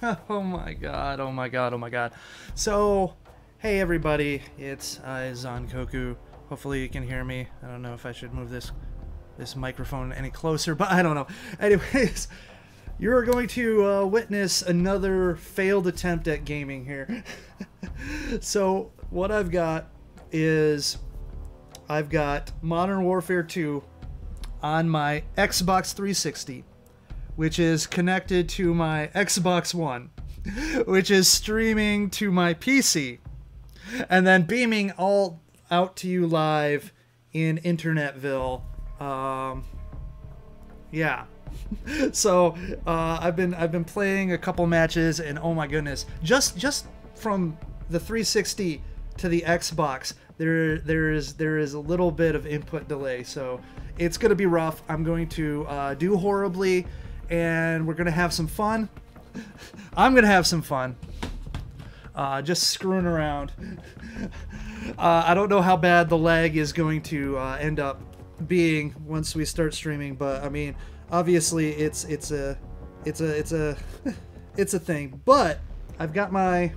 Oh my god, oh my god, oh my god. So, hey everybody, it's Zankoku. Hopefully you can hear me. I don't know if I should move this microphone any closer, but I don't know. Anyways, you're going to witness another failed attempt at gaming here. So, what I've got is I've got Modern Warfare 2 on my Xbox 360, which is connected to my Xbox One, which is streaming to my PC, and then beaming all out to you live in Internetville. Yeah. So I've been playing a couple matches, and oh my goodness, just from the 360 to the Xbox, there is a little bit of input delay, so it's gonna be rough. I'm going to do horribly, and we're gonna have some fun. I'm gonna have some fun, just screwing around. I don't know how bad the lag is going to end up being once we start streaming, but I mean, obviously it's a it's a thing. But I've got my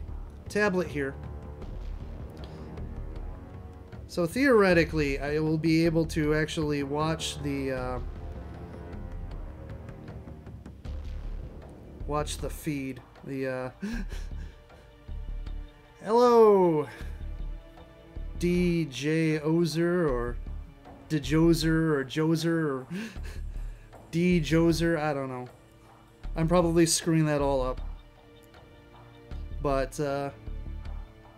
tablet here, so theoretically I will be able to actually watch the feed. The hello, DJ Ozer or DeJozer or Jozer or D Jozer, I don't know. I'm probably screwing that all up. But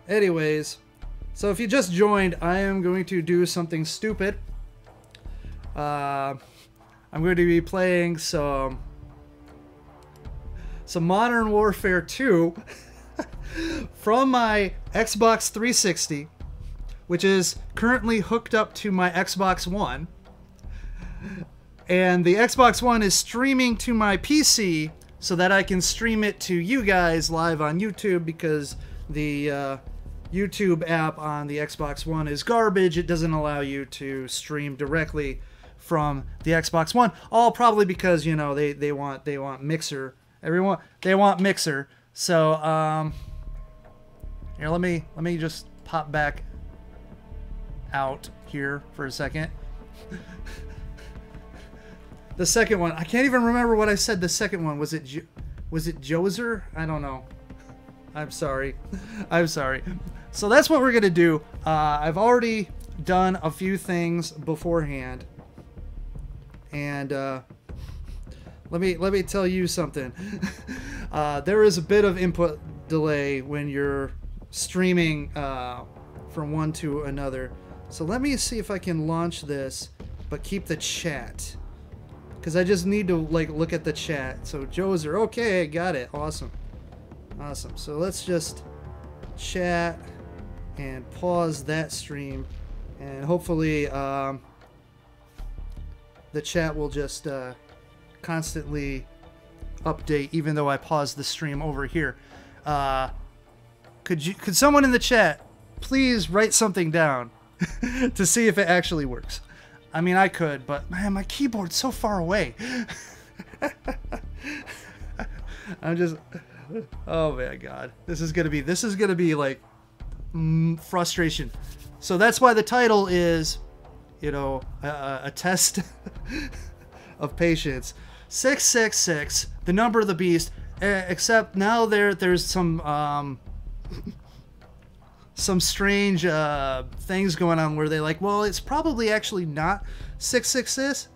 anyways, so if you just joined, I am going to do something stupid. I'm going to be playing some Modern Warfare 2 from my Xbox 360, which is currently hooked up to my Xbox One. And the Xbox One is streaming to my PC so that I can stream it to you guys live on YouTube, because the YouTube app on the Xbox One is garbage. It doesn't allow you to stream directly from the Xbox One. All probably because, you know, they want Mixer. They want Mixer. So here, let me just pop back out here for a second. The second one, I can't even remember what I said. The second one, was it Jozer? I don't know. I'm sorry. I'm sorry. So that's what we're gonna do. I've already done a few things beforehand, and let me tell you something. There is a bit of input delay when you're streaming from one to another. So let me see if I can launch this, but keep the chat, because I just need to look at the chat. So Jozer, okay, got it. Awesome. So let's just chat and pause that stream, and hopefully the chat will just constantly update even though I pause the stream over here. Could someone in the chat please write something down to see if it actually works? I mean, I could, but man, my keyboard's so far away. I'm just, oh my god, this is gonna be like frustration. So that's why the title is, you know, a test of patience. 666, the number of the beast. Except now there's some strange things going on where they're like, well, it's probably actually not 666.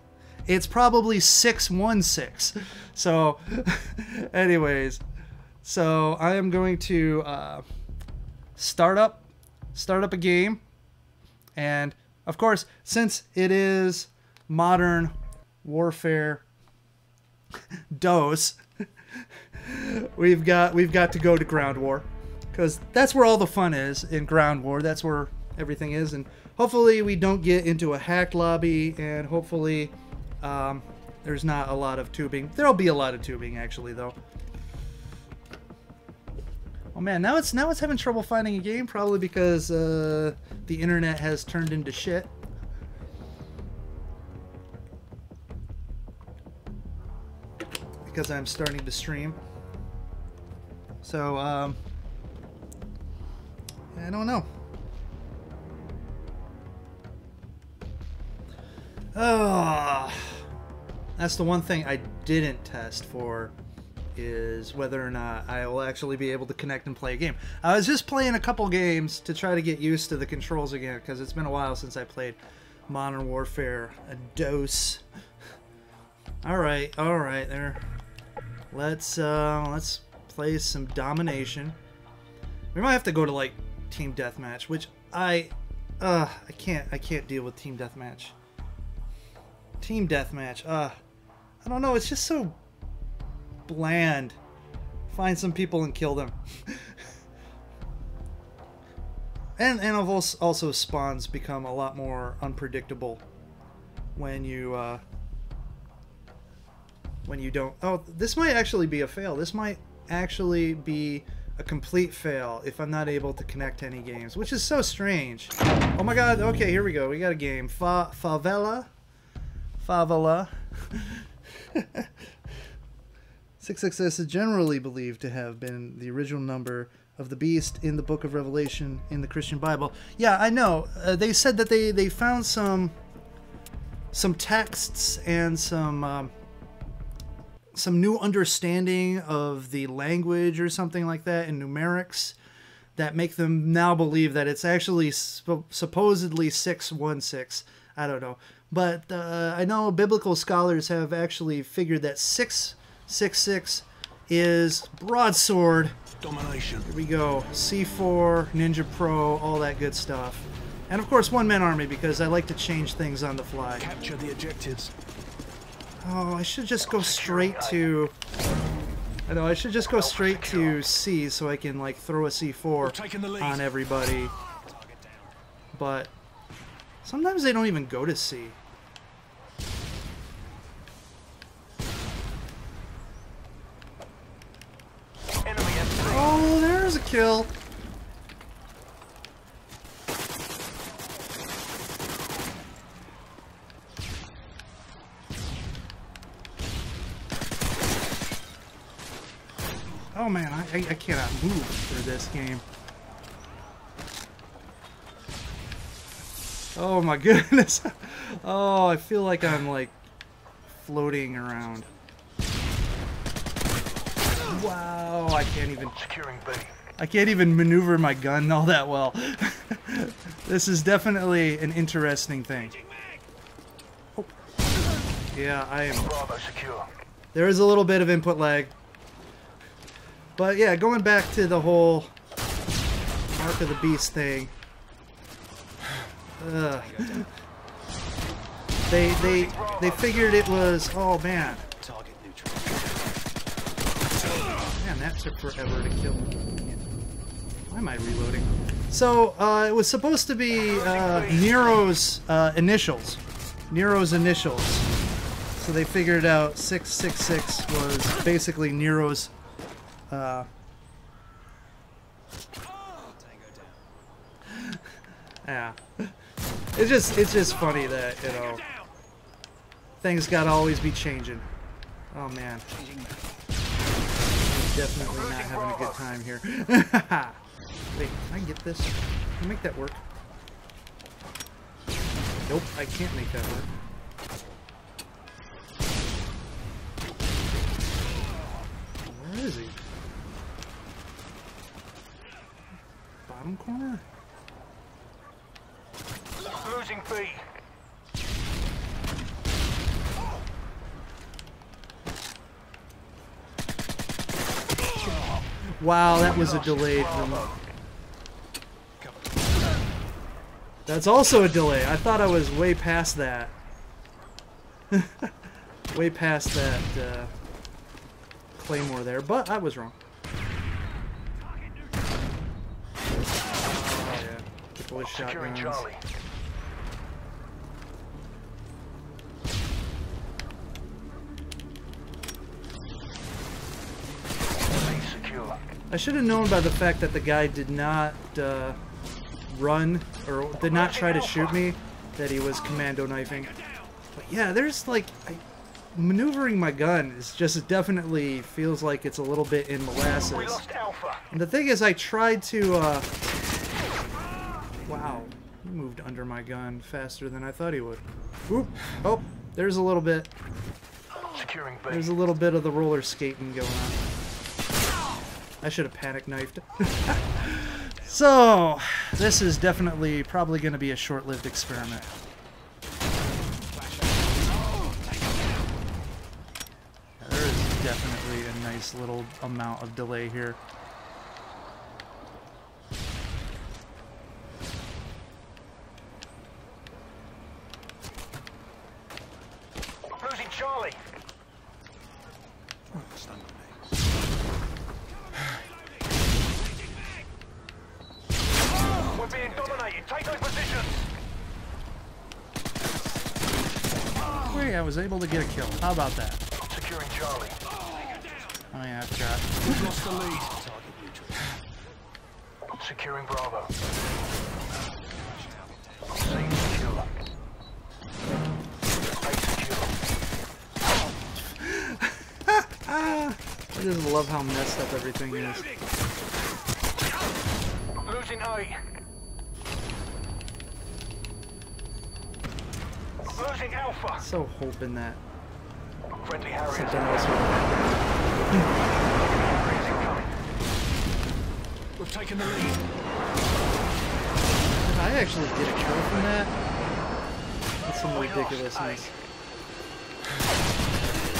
It's probably 616. So, anyways, so I am going to start up a game, and of course, since it is Modern Warfare DOS, we've got to go to Ground War, because that's where all the fun is, in Ground War. That's where everything is, and hopefully we don't get into a hacked lobby, and hopefully there's not a lot of tubing. There'll be a lot of tubing, actually, though. Oh man, now it's having trouble finding a game, probably because the internet has turned into shit. Because I'm starting to stream. So, I don't know. Oh, that's the one thing I didn't test for, is whether or not I will actually be able to connect and play a game. I was just playing a couple games to try to get used to the controls again, because it's been a while since I played Modern Warfare a dose. All right, there. Let's play some domination. We might have to go to like team deathmatch, which I can't deal with team deathmatch. Team deathmatch, I don't know, it's just so bland. Find some people and kill them. and also spawns become a lot more unpredictable when you don't. Oh, this might actually be a fail. This might actually be a complete fail if I'm not able to connect to any games, which is so strange. Oh my god, okay, here we go. We got a game. Favela. 666 is generally believed to have been the original number of the beast in the book of Revelation in the Christian Bible. Yeah, I know. They said that they found some texts and some new understanding of the language or something like that in numerics that make them now believe that it's actually supposedly 616. I don't know. But I know biblical scholars have actually figured that 666 is broadsword. Domination. Here we go. C4, Ninja Pro, all that good stuff. And of course, one-man army, because I like to change things on the fly. Capture the objectives. Oh, I should just go straight to... I know, I should just go straight to C so I can, like, throw a C4 on everybody. But sometimes they don't even go to C. Oh, there's a kill. Oh man, I cannot move through this game. Oh my goodness. Oh, I feel like I'm like floating around. Wow, I can't even maneuver my gun all that well. This is definitely an interesting thing. Oh. Yeah, I am. There is a little bit of input lag. But yeah, going back to the whole Mark of the Beast thing. They figured it was, oh man. Man, that took forever to kill. Why am I reloading? So, it was supposed to be Nero's initials. Nero's initials. So they figured out 666 was basically Nero's yeah. It's just funny that, you know, things gotta always be changing. Oh man. Definitely not having a good time here. Wait, can I get this? Can I make that work? Nope, I can't make that work. Where is he? Bottom corner? Losing B. Wow, that was a delayed remote. That's also a delay. I thought I was way past that. Way past that claymore there, but I was wrong. Oh yeah, people with shotguns. I should have known by the fact that the guy did not run, or did not try to shoot me, that he was commando knifing. But yeah, there's like... maneuvering my gun is just definitely feels like it's a little bit in We molasses. lost Alpha. And the thing is, I tried to, wow, he moved under my gun faster than I thought he would. Oop. Oh, there's a little bit. Securing B. There's a little bit of the roller skating going on. I should have panic knifed. So, this is definitely probably going to be a short-lived experiment. There is definitely a nice little amount of delay here. Losing Charlie. We're being dominated. Take those positions. Wait, I was able to get a kill. How about that? Securing Charlie. Oh yeah, I forgot. We've lost the lead. Securing Bravo. Scene secure. A secure. I just love how messed up everything is. Losing A. Losing Alpha. So hoping that Friendly Harriers. something else would happen. Harriers incoming. We've taken the lead. If I actually get a kill from that, that's some ridiculousness.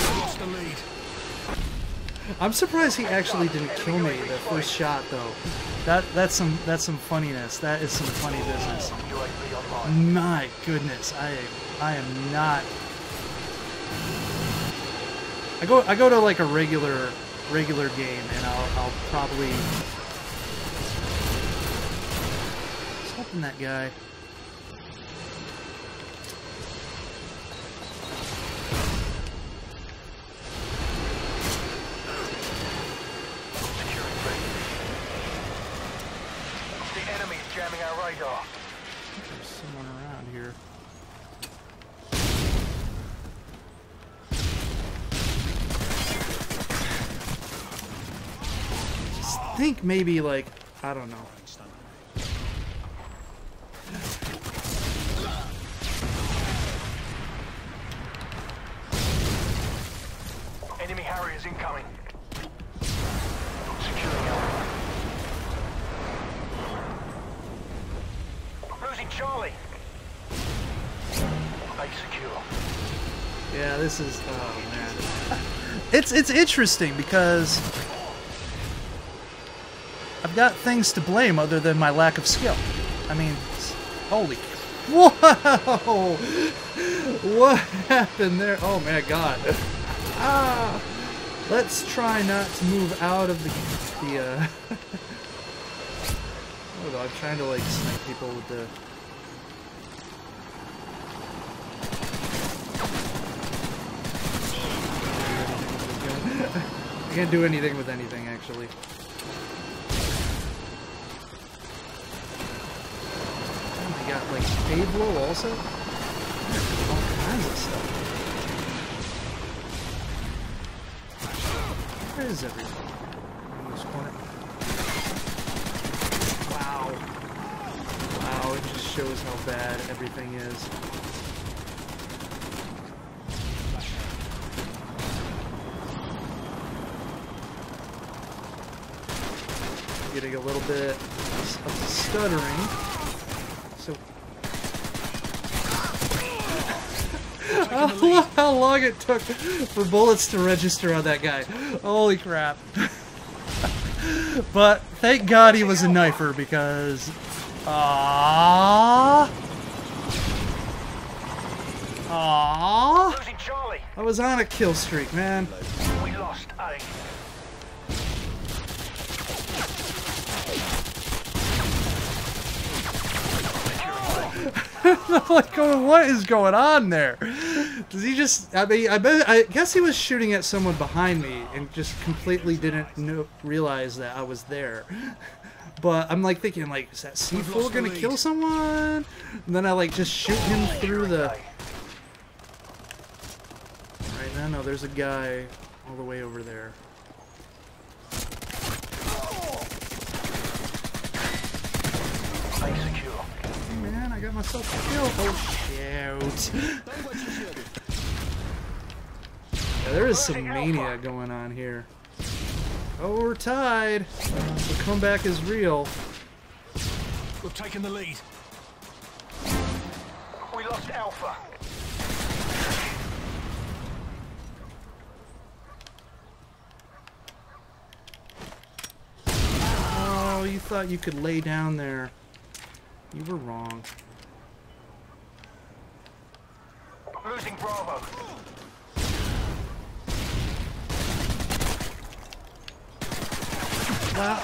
We lost the lead. I'm surprised he actually didn't kill me the first shot though. That's some funniness. That is some funny business. UAV online. My goodness, I am not. I go to like a regular game and I'll probably just hoping that guy. Securing B. The enemy is jamming our radar. There's someone around here. Just think maybe like, I don't know. Enemy Harriers incoming. Securing Alpha. Losing Charlie. A secure. Yeah, this is, oh man. It's interesting because I've got things to blame other than my lack of skill. I mean, holy, whoa! What happened there? Oh my god. Ah! Let's try not to move out of the Hold on, I'm trying to like snipe people with the... I can't do anything with anything, actually. Oh, I got, like, Pablo also? All kinds of stuff. Where is everything? In this corner. Wow. Wow, it just shows how bad everything is. Getting a little bit of stuttering. So, how long it took for bullets to register on that guy. Holy crap. But thank God he was a knifer because... Aww. Losing Charlie. I was on a kill streak, man. We lost A. Like, what is going on there? Does he just? I mean, I guess he was shooting at someone behind me and just completely didn't realize that I was there. But I'm like thinking, like, is that C4 gonna kill someone? And then I like just shoot him through the. Right No, no, there's a guy all the way over there. Stay secure. Hey man, I got myself killed. Oh shoot. Yeah, there is some mania going on here. Oh, we're tied. The comeback is real. We've taken the lead. We lost Alpha. Oh, you thought you could lay down there. You were wrong. Losing Bravo. Well,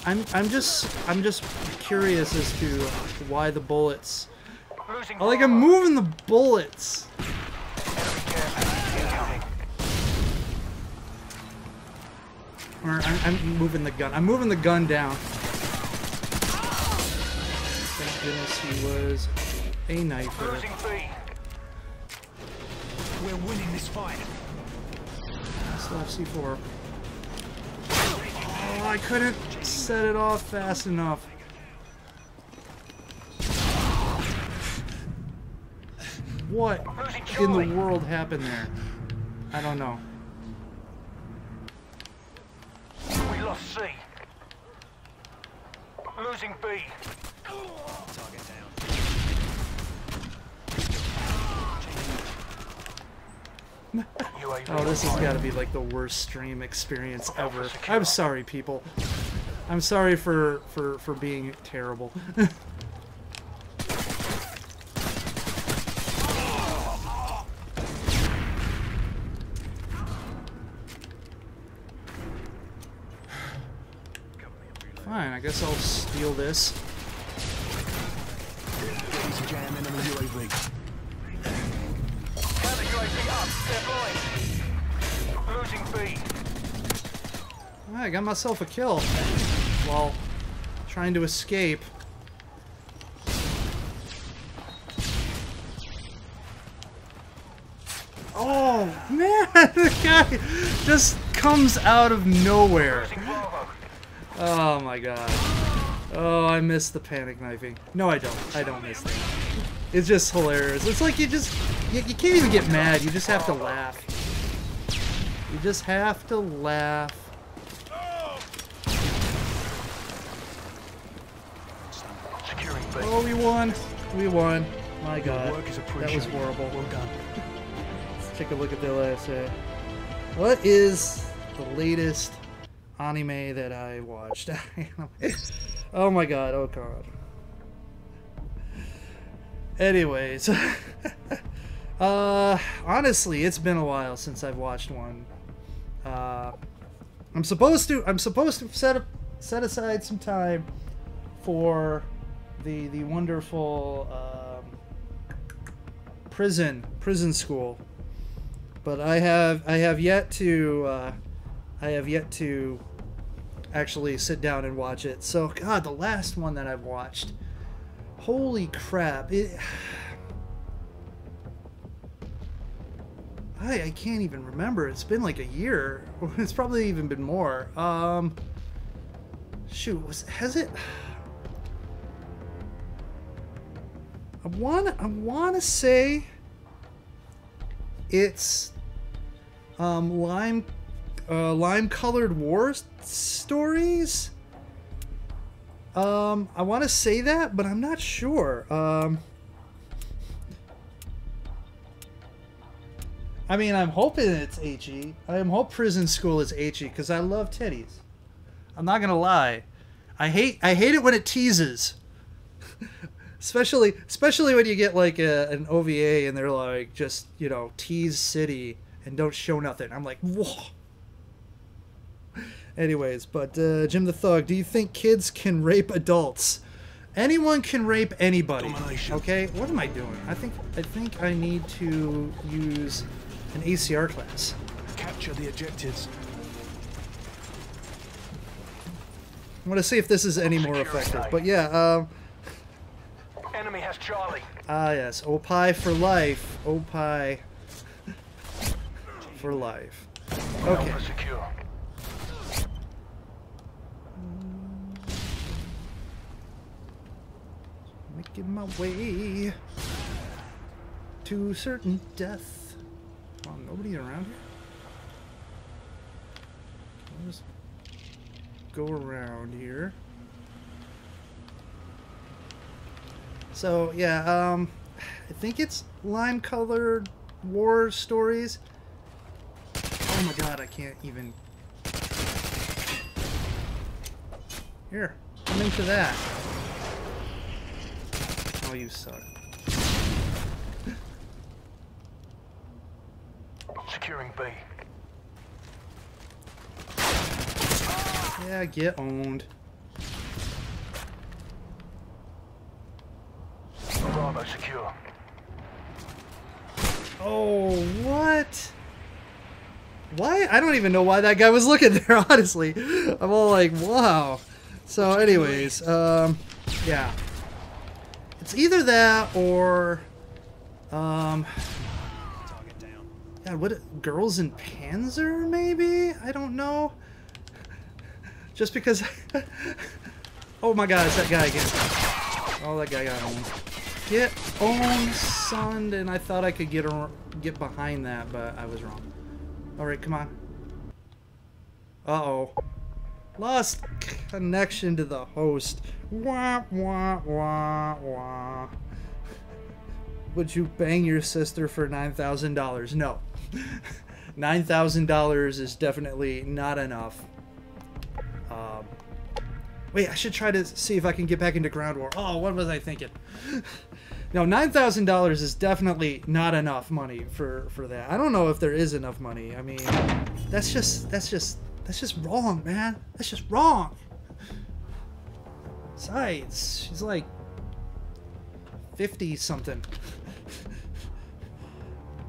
I'm just curious as to why the bullets. Losing Oh, like I'm moving the bullets. Or I'm moving the gun. I'm moving the gun down. Thank goodness he was a knifer. Losing B. We're winning this fight. I still have C4. Oh, I couldn't set it off fast enough. What in the world happened there? I don't know. We lost C. Losing B. Target down. Oh, this has got to be like the worst stream experience ever. I'm sorry, people. I'm sorry for being terrible. Fine, I guess I'll steal this. Jam enemy UAV. Counter UAV up. They're blind. Losing B. I got myself a kill while trying to escape. Oh man, the guy just comes out of nowhere. Oh my god. Oh, I missed the panic knifing. No, I don't. I don't miss that. It's just hilarious. It's like you can't even get mad. You just have to laugh. You just have to laugh. Oh, we won. We won. My god. That was horrible. Well done. Let's take a look at the last. What is the latest anime that I watched? Oh my god. Oh god. Anyways. Honestly, it's been a while since I've watched one. I'm supposed to set aside some time for the wonderful prison school, but I have yet to actually sit down and watch it. So god, the last one that I've watched, holy crap, I can't even remember. It's been like a year. It's probably even been more. Shoot, has it? I wanna say it's lime colored war stories. I want to say that, but I'm not sure. I mean, I'm hoping it's HE. I hope Prison School is HE because I love titties. I'm not gonna lie. I hate it when it teases. Especially when you get like an OVA and they're like, just, you know, tease city and don't show nothing. I'm like, whoa. Anyways, but Jim the Thug, do you think kids can rape adults? Anyone can rape anybody. Domination. Okay, what am I doing? I think I need to use an ACR class. Capture the objectives. I want to see if this is any more effective. But yeah, Enemy has Charlie. yes, Opie for life. Opie. for life. Okay. Okay. Secure. Making my way to certain death. Come on, nobody around here? I'll just go around here. So, yeah, I think it's lime-colored war stories. Oh my god, I can't even... Here, come into that. Oh, you suck. Securing B. Yeah, get owned. Bravo secure. Oh, what? Why? I don't even know why that guy was looking there, honestly. I'm all like, wow. So, anyways, yeah. It's either that or, God, what, Girls in Panzer, maybe? I don't know. Just because, oh my god, it's that guy again. Oh, that guy got owned. Get owned, son, and I thought I could get behind that, but I was wrong. Alright, come on. Uh-oh. Lost connection to the host. Wah, wah, wah, wah. Would you bang your sister for $9,000? No. $9,000 is definitely not enough. Wait, I should try to see if I can get back into Ground War. Oh, what was I thinking? No, $9,000 is definitely not enough money for that. I don't know if there is enough money. I mean, that's just wrong, man. That's just wrong. Besides, she's like 50-something.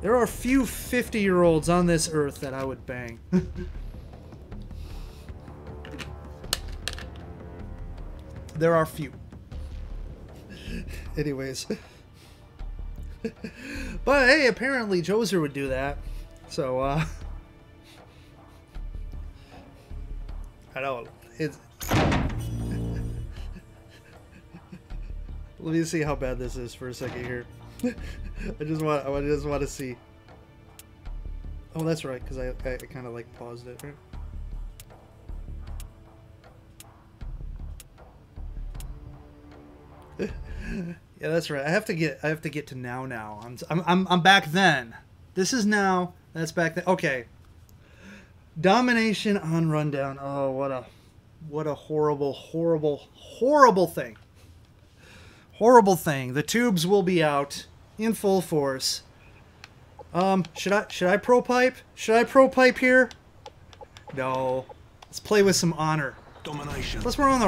There are few 50-year-olds on this earth that I would bang. There are few. Anyways. But hey, apparently Joser would do that. So, I don't. It's. Let me see how bad this is for a second here. I just want to see. Oh, that's right, because I kind of like paused it, right? Yeah, that's right. I have to get to now. I'm back then. This is now. That's back then. Okay. Domination on Rundown. Oh, what a horrible thing. Horrible thing. The tubes will be out in full force. Should I pro pipe? Should I pro pipe here? No. Let's play with some honor. Domination. Plus we're on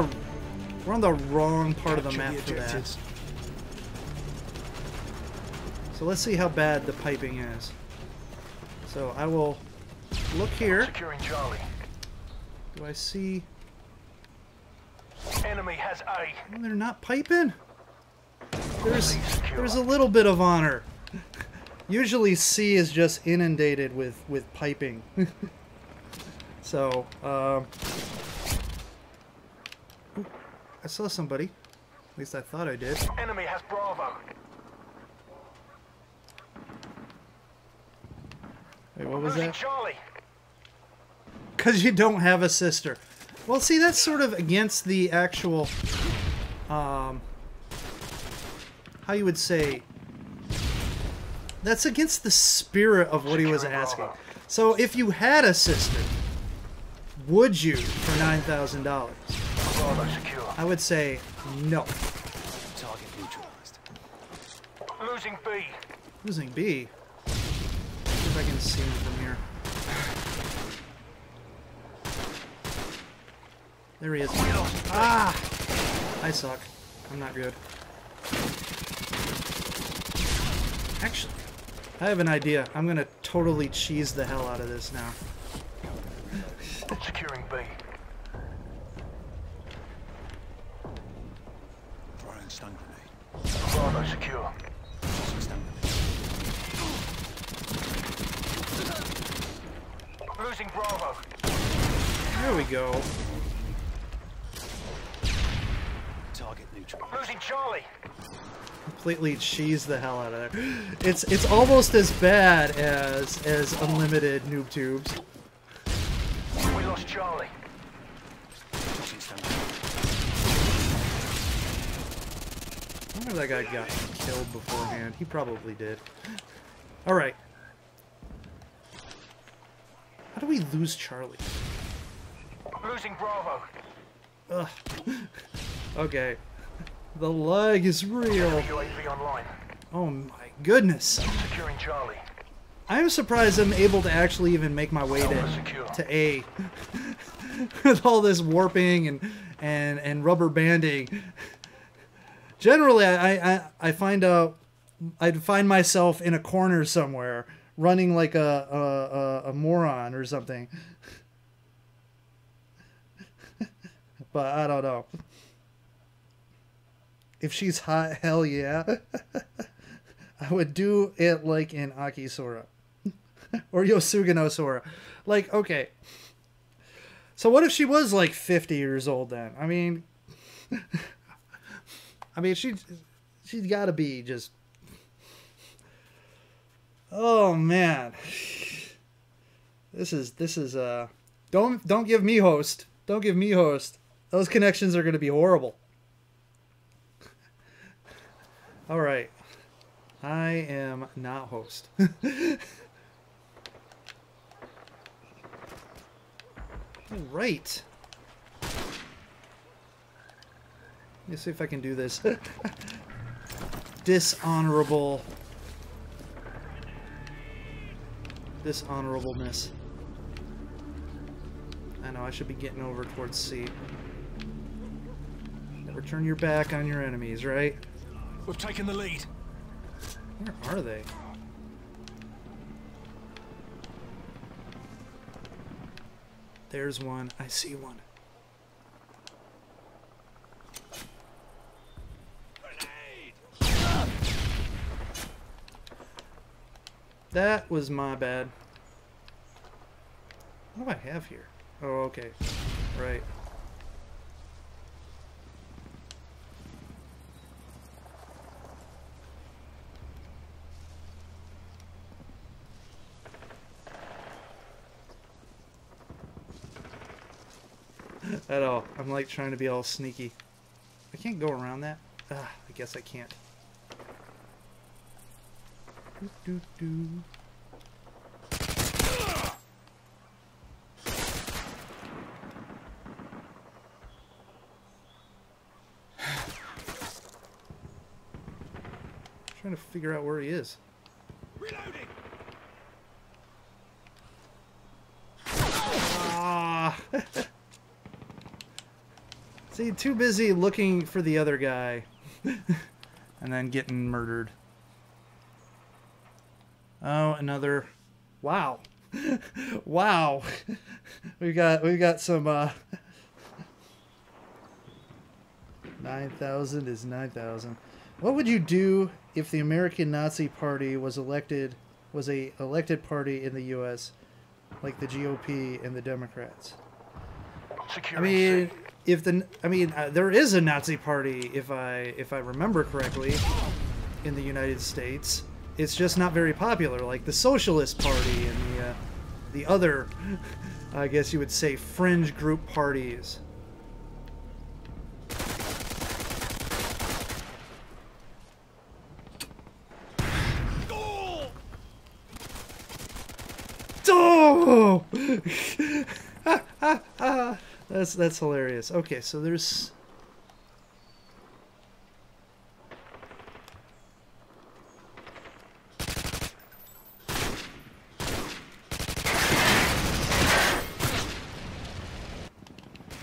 the wrong part of the map for that. So let's see how bad the piping is. So I will look here. Securing Charlie. Do I see? Enemy has A. Oh, they're not piping. There's a little bit of honor. Usually C is just inundated with piping. So I saw somebody. At least I thought I did. Enemy has Bravo. Wait, what was Losing that? Charlie. Because you don't have a sister. Well, see, that's sort of against the actual, how you would say, that's against the spirit of what he was asking. So if you had a sister, would you for $9,000? Bravo secure. I would say no. Target neutralized. Losing B. Losing B. See if I can see him from here. There he is. Ah! I suck. I'm not good. Actually, I have an idea. I'm gonna totally cheese the hell out of this now. Securing B. Throwing stun grenade. Bravo secure. Losing Bravo. There we go. Target neutral. Losing Charlie. Completely cheese the hell out of there. It's almost as bad as unlimited noob tubes. We lost Charlie. I wonder if that guy got killed beforehand. He probably did. Alright. How do we lose Charlie? Losing Bravo. Ugh. Okay. The lag is real. UAV online. Oh my goodness. Securing Charlie. I'm surprised I'm able to actually even make my way to A. With all this warping and rubber banding. Generally, I find out I'd find myself in a corner somewhere, running like a moron or something. But I don't know. If she's hot, hell yeah. I would do it like in Akisora. Or Yosugano Sora. Like, okay. So what if she was like 50 years old then? I mean... she's got to be just... Oh, man. This is don't give me host. Don't give me host. Those connections are going to be horrible. All right. I am not host. All right. Let me see if I can do this. Dishonorableness. I know, I should be getting over towards C. Never turn your back on your enemies, right? We've taken the lead. Where are they? There's one. I see one. That was my bad. What do I have here? Oh, okay. Right. At all. I'm like trying to be all sneaky. I can't go around that. I guess I can't. Doo, doo, doo. Trying to figure out where he is. Reloading. Ah. See, too busy looking for the other guy and then getting murdered. Oh, another. Wow. Wow. We've got some 9,000 is 9,000. What would you do if the American Nazi Party was a elected party in the US, like the GOP and the Democrats? Securing there is a Nazi Party, if I remember correctly, in the United States. It's just not very popular, like the Socialist Party and the other, I guess you would say, fringe group parties. Oh! That's hilarious. Okay, so there's...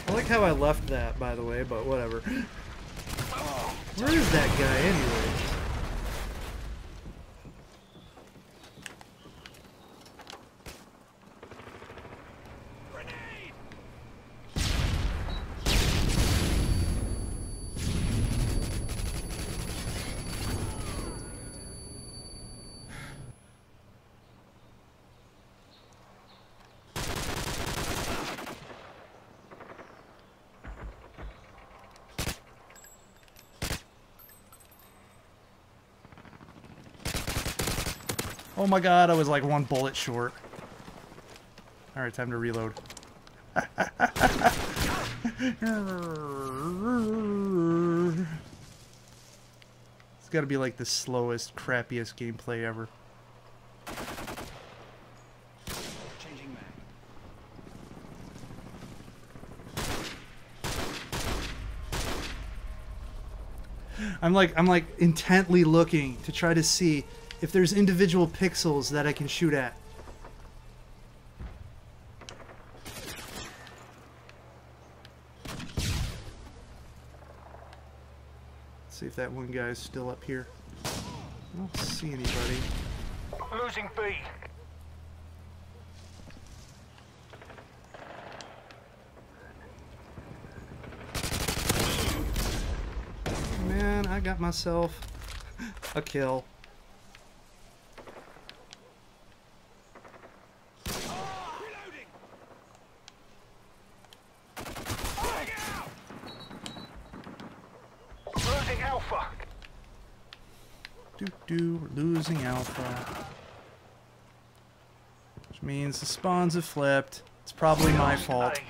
I like how I left that, by the way, but whatever. Where is that guy anyway? Oh my god, I was like one bullet short. Alright, time to reload. It's gotta be like the slowest, crappiest gameplay ever. Changing mag. I'm like intently looking to try to see if there's individual pixels that I can shoot at. See if that one guy's still up here. I don't see anybody. Losing B. Man, I got myself a kill. Reloading. Losing Alpha. We're losing Alpha. Which means the spawns have flipped. It's probably my fault.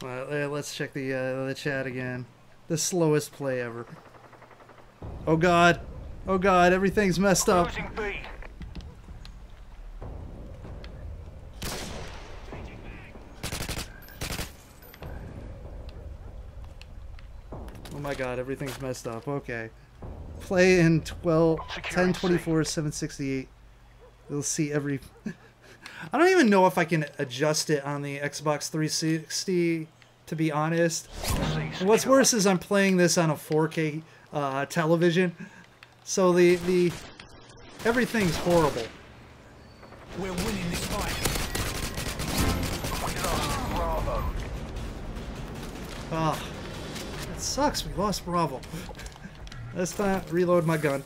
Well, let's check the chat again. The slowest play ever. Oh god. Oh god, everything's messed up. Losing B. Oh my god, everything's messed up. Okay. Play in 1024 768. You'll see every... I don't even know if I can adjust it on the Xbox 360, to be honest. And what's worse is I'm playing this on a 4K television, so the everything's horrible. We're winning this fight. Bravo. Ah, it sucks. We lost Bravo. Let's not reload my gun.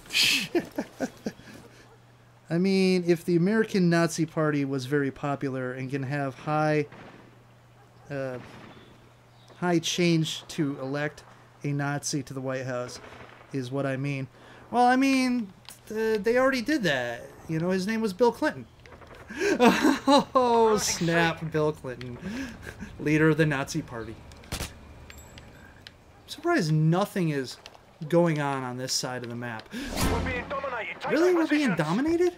I mean, if the American Nazi Party was very popular and can have high change to elect a Nazi to the White House, is what I mean. Well, I mean, they already did that. You know, his name was Bill Clinton. Oh, snap, Bill Clinton. Leader of the Nazi Party. I'm surprised nothing is going on this side of the map. We're being dominated. Take Really? our We're being positions. dominated?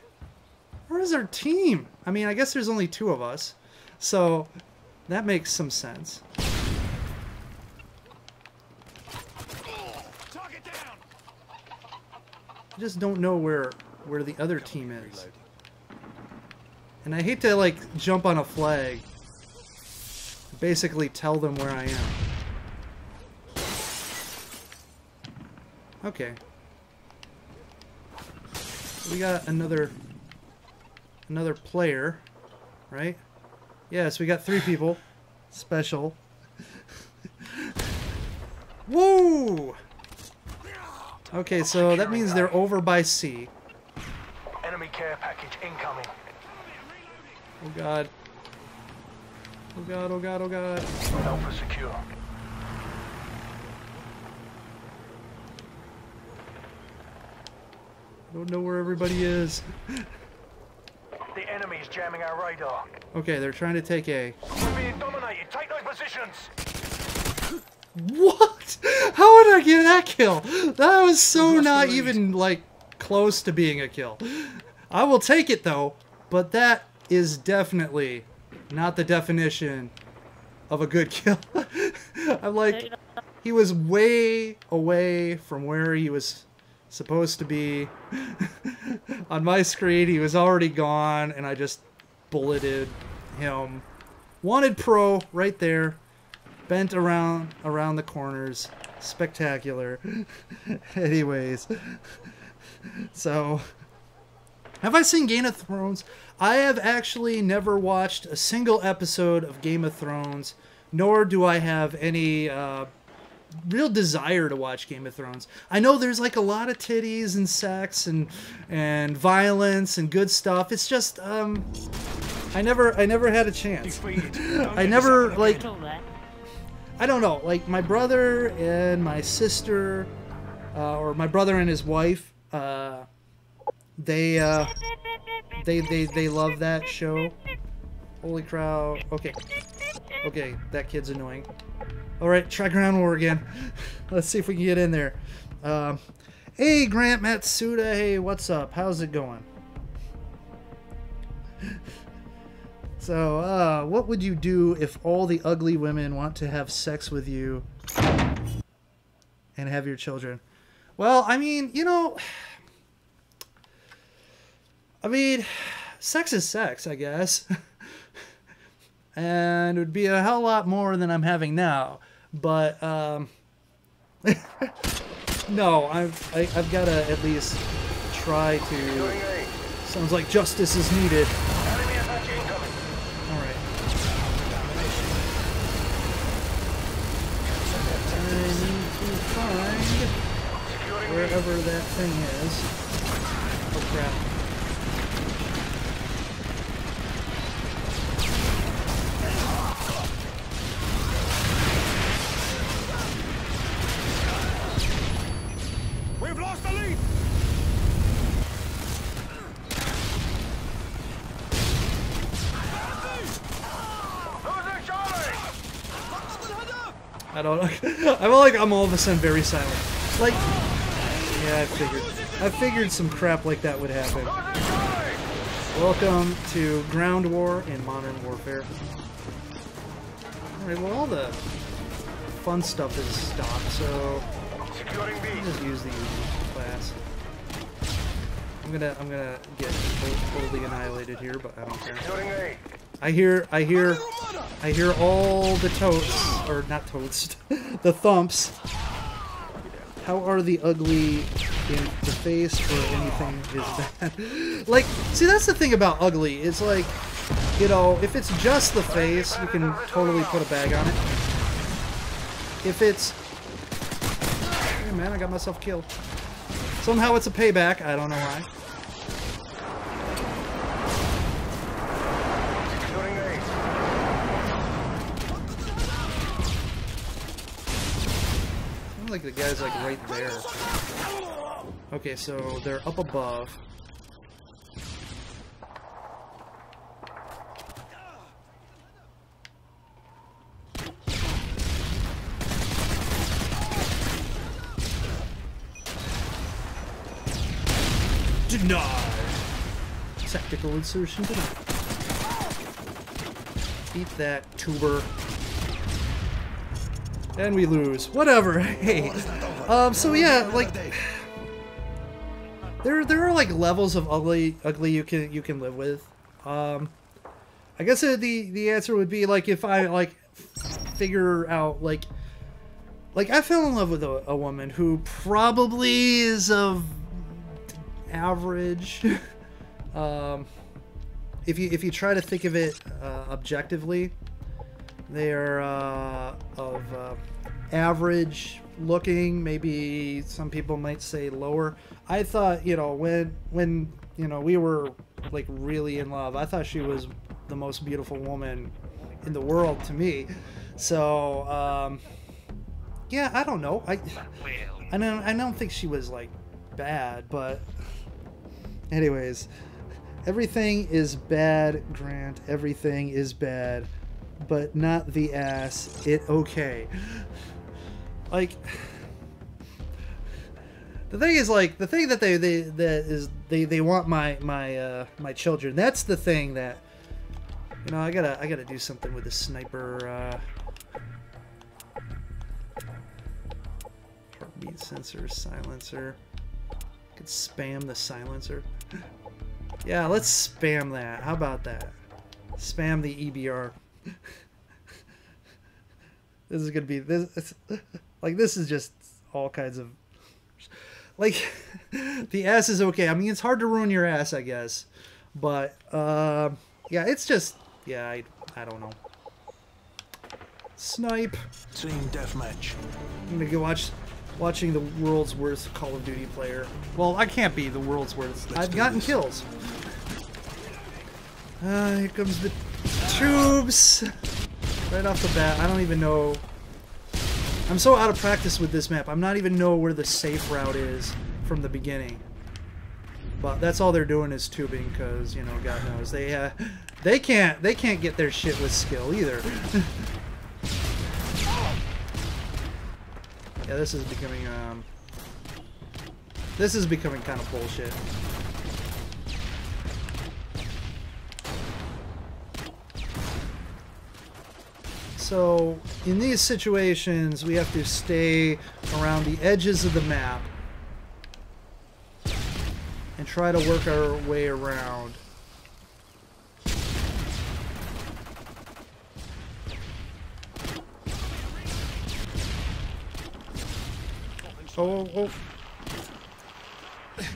Where's our team? I mean, I guess there's only 2 of us. So, that makes some sense. Target down. I just don't know where the other team is. And I hate to, like, jump on a flag. Basically tell them where I am. Okay. We got another player, right? Yes, we got 3 people. Special. Woo! Okay, so that means they're over by C. Enemy care package incoming. Oh god. Oh god, oh god, oh god. Alpha secure. I don't know where everybody is. The enemy is jamming our radar. Okay, they're trying to take A. We're being dominated. Take those positions. What? How did I get that kill? That was so not even, like, close to being a kill. I will take it, though, but that is definitely not the definition of a good kill. I'm like, he was way away from where he was supposed to be. On my screen, he was already gone, and I just bulleted him. Wanted pro right there. Bent around the corners. Spectacular. Anyways. So, have I seen Game of Thrones? I have actually never watched a single episode of Game of Thrones, nor do I have any real desire to watch Game of Thrones. I know there's like a lot of titties and sex and violence and good stuff. It's just I never had a chance. I never, like, I don't know, like my brother and my sister, or my brother and his wife, they love that show. Holy crow. Okay. Okay, that kid's annoying. Alright, try Ground War again. Let's see if we can get in there. Hey, Grant Matsuda. Hey, what's up? How's it going? So, what would you do if all the ugly women want to have sex with you and have your children? Well, I mean, you know... I mean, sex is sex, I guess. And it would be a hell lot more than I'm having now. But, no, I've got to at least try to... Sounds like justice is needed. Alright. I need to find wherever that thing is. Oh, crap. We've lost the lead. I don't know. I feel like I'm all of a sudden very silent. Like, yeah, I figured some crap like that would happen. Welcome to Ground War in Modern Warfare. Alright, well, all the fun stuff is stopped, so I'll just use the class. I'm gonna get totally annihilated here, but I don't care. I hear all the totes, or not totes, the thumps. How are the ugly in the face or anything is bad? Like, see, that's the thing about ugly. It's like, you know, if it's just the face, you can totally put a bag on it. If it's... Hey, man, I got myself killed. Somehow it's a payback. I don't know why. Like the guy's like right there. Okay, so they're up above. Denied. Tactical insertion denied. Beat that tuber. And we lose. Whatever. Hey. So yeah, like there are like levels of ugly you can live with. I guess the answer would be like if I like figure out like I fell in love with a woman who probably is of average. If you try to think of it objectively. They are of average looking, maybe some people might say lower. I thought, you know, when you know we were like really in love, I thought she was the most beautiful woman in the world to me. So yeah, I don't know. I don't think she was like bad, but anyways, everything is bad, Grant. Everything is bad. But not the ass. It okay. Like the thing is, like the thing that they want my children. That's the thing that, you know, I gotta do something with the sniper heartbeat sensor silencer. I could spam the silencer. Yeah, let's spam that. How about that? Spam the EBR. This is gonna be this. Like this is just all kinds of like the ass is okay. I mean, it's hard to ruin your ass, I guess, but yeah, it's just yeah. I don't know. Snipe. Team deathmatch. I'm gonna go watching the world's worst Call of Duty player. Well, I can't be the world's worst. I've gotten kills. Here comes the tubes. Right off the bat, I don't even know. I'm so out of practice with this map. I'm not even know where the safe route is from the beginning. But that's all they're doing is tubing, because you know, God knows they can't get their shit with skill either. Yeah, this is becoming kind of bullshit. So in these situations, we have to stay around the edges of the map and try to work our way around. Oh.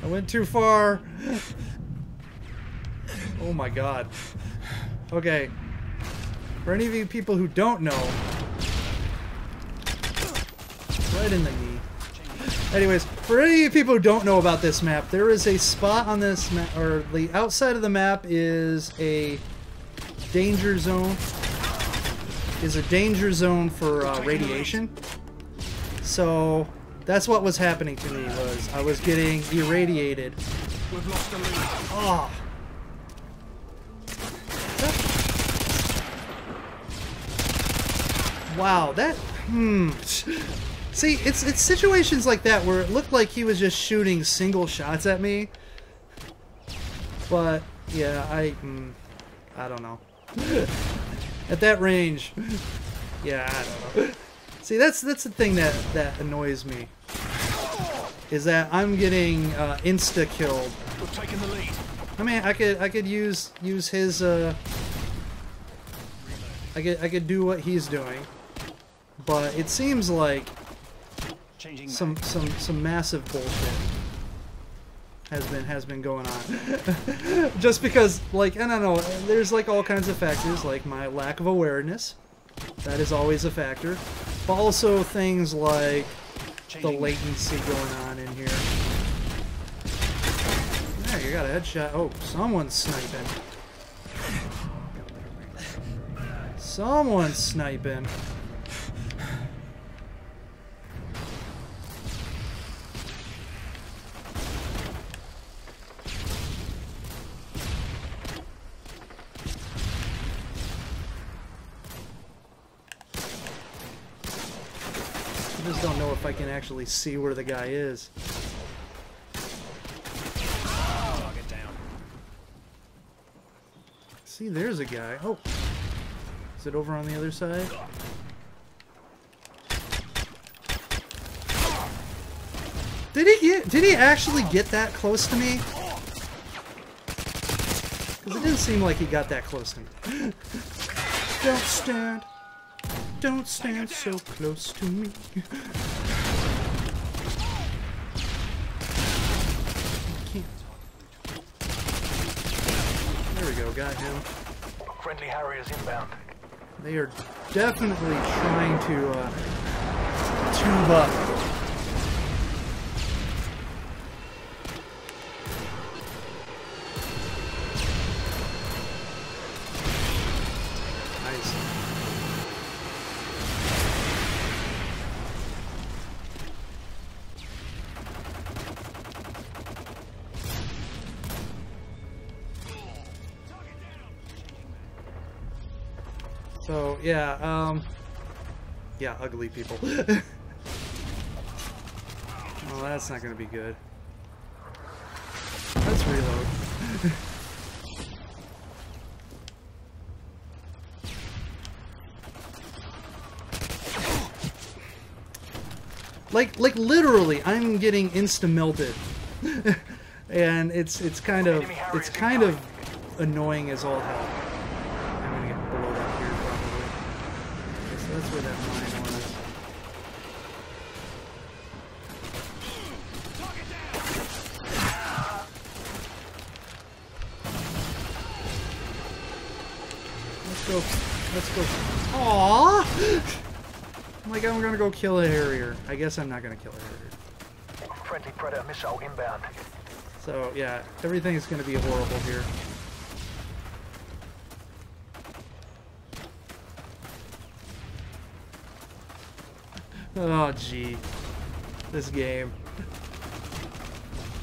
I went too far. Oh my god. Okay. For any of you people who don't know, right in the knee. Anyways, for any of you people who don't know about this map, there is a spot on this map, or the outside of the map is a danger zone. Is a danger zone for radiation. So that's what was happening to me. Was I was getting irradiated. We've lost the lead. Oh. Wow, that See, it's situations like that where it looked like he was just shooting single shots at me. But yeah, I don't know. At that range, yeah, I don't know. See, that's the thing that annoys me. Is that I'm getting insta killed. We've taken the lead. I mean, I could use his I could do what he's doing, but it seems like some massive bullshit has been going on. Just because, like, I don't know, there's like all kinds of factors, like my lack of awareness. That is always a factor. But also things like the latency going on in here. Yeah, you got a headshot. Oh, someone's sniping. Someone's sniping. I just don't know if I can actually see where the guy is. Target down. See, there's a guy. Oh. Is it over on the other side? Did he actually get that close to me? Because it didn't seem like he got that close to me. Don't stand so close to me. There we go, got him. Friendly Harriers inbound. They are definitely trying to tube up. Nice. So, yeah, yeah, ugly people. Well, that's not gonna be good. Let's reload. Like literally, I'm getting insta-melted. And it's kind of annoying as all hell. That's where that mine was. Let's go. Aww! I'm like, I'm gonna go kill a Harrier. I guess I'm not gonna kill a Harrier. Friendly Predator missile inbound. So, yeah, everything's gonna be horrible here. Oh, gee. This game.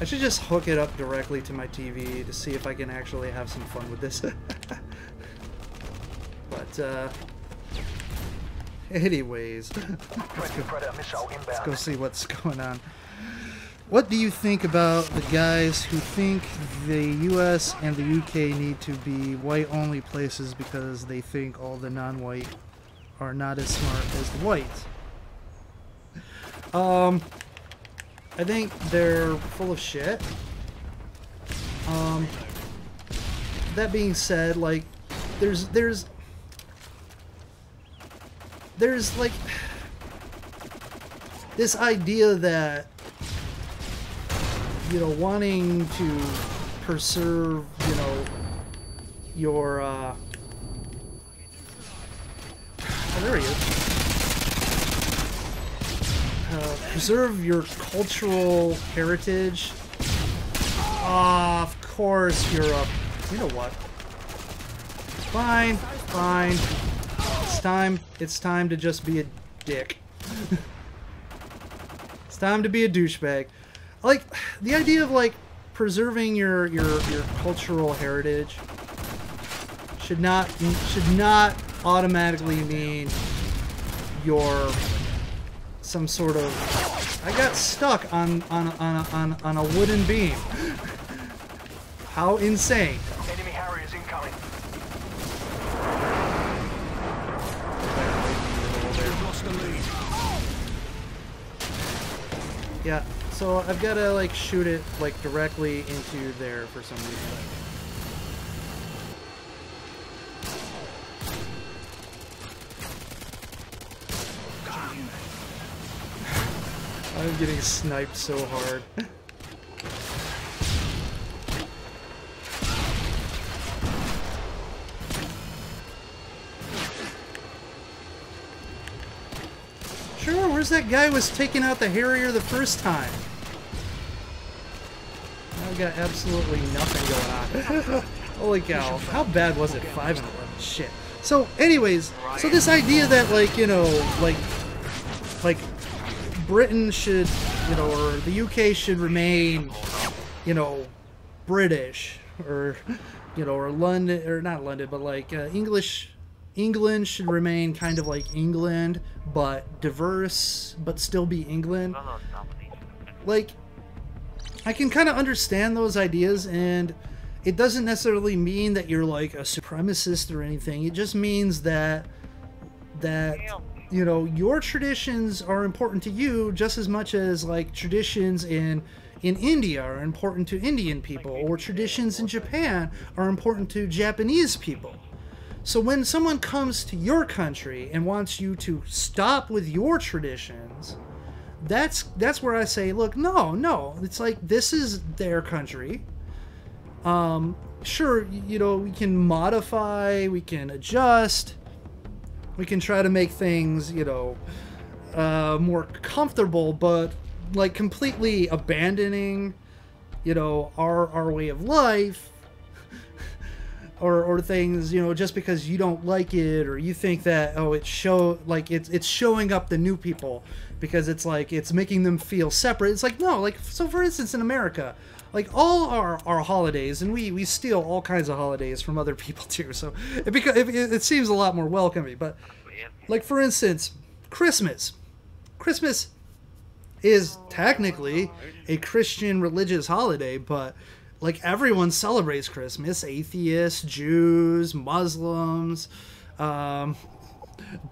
I should just hook it up directly to my TV to see if I can actually have some fun with this. But, anyways, let's go see what's going on. What do you think about the guys who think the US and the UK need to be white-only places because they think all the non-white are not as smart as the whites? I think they're full of shit. That being said, like, there's like this idea that, you know, wanting to preserve, you know, your oh, there he is. Preserve your cultural heritage. Ah, of course you're a... You know what? Fine, fine. It's time to just be a dick. It's time to be a douchebag. Like, the idea of, like, preserving your cultural heritage should not automatically mean you're some sort of... I got stuck on a wooden beam. How insane. Enemy Harriers incoming. We've lost the lead. Yeah, so I've got to, like, shoot it, like, directly into there for some reason. I'm getting sniped so hard. Sure, where's that guy who was taking out the Harrier the first time? I've got absolutely nothing going on. Holy cow. How bad was it? 5 and 11. Shit. So, anyways, so this idea that, like, you know, like Britain should, you know, or the UK should remain, you know, British, or, you know, or London, or not London, but like England should remain kind of like England, but diverse, but still be England. Like, I can kind of understand those ideas, and it doesn't necessarily mean that you're like a supremacist or anything. It just means that you know, your traditions are important to you just as much as, like, traditions in India are important to Indian people, or traditions in Japan are important to Japanese people. So when someone comes to your country and wants you to stop with your traditions, that's where I say, look, no, it's like, this is their country. Sure, you know, we can modify, we can adjust, we can try to make things, you know, more comfortable, but, like, completely abandoning, you know, our way of life, or things, you know, just because you don't like it, or you think that, oh, it's showing up the new people because it's like it's making them feel separate. It's like, no, like, so for instance, in America, like, all our holidays, and we steal all kinds of holidays from other people too, so it seems a lot more welcoming. But, like, for instance, Christmas is technically a Christian religious holiday, but, like, everyone celebrates Christmas. Atheists, Jews, Muslims,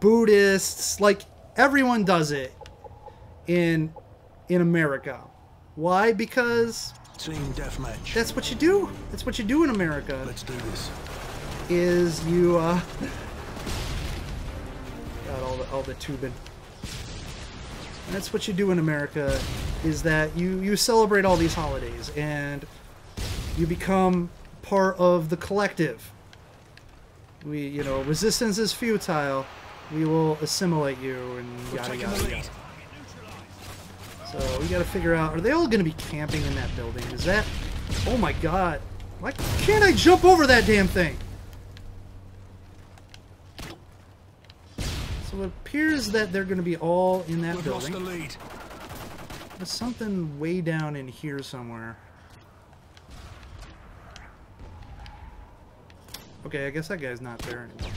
Buddhists, like, everyone does it in America. Why? Because Team deathmatch. that's what you do. That's what you do in America. Let's do this. Is you got all the tubing. That's what you do in America, is that you celebrate all these holidays and you become part of the collective. You know, resistance is futile. We will assimilate you, and yada yada yada. So we gotta figure out, are they all gonna be camping in that building? Is that... Oh my god. Why can't I jump over that damn thing? So it appears that they're gonna be all in that building. We've lost the lead. There's something way down in here somewhere. Okay, I guess that guy's not there anymore.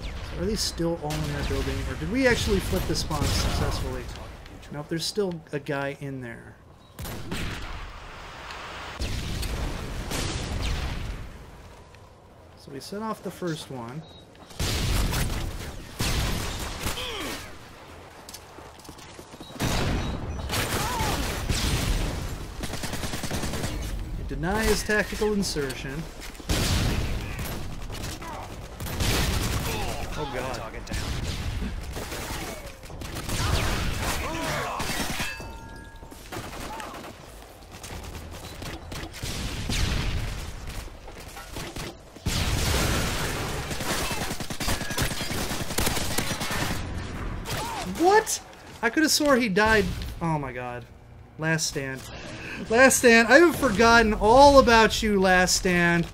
So are they still all in that building? Or did we actually flip the spawn successfully? Nope, there's still a guy in there. So we set off the first one. Deny his tactical insertion. Oh god. Target down. What? I could have swore he died. Oh my god. Last stand. Last Stand, I have forgotten all about you, Last Stand.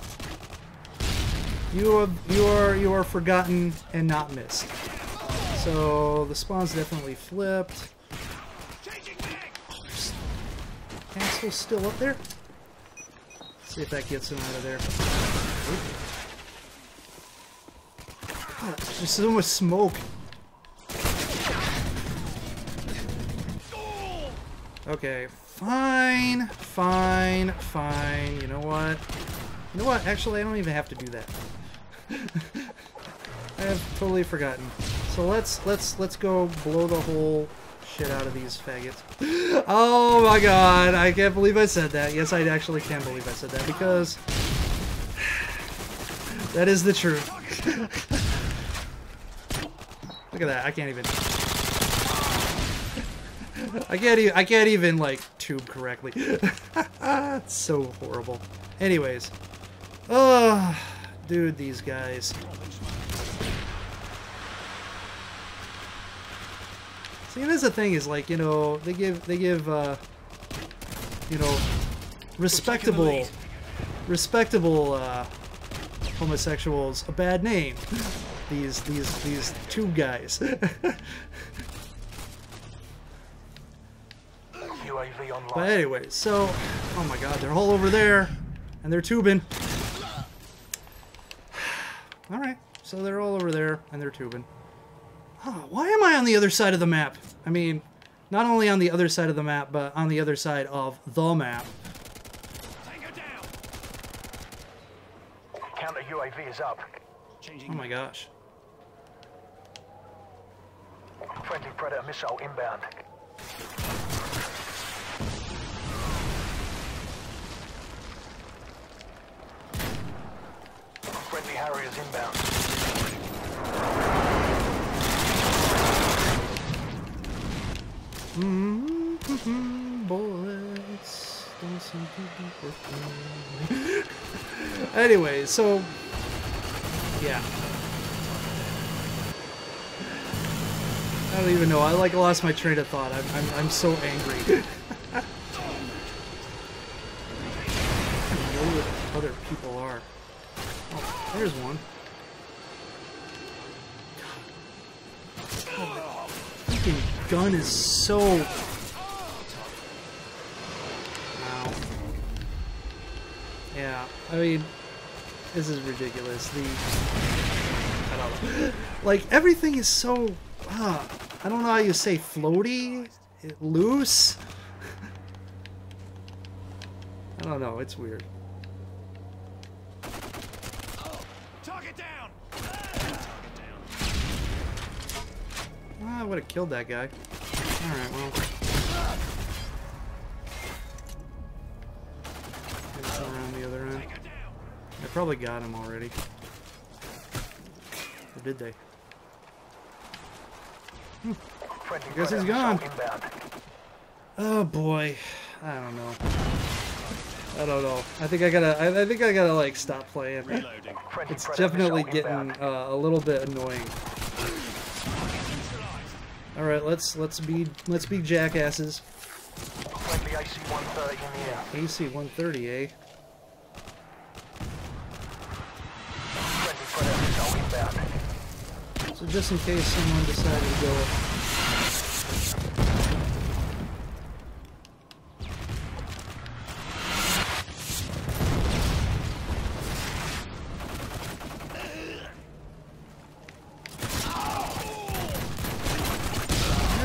You are forgotten and not missed. So the spawn's definitely flipped. Castle's still up there. Let's see if that gets him out of there. God, there's so much smoke. Okay. Fine, fine, fine. You know what? You know what? Actually, I don't even have to do that. I have totally forgotten. So let's go blow the whole shit out of these faggots. Oh my god! I can't believe I said that. Yes, I actually can believe I said that because that is the truth. Look at that! I can't even. I can't even like tube correctly. It's so horrible. Anyways, dude, these guys. See, that's the thing is like, you know, they give you know, respectable homosexuals a bad name. These tube guys. But anyway, so, oh my god, they're all over there, and they're tubing. Alright, so they're all over there, and they're tubing. Oh, why am I on the other side of the map? I mean, not only on the other side of the map, but on the other side of the map. Counter UAV is up. Oh my gosh. Friendly Predator missile inbound. Friendly Harriers inbound. Bullets don't seem to be working. Anyway, so yeah. I don't even know. I like lost my train of thought. I'm so angry. I don't know what other people are. Oh, there's one. God, that freaking gun is so. Wow. Yeah, I mean, this is ridiculous. I don't know. Like everything is so. I don't know how you say floaty, loose. I don't know. It's weird. Target down. I would have killed that guy. Alright, well. Let's go around the other end. I probably got him already. Or did they? I guess he's gone. Oh boy. I don't know. I don't know. I think I gotta like stop playing. It's definitely getting a little bit annoying. All right, let's be jackasses. Friendly AC-130 in the air. AC-130, eh? Friendly Predator missile inbound. So just in case someone decided to go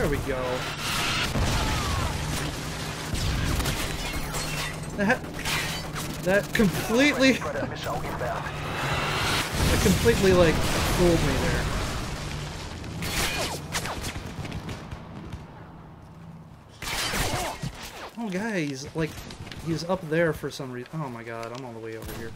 There we go. That completely like fooled me there. Oh guys, like he's up there for some reason. Oh my god, I'm all the way over here.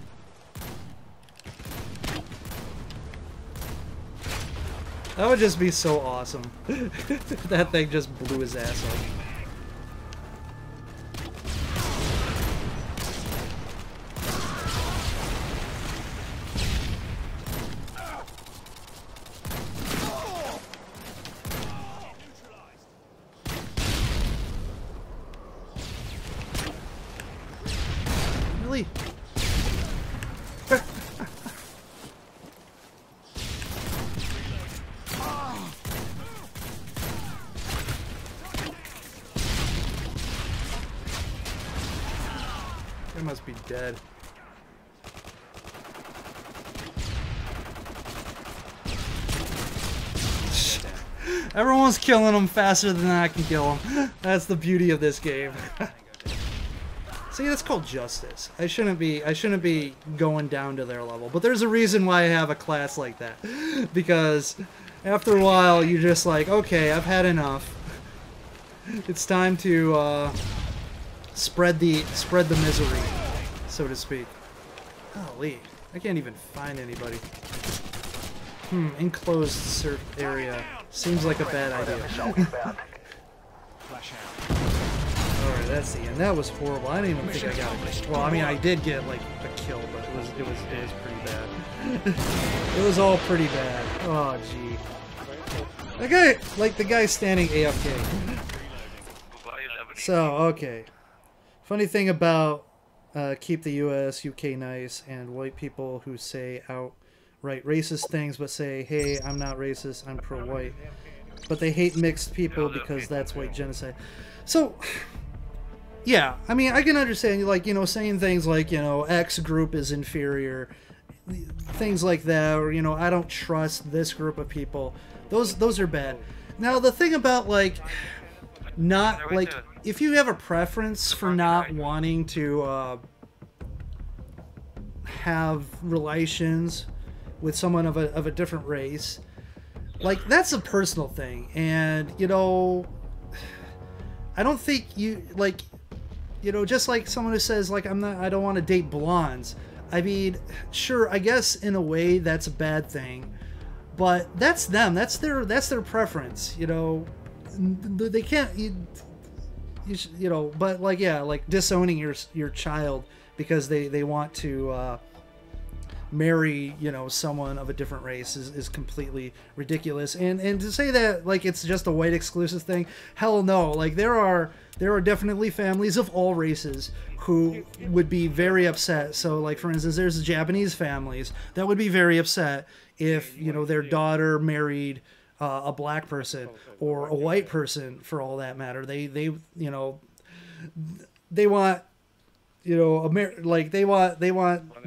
That would just be so awesome. That thing just blew his ass up. Really? They must be dead. Everyone's killing them faster than I can kill them. That's the beauty of this game. See, that's called justice. I shouldn't be going down to their level. But there's a reason why I have a class like that. Because after a while, you're just like, okay, I've had enough. It's time to spread the misery, so to speak. Golly, I can't even find anybody. Enclosed surf area. Seems like a bad idea. Alright, that's the end. That was horrible. I didn't even think I got it. Well, I mean, I did get like a kill, but it was pretty bad. It was all pretty bad. Oh, gee. That guy, like the guy standing AFK. So, okay. Funny thing about keep the US, UK nice, and white people who say outright racist things, but say, hey, I'm not racist, I'm pro-white. But they hate mixed people because that's white genocide. So, yeah, I mean, I can understand, like, you know, saying things like, you know, X group is inferior, things like that, or, you know, I don't trust this group of people. Those are bad. Now, the thing about, like, not, like, if you have a preference for not wanting to have relations with someone of a different race, like, that's a personal thing. And, you know, I don't think you, like, you know, just like someone who says, like, I don't want to date blondes. I mean, sure, I guess in a way that's a bad thing, but that's them. That's their preference. You know, they can't, you know, but like, yeah, like disowning your child because they want to marry, you know, someone of a different race is completely ridiculous. And to say that like it's just a white exclusive thing, hell no. Like there are definitely families of all races who would be very upset. So like, for instance, there's Japanese families that would be very upset if, you know, their daughter married a black person or a white person, for all that matter. They you know, they want, you know, like they want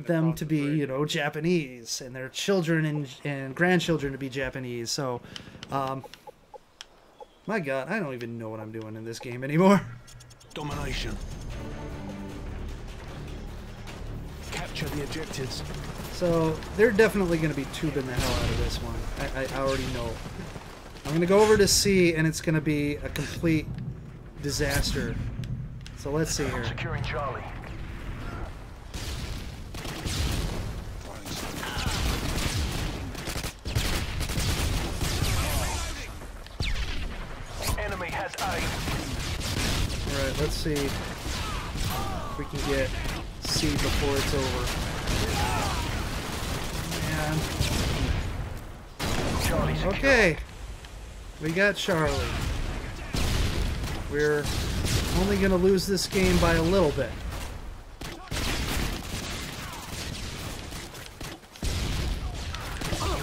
them to be, you know, Japanese, and their children and grandchildren to be Japanese. So, my God, I don't even know what I'm doing in this game anymore. Domination. Capture the objectives. So they're definitely going to be tubing the hell out of this one. I already know. I'm going to go over to C, and it's going to be a complete disaster. So let's see here. Securing Charlie. Enemy has A. Alright, let's see if we can get C before it's over. Man. Okay. We got Charlie. We're only going to lose this game by a little bit.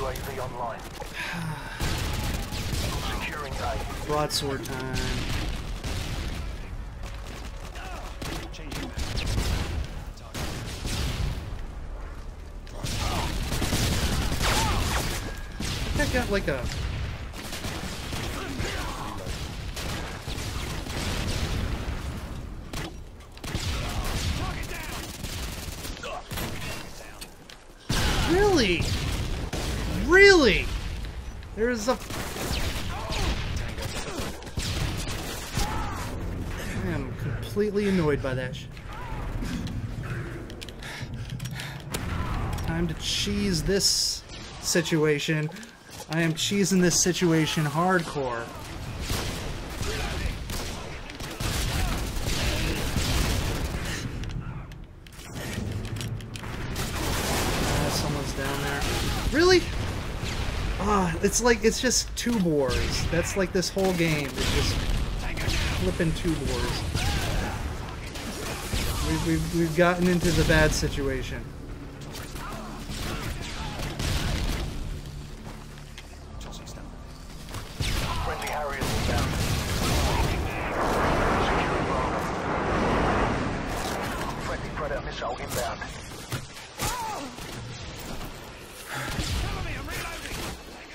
UAV online. Securing A. Broadsword time. I got like a... Really? Really? There's a... I am completely annoyed by that shit. Time to cheese this situation. I am cheesing this situation hardcore. Someone's down there. Really? Ah, it's like, it's just tube wars. That's like this whole game. It's just flipping tube wars. We've gotten into the bad situation. Friendly Harriers inbound. Friendly Predator missile inbound.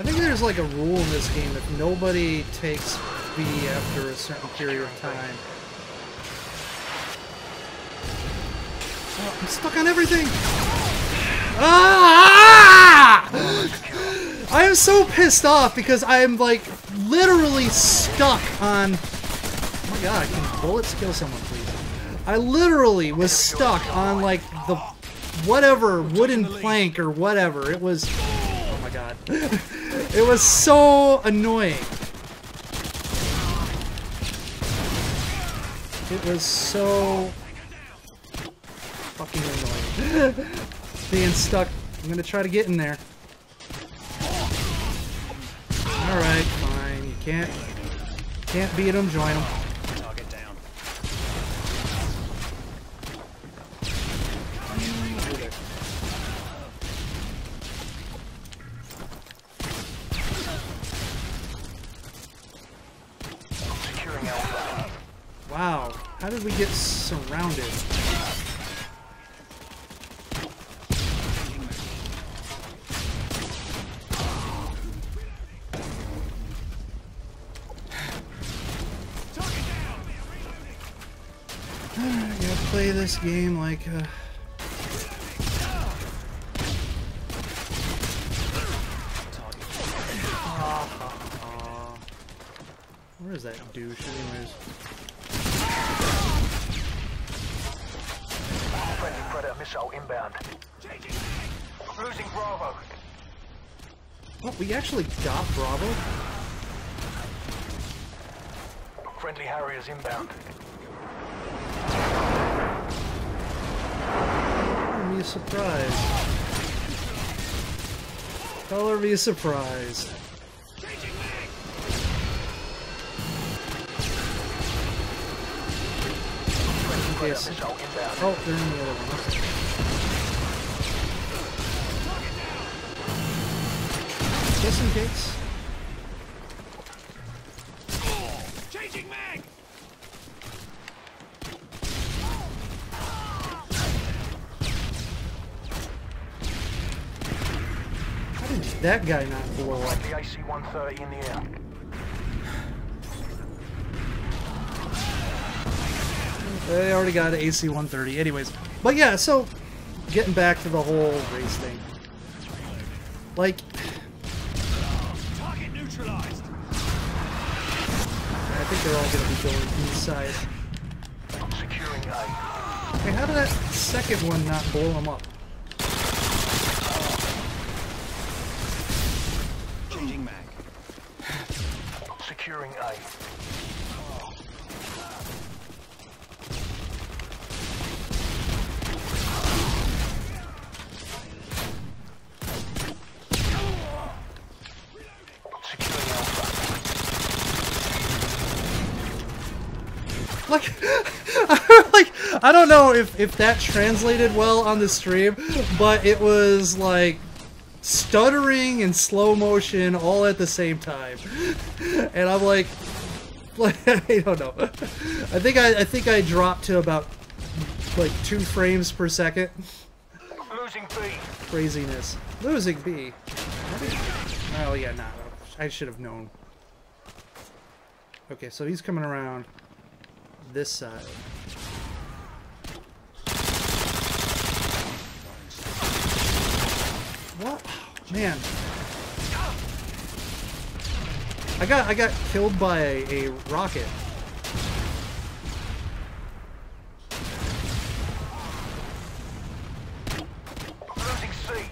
I think there's like a rule in this game that nobody takes B after a certain period of time. Oh, I'm stuck on everything! Ah! I am so pissed off because I am like literally stuck on... Oh my god, can bullets kill someone, please? I literally was stuck on like the whatever wooden plank or whatever. It was... Oh my god. It was so annoying. It was so fucking annoying. Being stuck. I'm gonna try to get in there. Alright, fine. You can't beat them, join them. Target down. Securing Alpha. Wow. How did we get surrounded? I'm gonna play this game like where is that douche anyways? Friendly Predator missile inbound. Losing Bravo. Oh, we actually got Bravo? Friendly Harriers inbound. Color me surprised. Color me surprised. Yes. Oh, they're in the other one. Okay. Just in case. Changing mag. How did that guy not blow up? The AC-130 in the air. They already got an AC-130. Anyways. But yeah, so getting back to the whole race thing. Like... Target neutralized. I think they're all going to be going inside. Securing A. Hey, how did that second one not blow him up? Changing mag. Securing A. Like, I don't know if that translated well on the stream, but it was like stuttering and slow motion all at the same time, and I'm like I don't know. I think I dropped to about like 2 frames per second. Losing B. Craziness. Losing B. Oh yeah, nah. I should have known. Okay, so he's coming around this side. Man. I got killed by a rocket. Losing C.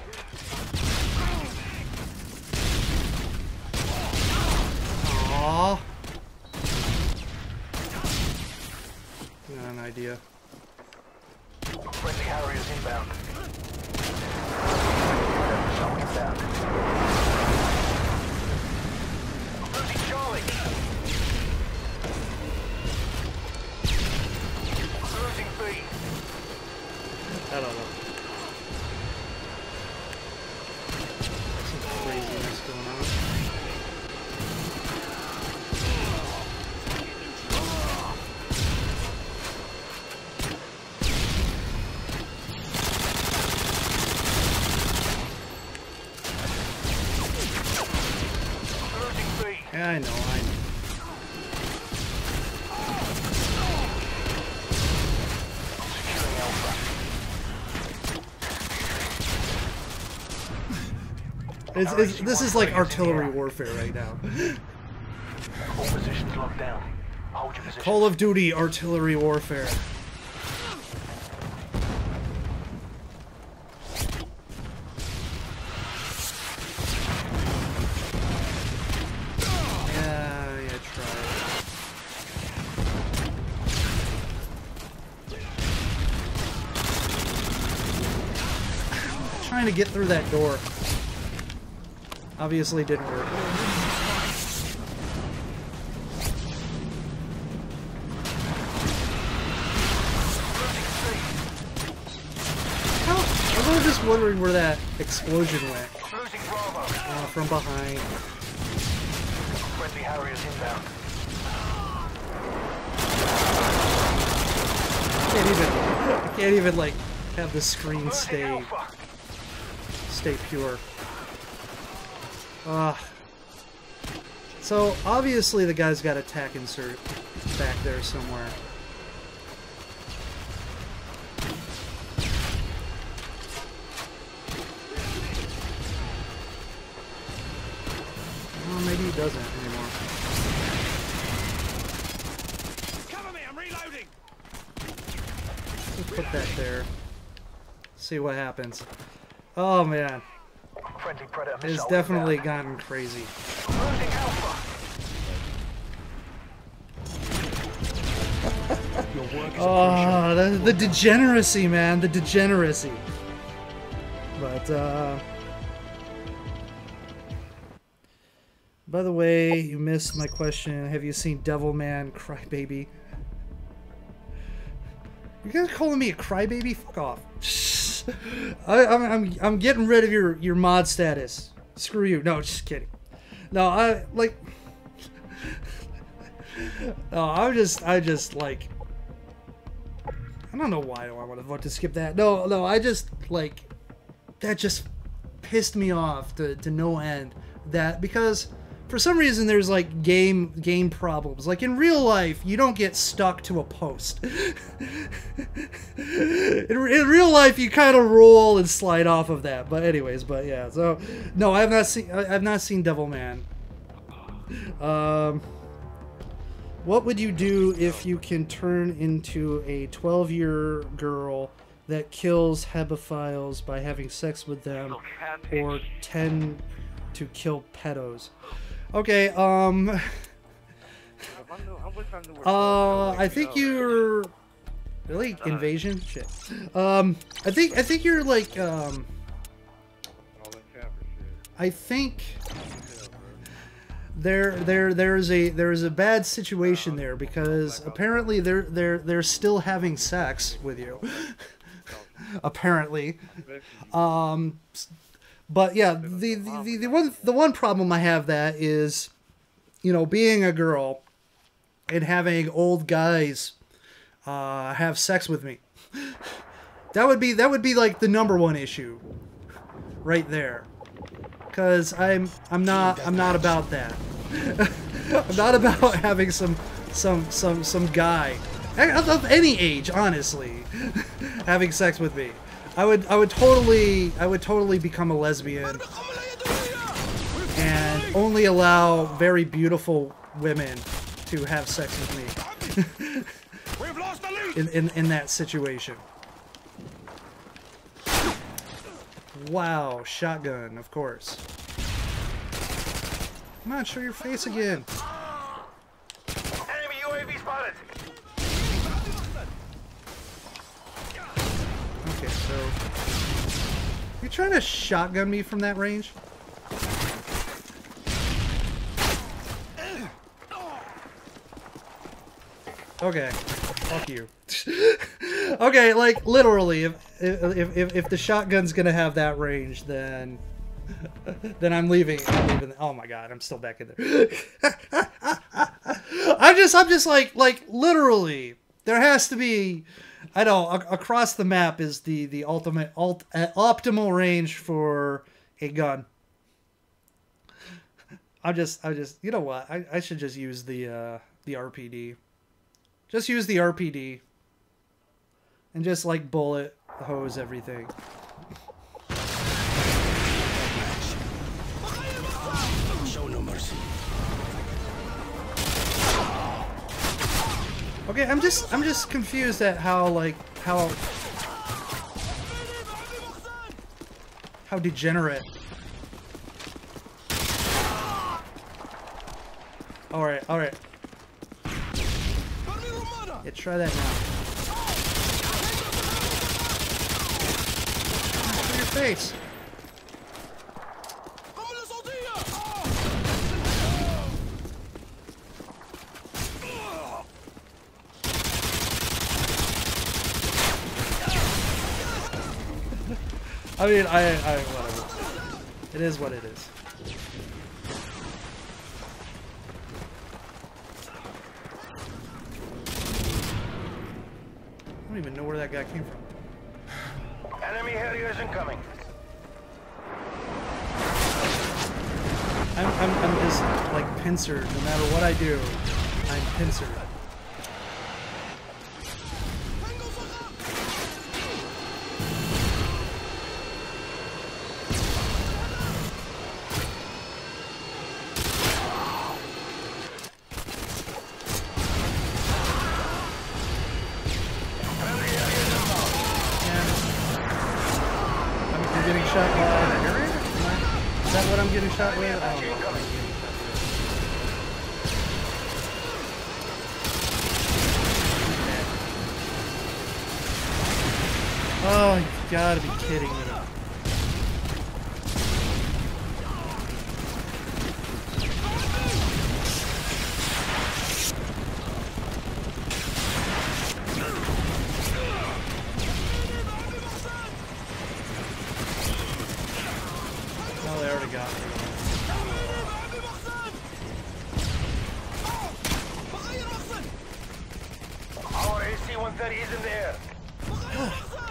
Aww. Got an idea. Friendly Harriers inbound. Inbound. Losing Charlie. Losing B. I don't know. Some craziness going on. Losing B. Yeah, I know. Securing Alpha. This is like artillery warfare right now. All positions locked down. Hold your position. Call of Duty artillery warfare. Yeah, try it. Trying to get through that door. Obviously didn't work. I was just wondering where that explosion went. Losing Bravo. From behind. Friendly Harriers inbound. I can't even like have the screen Losing stay Alpha. pure. So obviously the guy's got a tac insert back there somewhere. Well, maybe he doesn't anymore. Cover me, I'm reloading. Let's put that there. See what happens. Oh man, Friendly Predator it's missile definitely inbound. gotten crazy. Losing Alpha. Your work is Oh, the degeneracy, man, the degeneracy. But by the way, you missed my question. Have you seen Devilman Crybaby? You guys calling me a crybaby? Fuck off. I'm getting rid of your mod status. Screw you. No, just kidding. No, I just like, I don't know why do I want to skip that. No, I just like, that just pissed me off to no end. That because for some reason there's like game problems. Like in real life, you don't get stuck to a post. in real life, you kind of roll and slide off of that. But anyways, but yeah. So no, I've not seen Devilman. What would you do if you can turn into a 12-year girl that kills hebephiles by having sex with them, or 10 to kill pedos? Okay, I think you're really invasion shit. I think you're like I think there's a bad situation there because apparently they're still having sex with you. Apparently. But yeah, the one problem I have that is, you know, being a girl and having old guys have sex with me. That would be like the #1 issue right there. Cause I'm not about that. I'm not about having some guy of any age, honestly, having sex with me. I would totally become a lesbian and only allow very beautiful women to have sex with me. in that situation. Wow, shotgun, of course. Come on, show your face again. Enemy UAV spotted. Okay, so you trying to shotgun me from that range? Okay, fuck you. Okay, like literally, if the shotgun's gonna have that range, then I'm leaving. Oh my god, I'm still back in there. I'm just like literally, there has to be. I know across the map is the ultimate optimal range for a gun. I'm just you know what? I should just use the RPD. Just use the RPD. And just like bullet hose everything. Show no mercy. Okay, I'm just confused at how degenerate. Alright. Yeah, try that now. Show your face. I mean, whatever. It is what it is. I don't even know where that guy came from. Enemy Harriers incoming. I'm just like pincered. No matter what I do, I'm pincered. Getting shot by is that what I'm getting shot with? I don't know. Oh, you gotta be kidding me. Oh, they already got me. Our AC-130 is in the air.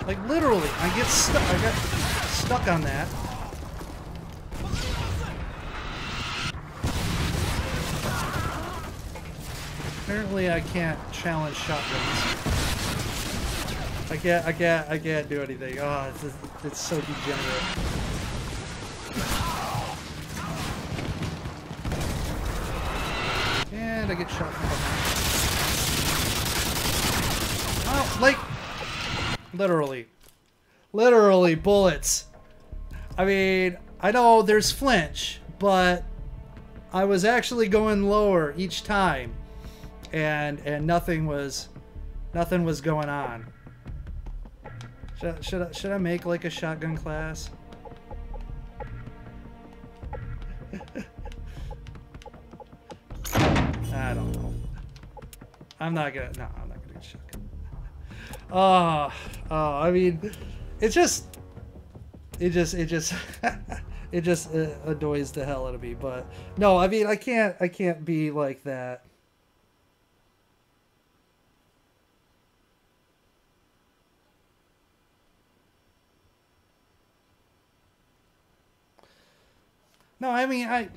Like literally, I get stuck. I got stuck on that. Apparently, I can't challenge shotguns. I can't do anything. Oh, it's so degenerate. And I get shot from behind. Oh, like, literally bullets. I mean, I know there's flinch, but I was actually going lower each time, and nothing was going on. Should I make like a shotgun class? I don't know. I'm not gonna get shotgun. Oh, I mean, it just it just annoys the hell out of me. But no, I mean, I can't be like that. No, I mean, I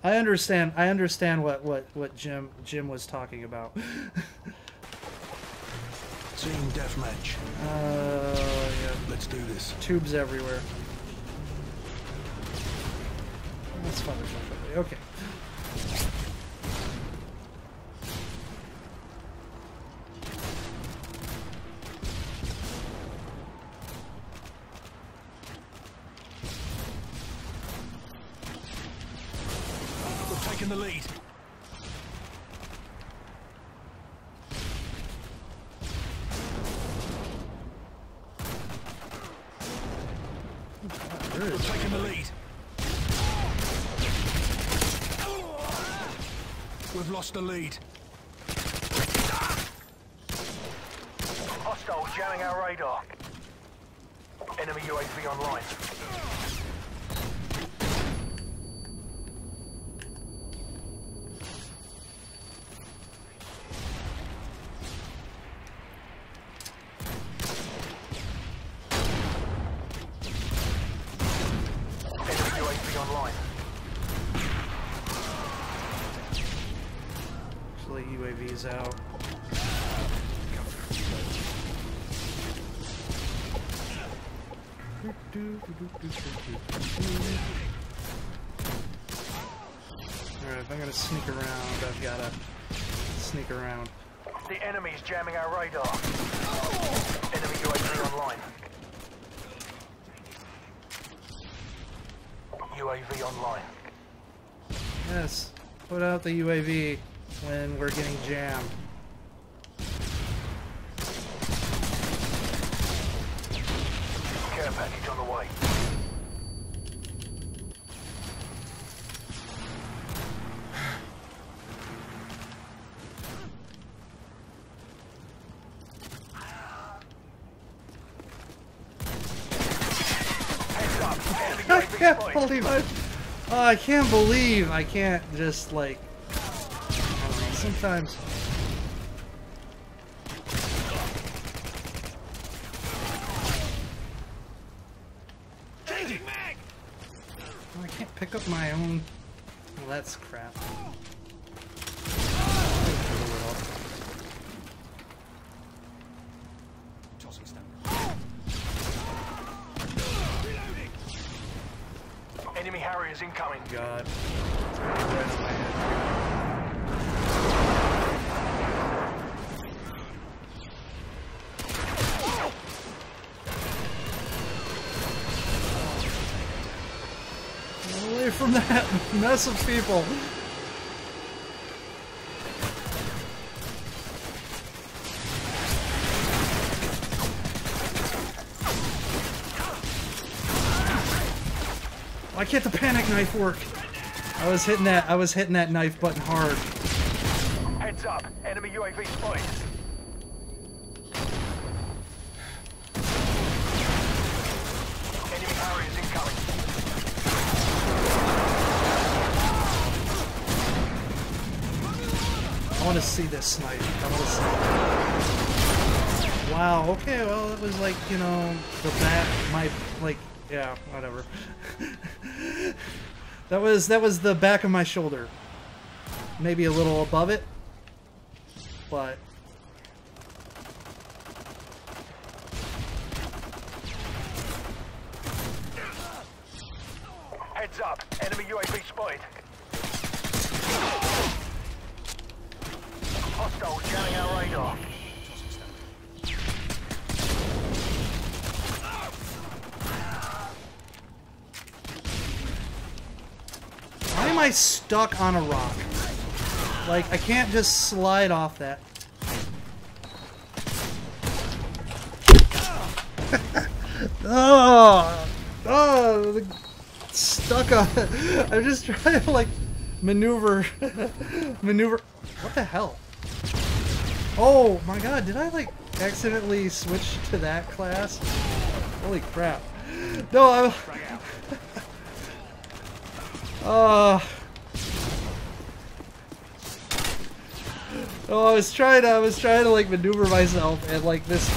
understand what Jim was talking about. Team deathmatch. Yeah. Let's do this. Tubes everywhere. That's fun. Okay. We've taken the lead. We've taken the lead. We've lost the lead. Hostile jamming our radar. Enemy UAV online. Enemy UAV online. Actually, UAV's out. Alright, if I'm gonna sneak around, I've gotta sneak around. The enemy's jamming our radar. Enemy UAV online. UAV online. Yes, put out the UAV when we're getting jammed. Care package on the way. Heads up. Enemy I UAV can't spotted. believe I can't believe I can't just like, I don't know, sometimes. Changing mag. I can't pick up my own. Well, that's crap. Tossing stone. Enemy Harriers incoming. God. Right on my head. Away from that mess of people. Why can't the panic knife work? I was hitting that knife button hard. Heads up. Enemy UAV spotted. Enemy Harriers incoming. I want to see this snipe. I want to see. Wow. Okay. Well, it was like, you know, the back. Yeah. Whatever. that was the back of my shoulder. Maybe a little above it, but. Heads up. Enemy UAV spotted. Hostile jamming our radar. Why am I stuck on a rock? Like, I can't just slide off that. Oh, stuck on. I'm just trying to like maneuver. What the hell? Oh my god! Did I like accidentally switch to that class? Holy crap! No, I'm. Oh, I was trying to like maneuver myself, and like this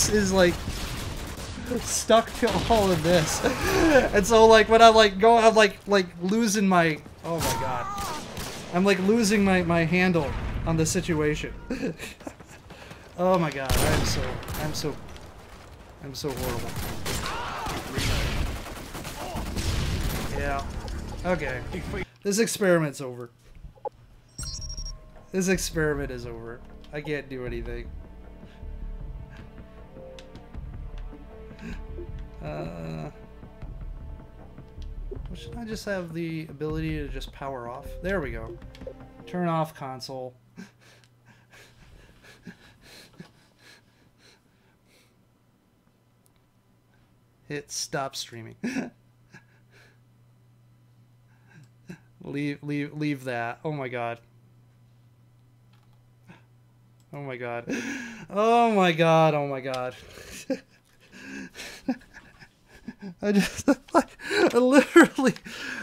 is like stuck to all of this, and so like when I'm like going, I'm like losing my. Oh my god! I'm like losing my handle on the situation. Oh my god, I'm so horrible. Yeah. Okay. This experiment's over. This experiment is over. I can't do anything. Should I just have the ability to just power off? There we go. Turn off console. Hit stop streaming. leave that. Oh my god. Oh my god. Oh my god. Oh my god. I just I literally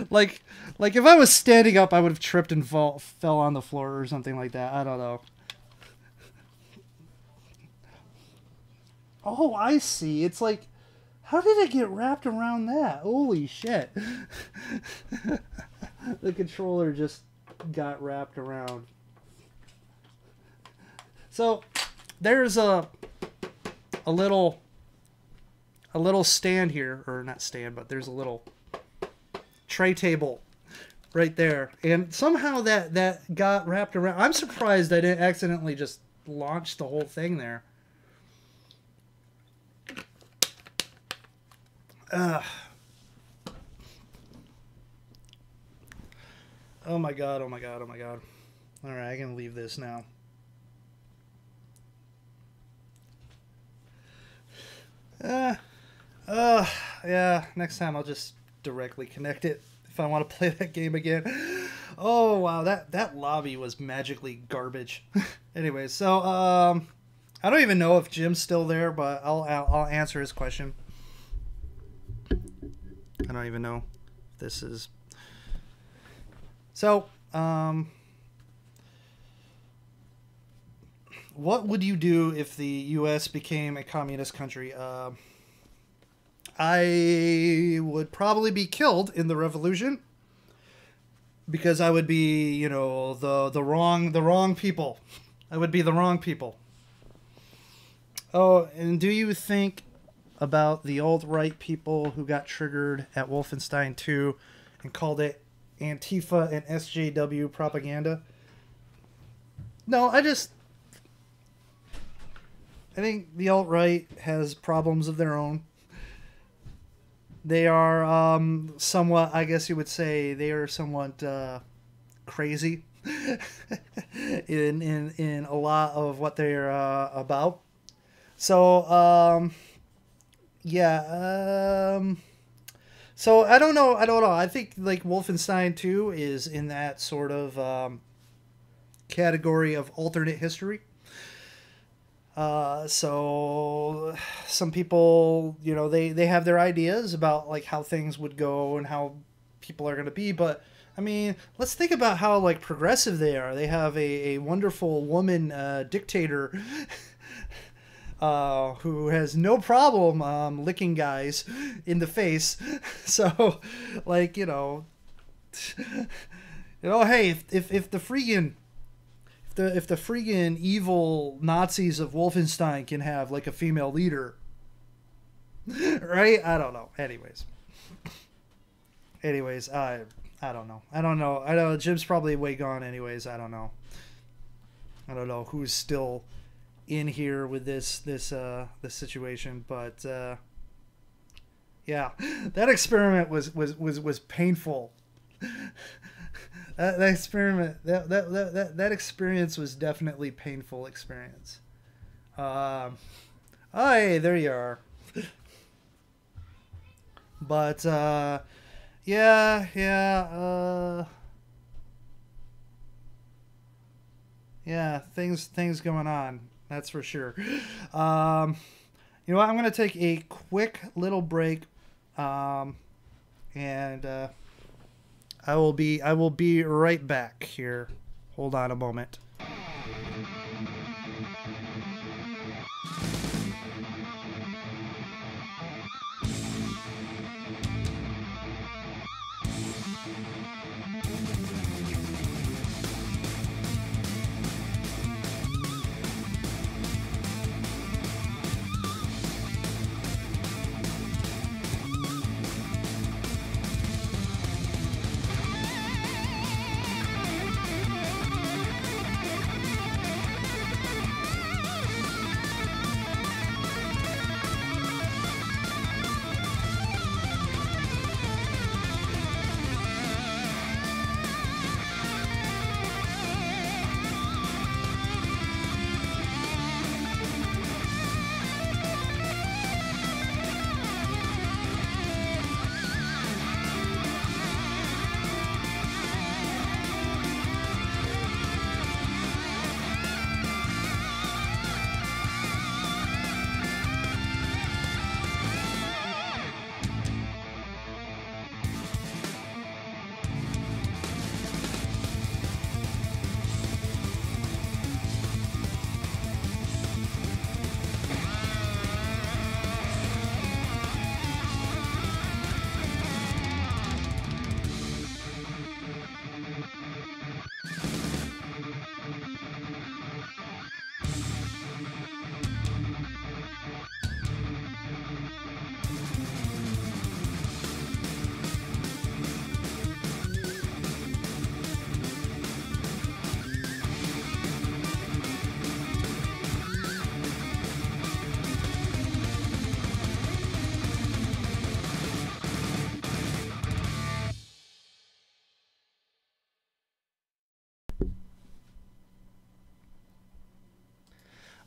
like if I was standing up I would have tripped and fell on the floor or something like that. I don't know. Oh, I see. It's like, how did it get wrapped around that? Holy shit. The controller just got wrapped around. So there's a little stand here, or not stand, but there's a little tray table right there, and somehow that got wrapped around. I'm surprised I didn't accidentally just launch the whole thing there. Oh my god, oh my god, oh my god. Alright, I can leave this now. Yeah, next time I'll just directly connect it if I want to play that game again. Oh wow, that lobby was magically garbage. Anyway, so I don't even know if Jim's still there, but I'll answer his question. I don't even know if this is. So, what would you do if the U.S. became a communist country? I would probably be killed in the revolution because I would be, you know, the wrong people. I would be the wrong people. Oh, and do you think about the alt-right people who got triggered at Wolfenstein 2 and called it Antifa and SJW propaganda? No, I think the alt-right has problems of their own. They are somewhat, I guess you would say, they are somewhat crazy in a lot of what they're about. So, yeah. So I don't know. I think like Wolfenstein 2 is in that sort of category of alternate history. So some people, you know, they have their ideas about like how things would go and how people are going to be. But I mean, let's think about how like progressive they are. They have a wonderful woman dictator who has no problem licking guys in the face. So like, you know, hey, if the freaking if the freaking evil Nazis of Wolfenstein can have like a female leader, right? I don't know. Anyways, I don't know. I know Jim's probably way gone. Anyways, I don't know who's still in here with this situation, but yeah, that experiment was painful. That experiment, that experience was definitely painful experience. Hey, there you are. But yeah, things going on. That's for sure. You know what? I'm gonna take a quick little break, and I will be right back here. Hold on a moment.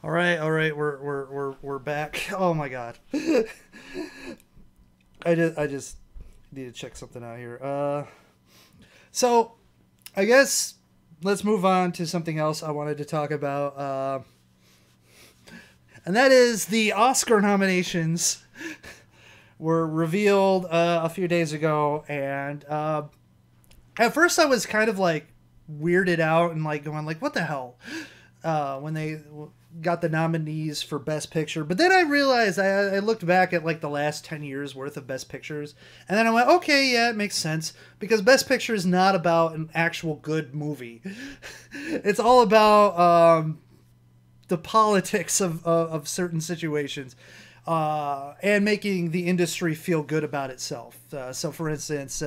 All right, we're back. Oh my god. I just need to check something out here. So I guess let's move on to something else I wanted to talk about. And that is the Oscar nominations were revealed a few days ago, and at first I was kind of like weirded out and like going like, what the hell, when they got the nominees for Best Picture. But then I realized, I looked back at like the last 10 years worth of Best Pictures, and then I went, okay, yeah, it makes sense, because Best Picture is not about an actual good movie. It's all about the politics of certain situations, and making the industry feel good about itself. So for instance,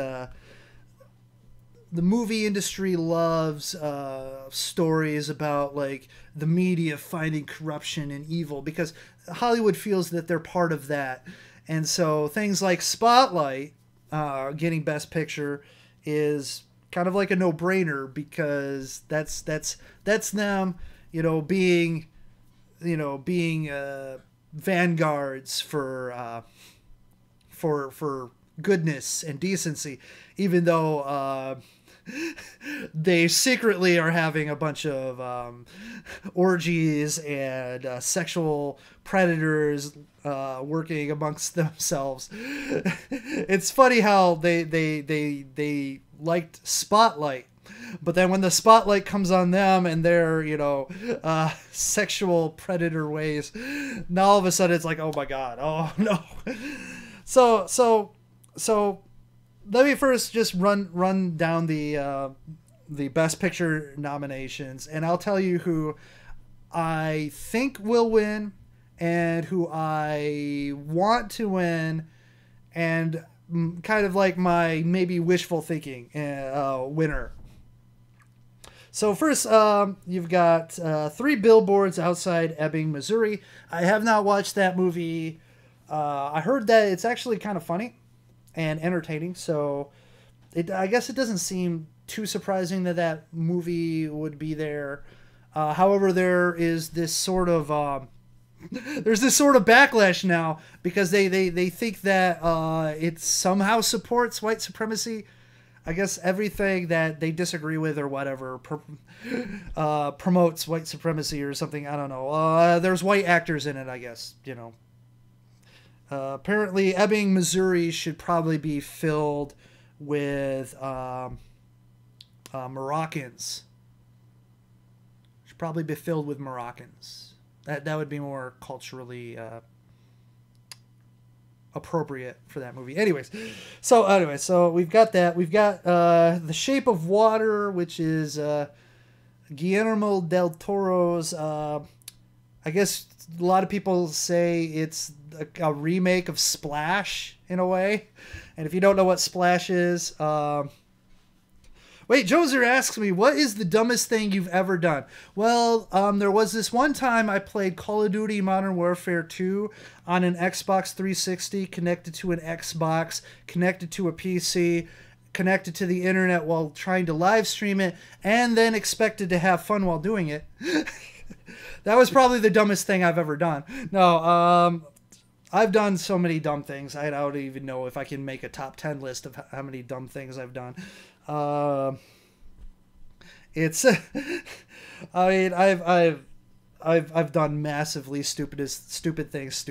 the movie industry loves stories about like the media finding corruption and evil, because Hollywood feels that they're part of that. And so things like Spotlight getting Best Picture is kind of like a no-brainer, because that's them, being vanguards for goodness and decency, even though they secretly are having a bunch of orgies and sexual predators working amongst themselves. It's funny how they liked Spotlight, but then when the spotlight comes on them and their sexual predator ways, now all of a sudden it's like, oh my god, oh no. So let me first just run down the Best Picture nominations, and I'll tell you who I think will win and who I want to win, and kind of like my maybe wishful thinking winner. So first, you've got 3 Billboards Outside Ebbing, Missouri. I have not watched that movie. I heard that it's actually kind of funny and entertaining, so I guess it doesn't seem too surprising that movie would be there. However, there is this sort of there's this sort of backlash now, because they think that it somehow supports white supremacy. I guess everything that they disagree with or whatever promotes white supremacy or something. I don't know. There's white actors in it, I guess, apparently Ebbing, Missouri should probably be filled with Moroccans. Should probably be filled with Moroccans. That would be more culturally appropriate for that movie. So we've got that. We've got The Shape of Water, which is Guillermo del Toro's. I guess a lot of people say it's a remake of Splash in a way. And if you don't know what Splash is, wait, Joser asks me, what is the dumbest thing you've ever done? Well, there was this one time I played Call of Duty Modern Warfare 2 on an Xbox 360, connected to an Xbox, connected to a PC, connected to the internet while trying to live stream it, and then expected to have fun while doing it. That was probably the dumbest thing I've ever done. No, I've done so many dumb things. I don't even know if I can make a top 10 list of how many dumb things I've done. It's, I mean, I've done massively stupid things.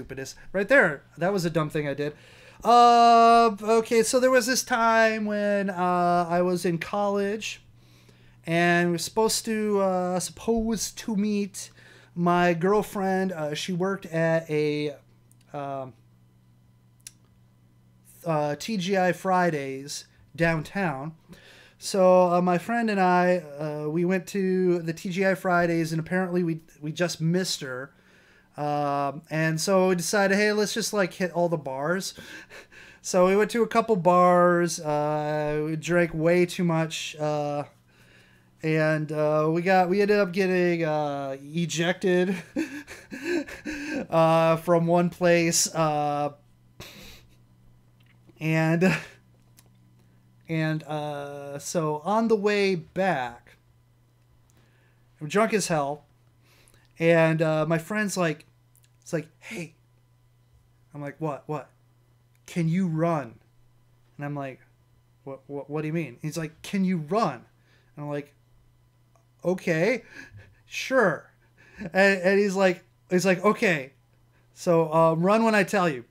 Right there. That was a dumb thing I did. Okay, so there was this time when I was in college, and we were supposed to meet my girlfriend. She worked at a TGI Fridays downtown. So my friend and I, we went to the TGI Fridays, and apparently we just missed her. And so we decided, hey, let's just like hit all the bars. So we went to a couple bars. We drank way too much, and we ended up getting ejected from one place, and so on the way back, I'm drunk as hell, And my friend's like, it's like, hey. I'm like, what? Can you run? And I'm like, what do you mean? He's like, can you run? And I'm like, okay, sure. And he's like, okay. So run when I tell you.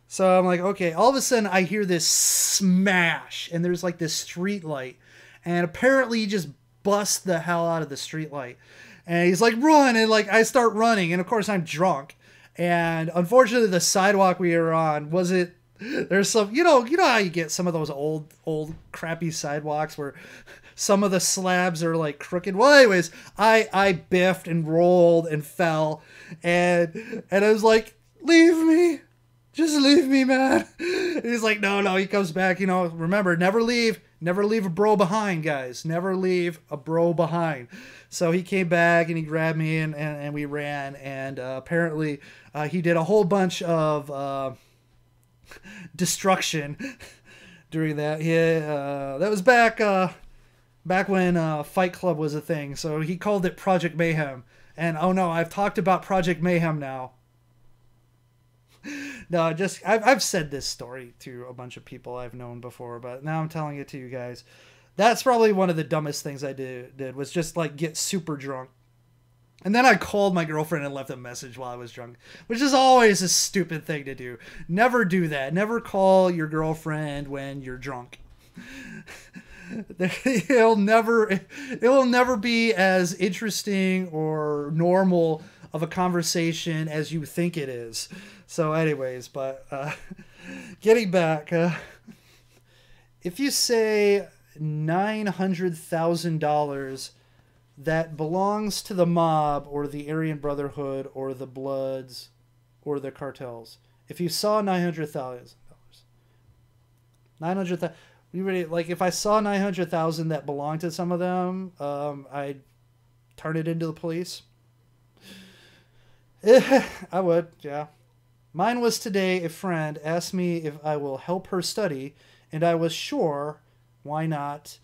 So I'm like, okay. All of a sudden, I hear this smash, and there's like this street light, and apparently he just bust the hell out of the street light. And he's like, run, and like I start running, and of course I'm drunk, and unfortunately the sidewalk we were on wasn't. There's some, you know how you get some of those old crappy sidewalks where some of the slabs are like crooked. Well, anyways, I biffed and rolled and fell, and I was like, leave me. Just leave me, man. And he's like, no. He comes back, remember, never leave a bro behind, guys. Never leave a bro behind. So he came back and he grabbed me and we ran. And apparently he did a whole bunch of destruction during that. That was back when Fight Club was a thing. So he called it Project Mayhem. And oh no, I've talked about Project Mayhem now. No, I've said this story to a bunch of people I've known before, but now I'm telling it to you guys. That's probably one of the dumbest things I did was just like get super drunk. And then I called my girlfriend and left a message while I was drunk, which is always a stupid thing to do. Never do that. Never call your girlfriend when you're drunk. It will never be as interesting or normal of a conversation as you think it is. So anyways, but getting back, if you say $900,000 that belongs to the mob or the Aryan Brotherhood or the Bloods or the cartels, if you saw $900,000, like if I saw 900,000 that belonged to some of them, I'd turn it into the police. I would, yeah. Mine was today a friend asked me if I will help her study, and I was sure, why not?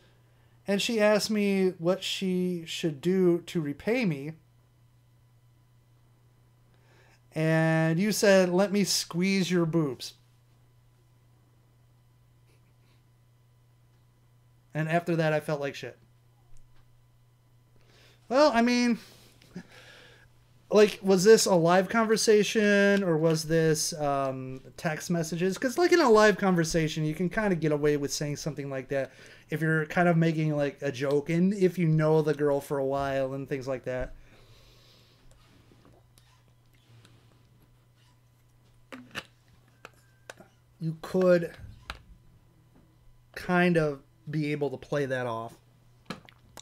And she asked me what she should do to repay me. And you said, let me squeeze your boobs. And after that, I felt like shit. Well, I mean, like, was this a live conversation or was this text messages? Because, like, in a live conversation, you can kind of get away with saying something like that if you're kind of making, like, a joke and if you know the girl for a while and things like that. You could kind of be able to play that off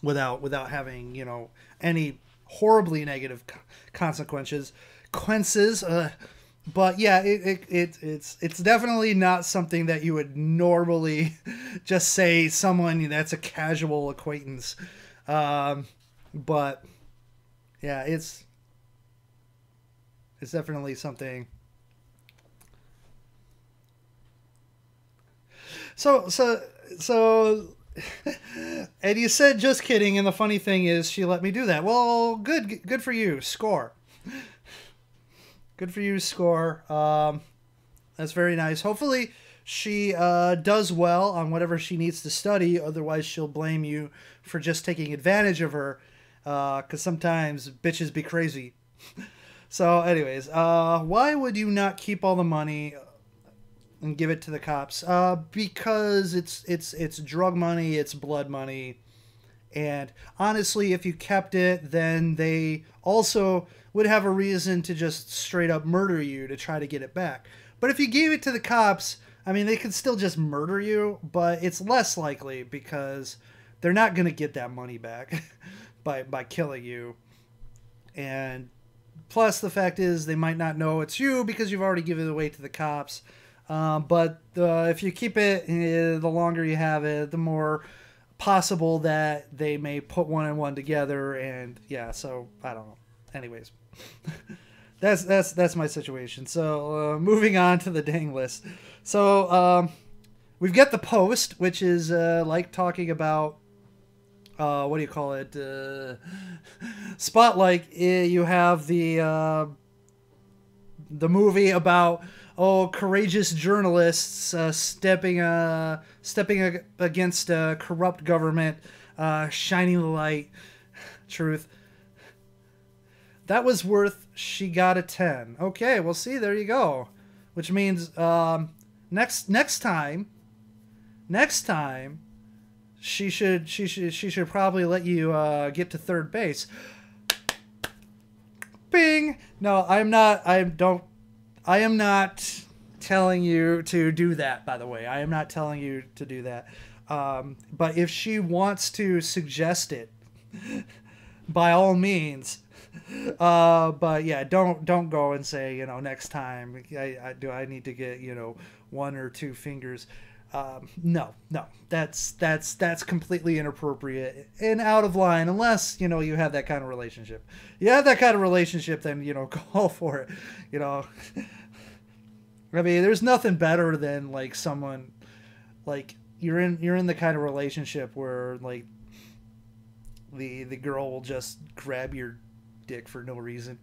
without having, any horribly negative consequences. But yeah, it's definitely not something that you would normally just say someone that's a casual acquaintance. But yeah, it's definitely something. So and you said just kidding, and the funny thing is she let me do that. Well, good for you. Score. Good for you, score. That's very nice. Hopefully she does well on whatever she needs to study. Otherwise, she'll blame you for just taking advantage of her. Because sometimes bitches be crazy. So anyways, why would you not keep all the money and give it to the cops? Because it's drug money, it's blood money, and honestly, if you kept it, then they also would have a reason to just straight up murder you to try to get it back. But if you gave it to the cops, I mean, they could still just murder you, but it's less likely because they're not going to get that money back by killing you. And plus, the fact is they might not know it's you because you've already given it away to the cops. But if you keep it, the longer you have it, the more possible that they may put one and one together. And yeah, so I don't know. Anyways, that's my situation. So moving on to the dang list. So we've got the post, which is like talking about what do you call it? Spotlight. You have the movie about courageous journalists stepping against a corrupt government, shining the light, truth. That was worth. She got a 10. Okay, well, see, there you go, which means next time, she should probably let you get to third base. Bing. No, I am not telling you to do that, by the way. I am not telling you to do that. But if she wants to suggest it, by all means. But yeah, don't go and say, next time I need to get, 1 or 2 fingers. No, that's completely inappropriate and out of line, unless, you have that kind of relationship. You have that kind of relationship, then, go for it, I mean, there's nothing better than, like, someone, like, you're in the kind of relationship where, like, the girl will just grab your dick for no reason.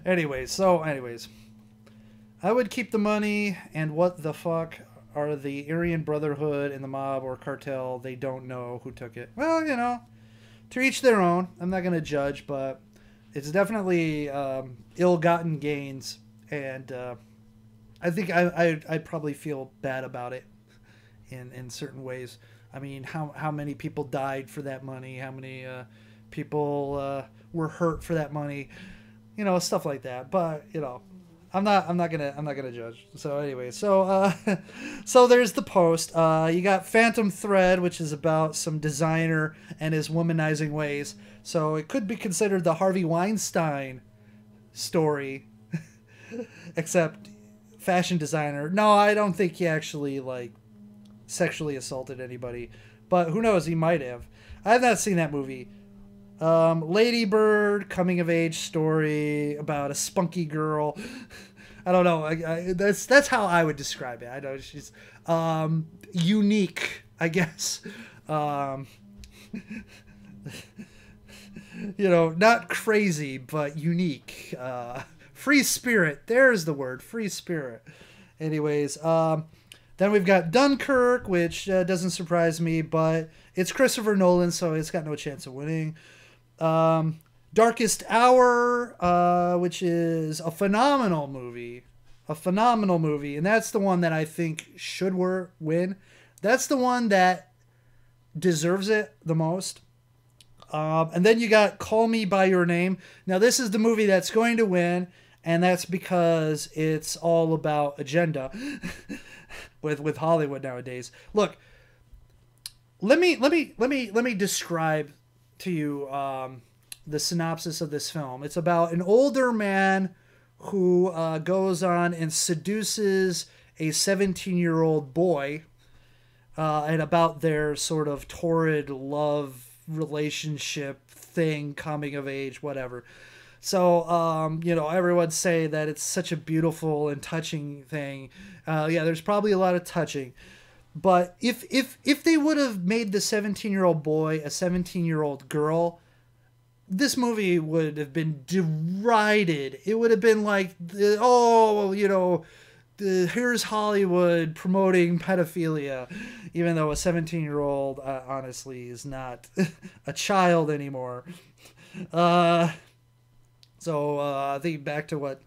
Anyways, I would keep the money, and what the fuck are the Aryan Brotherhood and the mob or cartel? They don't know who took it. Well, to each their own. I'm not going to judge, but it's definitely ill-gotten gains, and I think I'd probably feel bad about it in certain ways. I mean, how many people died for that money? How many people were hurt for that money? Stuff like that. But I'm not gonna judge. So anyway, so there's the post. You got Phantom Thread, which is about some designer and his womanizing ways. So it could be considered the Harvey Weinstein story, except fashion designer. No, I don't think he actually sexually assaulted anybody, but who knows? He might have. I have not seen that movie. Lady Bird, coming of age story about a spunky girl. I don't know. That's how I would describe it. I know she's unique, I guess. Not crazy, but unique. Free spirit. There's the word. Free spirit. Anyways, then we've got Dunkirk, which doesn't surprise me, but it's Christopher Nolan, so it's got no chance of winning. Darkest Hour, which is a phenomenal movie, and that's the one that I think should win. That's the one that deserves it the most. And then you got Call Me by Your Name. Now, this is the movie that's going to win, and that's because it's all about agenda with Hollywood nowadays. Look, let me describe to you the synopsis of this film. It's about an older man who goes on and seduces a 17-year-old boy, and about their sort of torrid love relationship thing, coming of age, whatever. So, everyone say that it's such a beautiful and touching thing. Yeah, there's probably a lot of touching. But if they would have made the 17-year-old boy a 17-year-old girl, this movie would have been derided. It would have been like, here's Hollywood promoting pedophilia, even though a 17-year-old, honestly, is not a child anymore. So I think back to what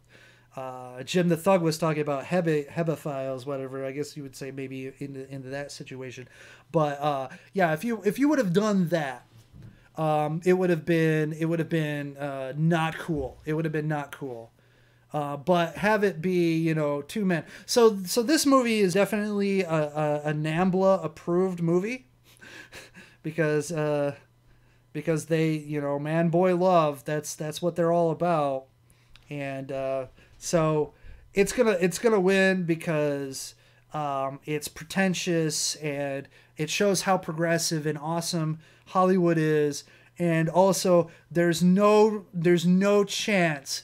Jim the Thug was talking about, hebephiles, whatever. I guess you would say maybe into that situation. But yeah, if you would have done that, it would have been not cool. It would have been not cool. But have it be, 2 men. So this movie is definitely a NAMBLA approved movie, because they, man, boy, love. That's what they're all about. And so it's gonna win because it's pretentious, and it shows how progressive and awesome Hollywood is. And also, there's no chance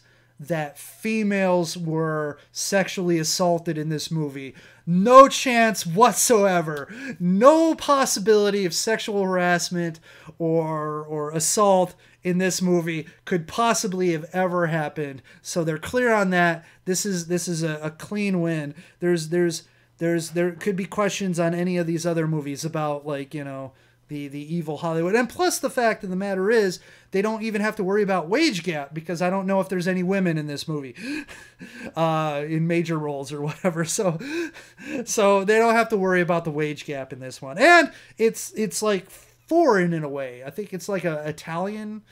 that females were sexually assaulted in this movie. No chance whatsoever. No possibility of sexual harassment or assault in this movie could possibly have ever happened. So they're clear on that. This is a clean win. There could be questions on any of these other movies about, like, you know, the evil Hollywood. And plus the fact of the matter is they don't even have to worry about wage gap, because I don't know if there's any women in this movie in major roles or whatever. So they don't have to worry about the wage gap in this one. And it's like foreign in a way. I think it's like a Italian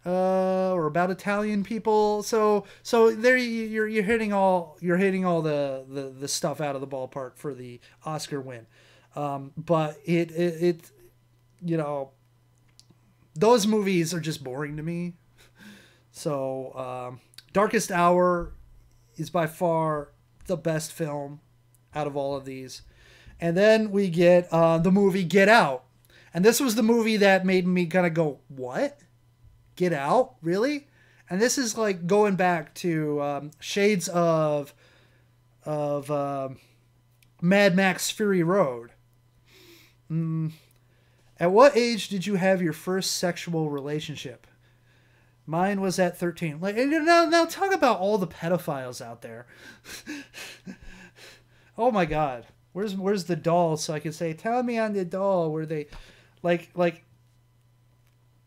or about Italian people. So there you're hitting all the stuff out of the ballpark for the Oscar win. But it you know, those movies are just boring to me. So Darkest Hour is by far the best film out of all of these. And then we get the movie Get Out. And this was the movie that made me kind of go, what? Get Out? Really? And this is like going back to shades of Mad Max Fury Road. At what age did you have your first sexual relationship? Mine was at 13. Like, now talk about all the pedophiles out there. Oh my God. Where's the doll? So I can say, tell me on the doll where they like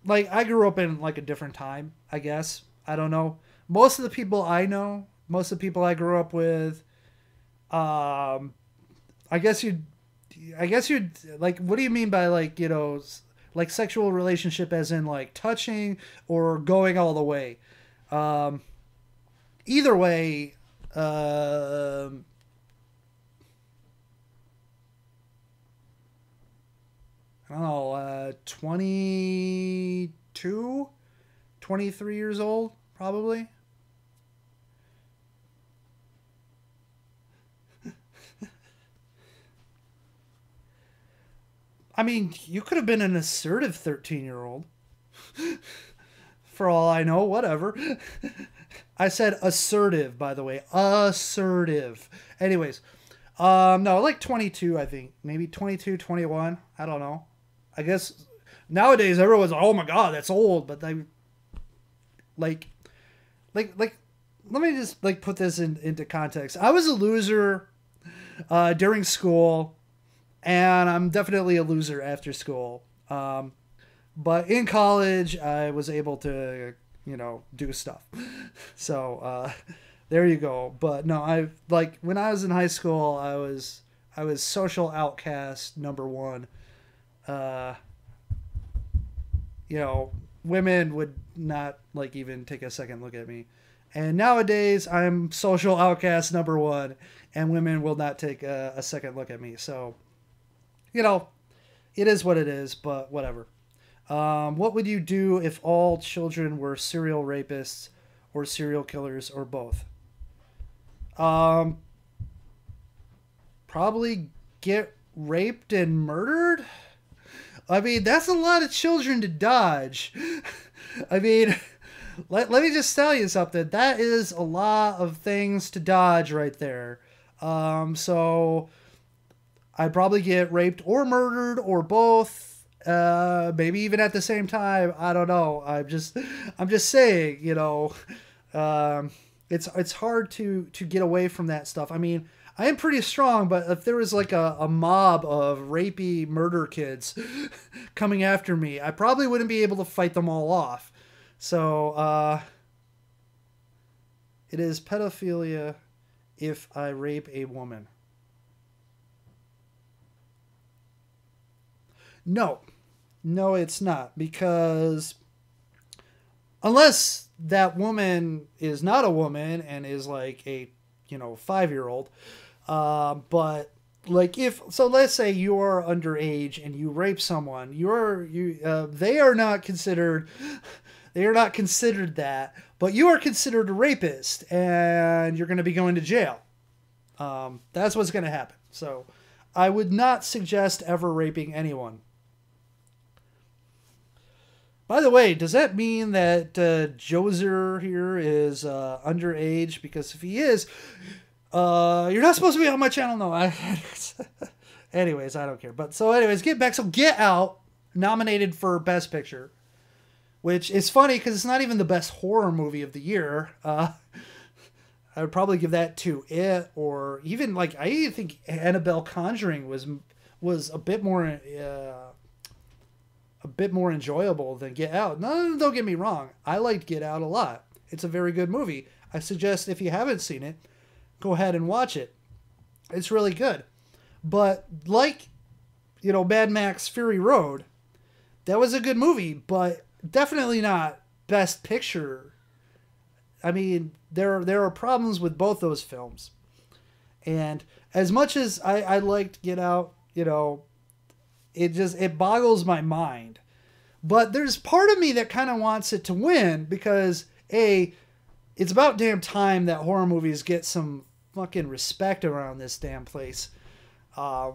I grew up in like a different time, I guess. I don't know. Most of the people I know, most of the people I grew up with, I guess you'd like, what do you mean by, like, you know, like sexual relationship as in like touching or going all the way? Either way, I don't know, 22, 23 years old, probably. I mean, you could have been an assertive 13-year-old. For all I know, whatever. I said assertive, by the way. Assertive. Anyways, no, like 22, I think. Maybe 22, 21. I don't know. I guess nowadays everyone's like, oh my God, that's old. But they, like, let me just like put this into context. I was a loser during school. And I'm definitely a loser after school. But in college, I was able to, you know, do stuff. So there you go. But no, like when I was in high school, I was social outcast #1. You know, women would not like even take a second look at me. And nowadays, I'm social outcast #1, and women will not take a second look at me. So, you know, it is what it is, but whatever. What would you do if all children were serial rapists or serial killers or both? Probably get raped and murdered? I mean, that's a lot of children to dodge. I mean, let me just tell you something. That is a lot of things to dodge right there. So I'd probably get raped or murdered or both, maybe even at the same time. I don't know. I'm just saying, you know, it's hard to get away from that stuff. I mean, I am pretty strong, but if there was like a mob of rapey murder kids coming after me, I probably wouldn't be able to fight them all off. So, it is pedophilia if I rape a woman. No, it's not, because unless that woman is not a woman and is like a, you know, 5-year-old, but like let's say you're underage and you rape someone, they are not considered that, but you are considered a rapist and you're going to be going to jail. That's what's going to happen. So I would not suggest ever raping anyone. By the way, does that mean that Joser here is underage? Because if he is, you're not supposed to be on my channel. No, anyways, I don't care. But so anyways, get back. So Get Out, nominated for Best Picture, which is funny because it's not even the best horror movie of the year. I would probably give that to it, or even like I even think Annabelle Conjuring was a bit more enjoyable than Get Out. No, don't get me wrong. I liked Get Out a lot. It's a very good movie. I suggest if you haven't seen it, go ahead and watch it. It's really good. But like, Mad Max Fury Road, that was a good movie, but definitely not Best Picture. I mean, there are problems with both those films. And as much as I liked Get Out, it boggles my mind. But there's part of me that kind of wants it to win because it's about damn time that horror movies get some fucking respect around this damn place. I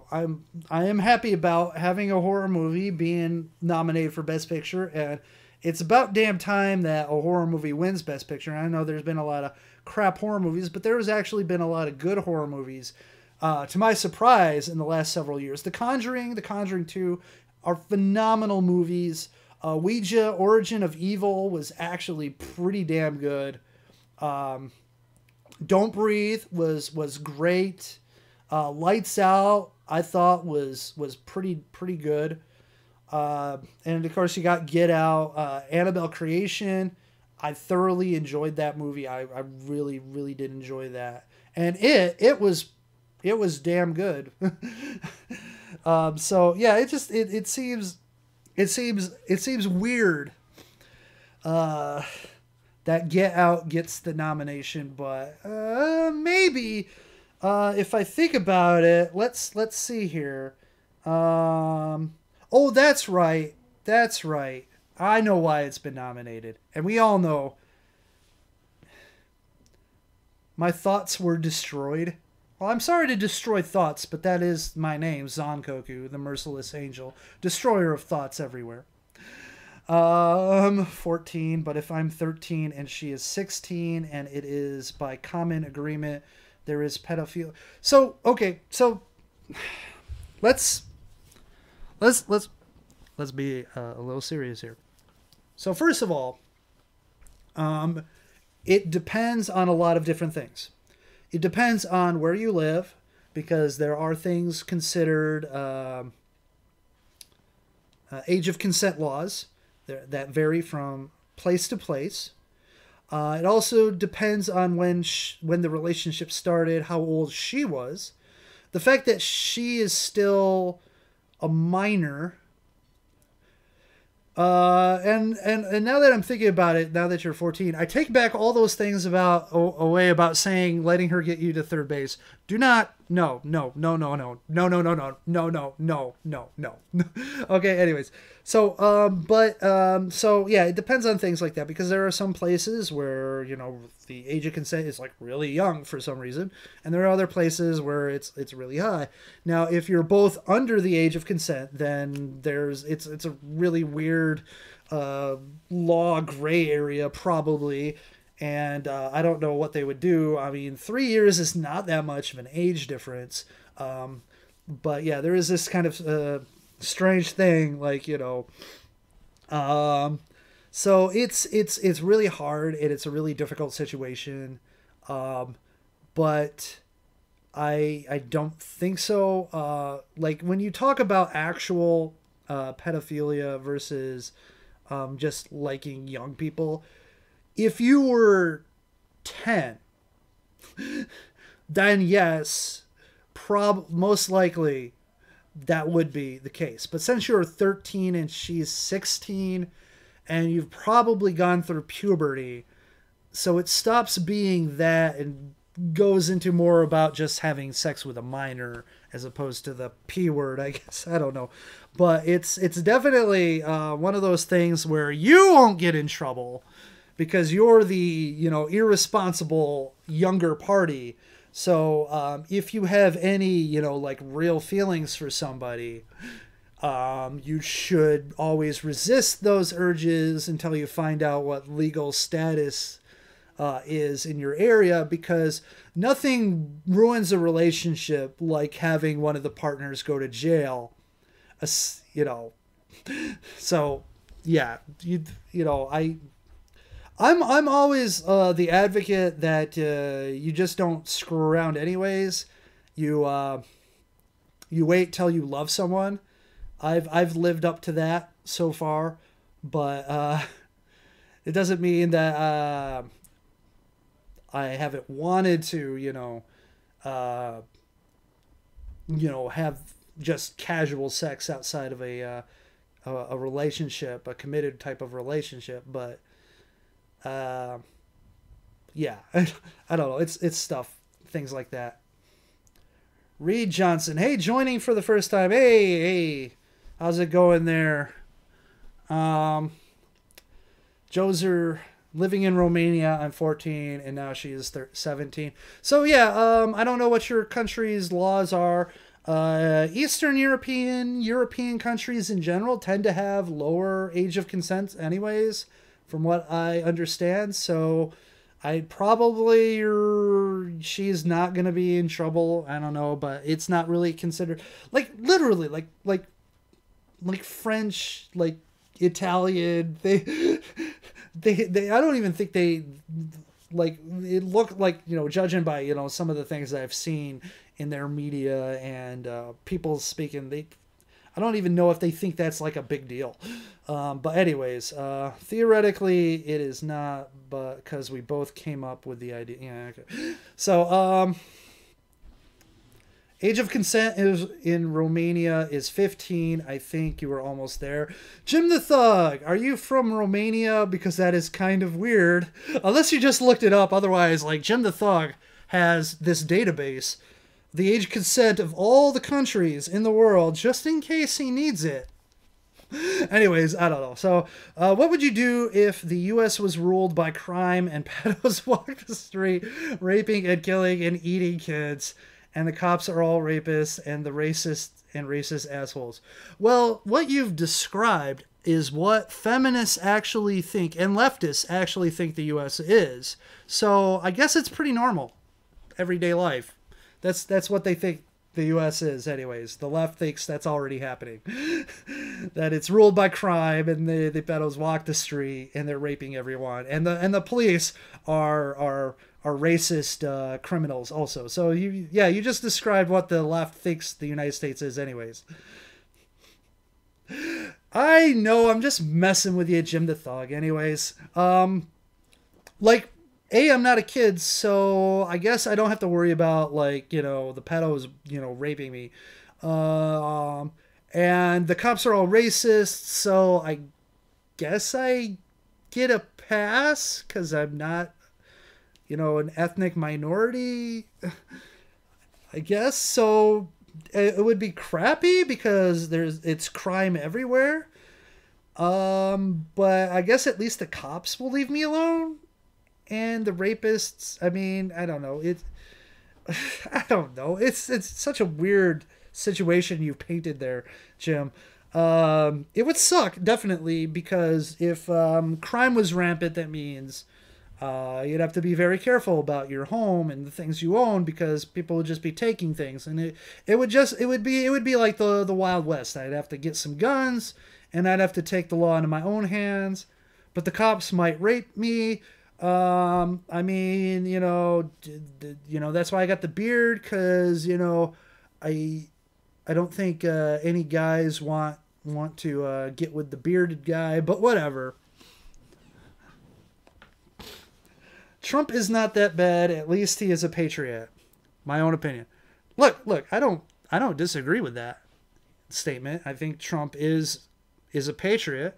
am happy about having a horror movie being nominated for Best Picture, and it's about damn time that a horror movie wins Best Picture. And I know there's been a lot of crap horror movies, but there's actually been a lot of good horror movies. To my surprise, in the last several years, The Conjuring 2 are phenomenal movies. Ouija, Origin of Evil was actually pretty damn good. Don't Breathe was great. Lights Out, I thought was pretty good. And of course you got Get Out, Annabelle Creation. I thoroughly enjoyed that movie. I really, really did enjoy that. And it was damn good. So yeah, it seems weird that Get Out gets the nomination, but maybe if I think about it, let's see here. Oh, that's right. I know why it's been nominated, and we all know. My thoughts were destroyed. Well, I'm sorry to destroy thoughts, but that is my name, Zankoku, the Merciless Angel, destroyer of thoughts everywhere. 14, but if I'm 13 and she is 16, and it is by common agreement, there is pedophilia. So, okay, so let's be a little serious here. So first of all, it depends on a lot of different things. It depends on where you live, because there are things considered age of consent laws that vary from place to place. It also depends on when the relationship started, how old she was. The fact that she is still a minor. And now that I'm thinking about it, now that you're 14, I take back all those things about saying letting her get you to third base. Do not, no. Okay, anyways. So yeah, it depends on things like that, because there are some places where, the age of consent is like really young for some reason, and there are other places where it's really high. Now, if you're both under the age of consent, then it's a really weird law gray area probably, and I don't know what they would do. I mean, 3 years is not that much of an age difference, but yeah, there is this kind of strange thing, like, so it's really hard, and it's a really difficult situation, but I don't think so. Like, when you talk about actual pedophilia versus just liking young people, if you were 10, then yes, most likely that would be the case. But since you're 13 and she's 16, and you've probably gone through puberty, so it stops being that and goes into more about just having sex with a minor as opposed to the P word, I guess. I don't know. But it's definitely one of those things where you won't get in trouble because you're the, irresponsible younger party. So if you have any, like real feelings for somebody, You should always resist those urges until you find out what legal status is in your area, because nothing ruins a relationship like having one of the partners go to jail. You know, so yeah, you know, I'm always the advocate that you just don't screw around anyways. You wait till you love someone. I've lived up to that so far, but it doesn't mean that I haven't wanted to, have just casual sex outside of a relationship, a committed type of relationship. But yeah, I don't know. It's stuff, things like that. Reed Johnson, hey, joining for the first time. Hey, how's it going there? Joser, living in Romania. I'm 14, and now she is 17. So yeah, I don't know what your country's laws are. Eastern European countries in general tend to have lower age of consent anyways, from what I understand. So I'd probably, she's not going to be in trouble. I don't know, but it's not really considered, like, literally, like French, like Italian, they I don't even think they, like, it looked like, judging by, some of the things that I've seen in their media and people speaking, I don't even know if they think that's like a big deal. But anyways, theoretically it is not, but because we both came up with the idea. Yeah, okay. So, age of consent is in Romania is 15. I think you were almost there. Jim the Thug, are you from Romania? Because that is kind of weird. Unless you just looked it up. Otherwise, like, Jim the Thug has this database, the age consent of all the countries in the world, just in case he needs it. Anyways, I don't know. So, what would you do if the U.S. was ruled by crime and pedos walk the street, raping and killing and eating kids, and the cops are all rapists and the racist assholes? Well, what you've described is what feminists actually think and leftists actually think the U.S. is. So, I guess it's pretty normal, everyday life. That's what they think the U.S. is, anyways. The left thinks that's already happening. That it's ruled by crime and the pedos walk the street and they're raping everyone. And the police are racist criminals also. So you just described what the left thinks the United States is, anyways. I know, I'm just messing with you, Jim the Thug. Anyways, like, I'm not a kid, so I guess I don't have to worry about, like, the pedos, raping me. And the cops are all racist, so I guess I get a pass because I'm not, an ethnic minority, I guess. So it would be crappy because it's crime everywhere. But I guess at least the cops will leave me alone. And the rapists, I mean, I don't know. I don't know. It's such a weird situation you've painted there, Jim. It would suck, definitely, because if crime was rampant, that means you'd have to be very careful about your home and the things you own, because people would just be taking things, and it would be like the Wild West. I'd have to get some guns, and I'd have to take the law into my own hands. But the cops might rape me. I mean, that's why I got the beard, because I don't think any guys want to get with the bearded guy, but whatever. Trump is not that bad. At least he is a patriot. My own opinion. Look, I don't disagree with that statement. I think Trump is a patriot.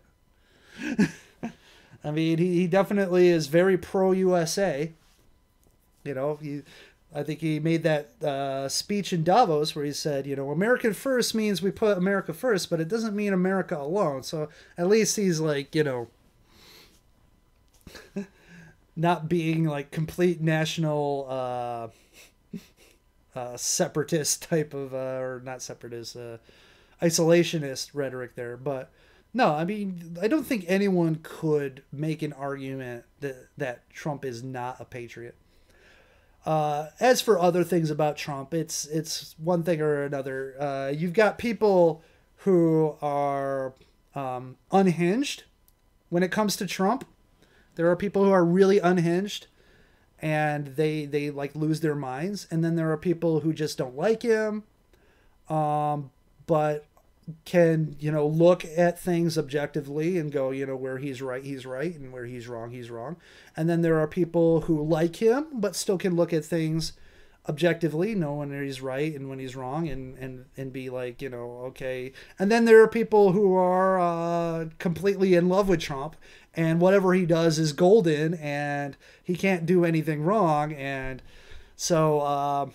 I mean, he definitely is very pro-USA. I think he made that speech in Davos where he said, American first means we put America first, but it doesn't mean America alone. So at least he's like, not being like complete national separatist type of, or not separatist, isolationist rhetoric there. But no, I mean, I don't think anyone could make an argument that Trump is not a patriot. As for other things about Trump, it's one thing or another. You've got people who are unhinged when it comes to Trump. There are people who are really unhinged, and they like lose their minds. And then there are people who just don't like him, but can, look at things objectively and go, where he's right, and where he's wrong. And then there are people who like him, but still can look at things objectively, know when he's right and when he's wrong, and be like, okay. And then there are people who are completely in love with Trump, and whatever he does is golden, and he can't do anything wrong. And so,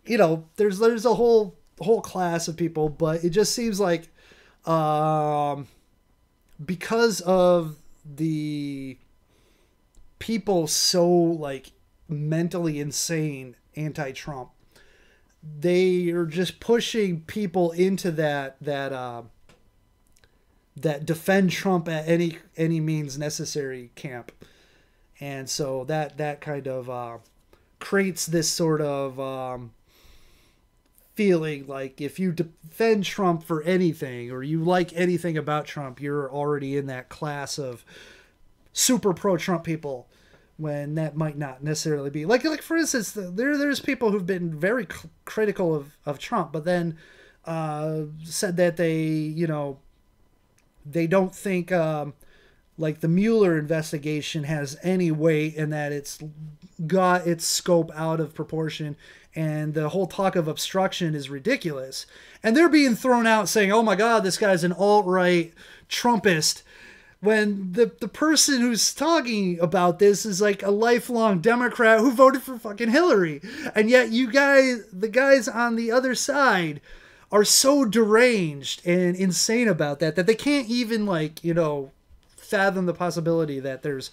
there's a whole class of people, but it just seems like because of the people so like mentally insane anti-Trump, they are just pushing people into that defend Trump at any means necessary camp. And so that kind of creates this sort of feeling like if you defend Trump for anything, or you like anything about Trump, you're already in that class of super pro-Trump people, when that might not necessarily be. Like for instance, there's people who've been very critical of Trump, but then said that they don't think like the Mueller investigation has any weight, and that it's got its scope out of proportion, and the whole talk of obstruction is ridiculous. And they're being thrown out saying, oh my God, this guy's an alt-right Trumpist, when the person who's talking about this is like a lifelong Democrat who voted for fucking Hillary. And yet the guys on the other side are so deranged and insane about that they can't even fathom the possibility that there's,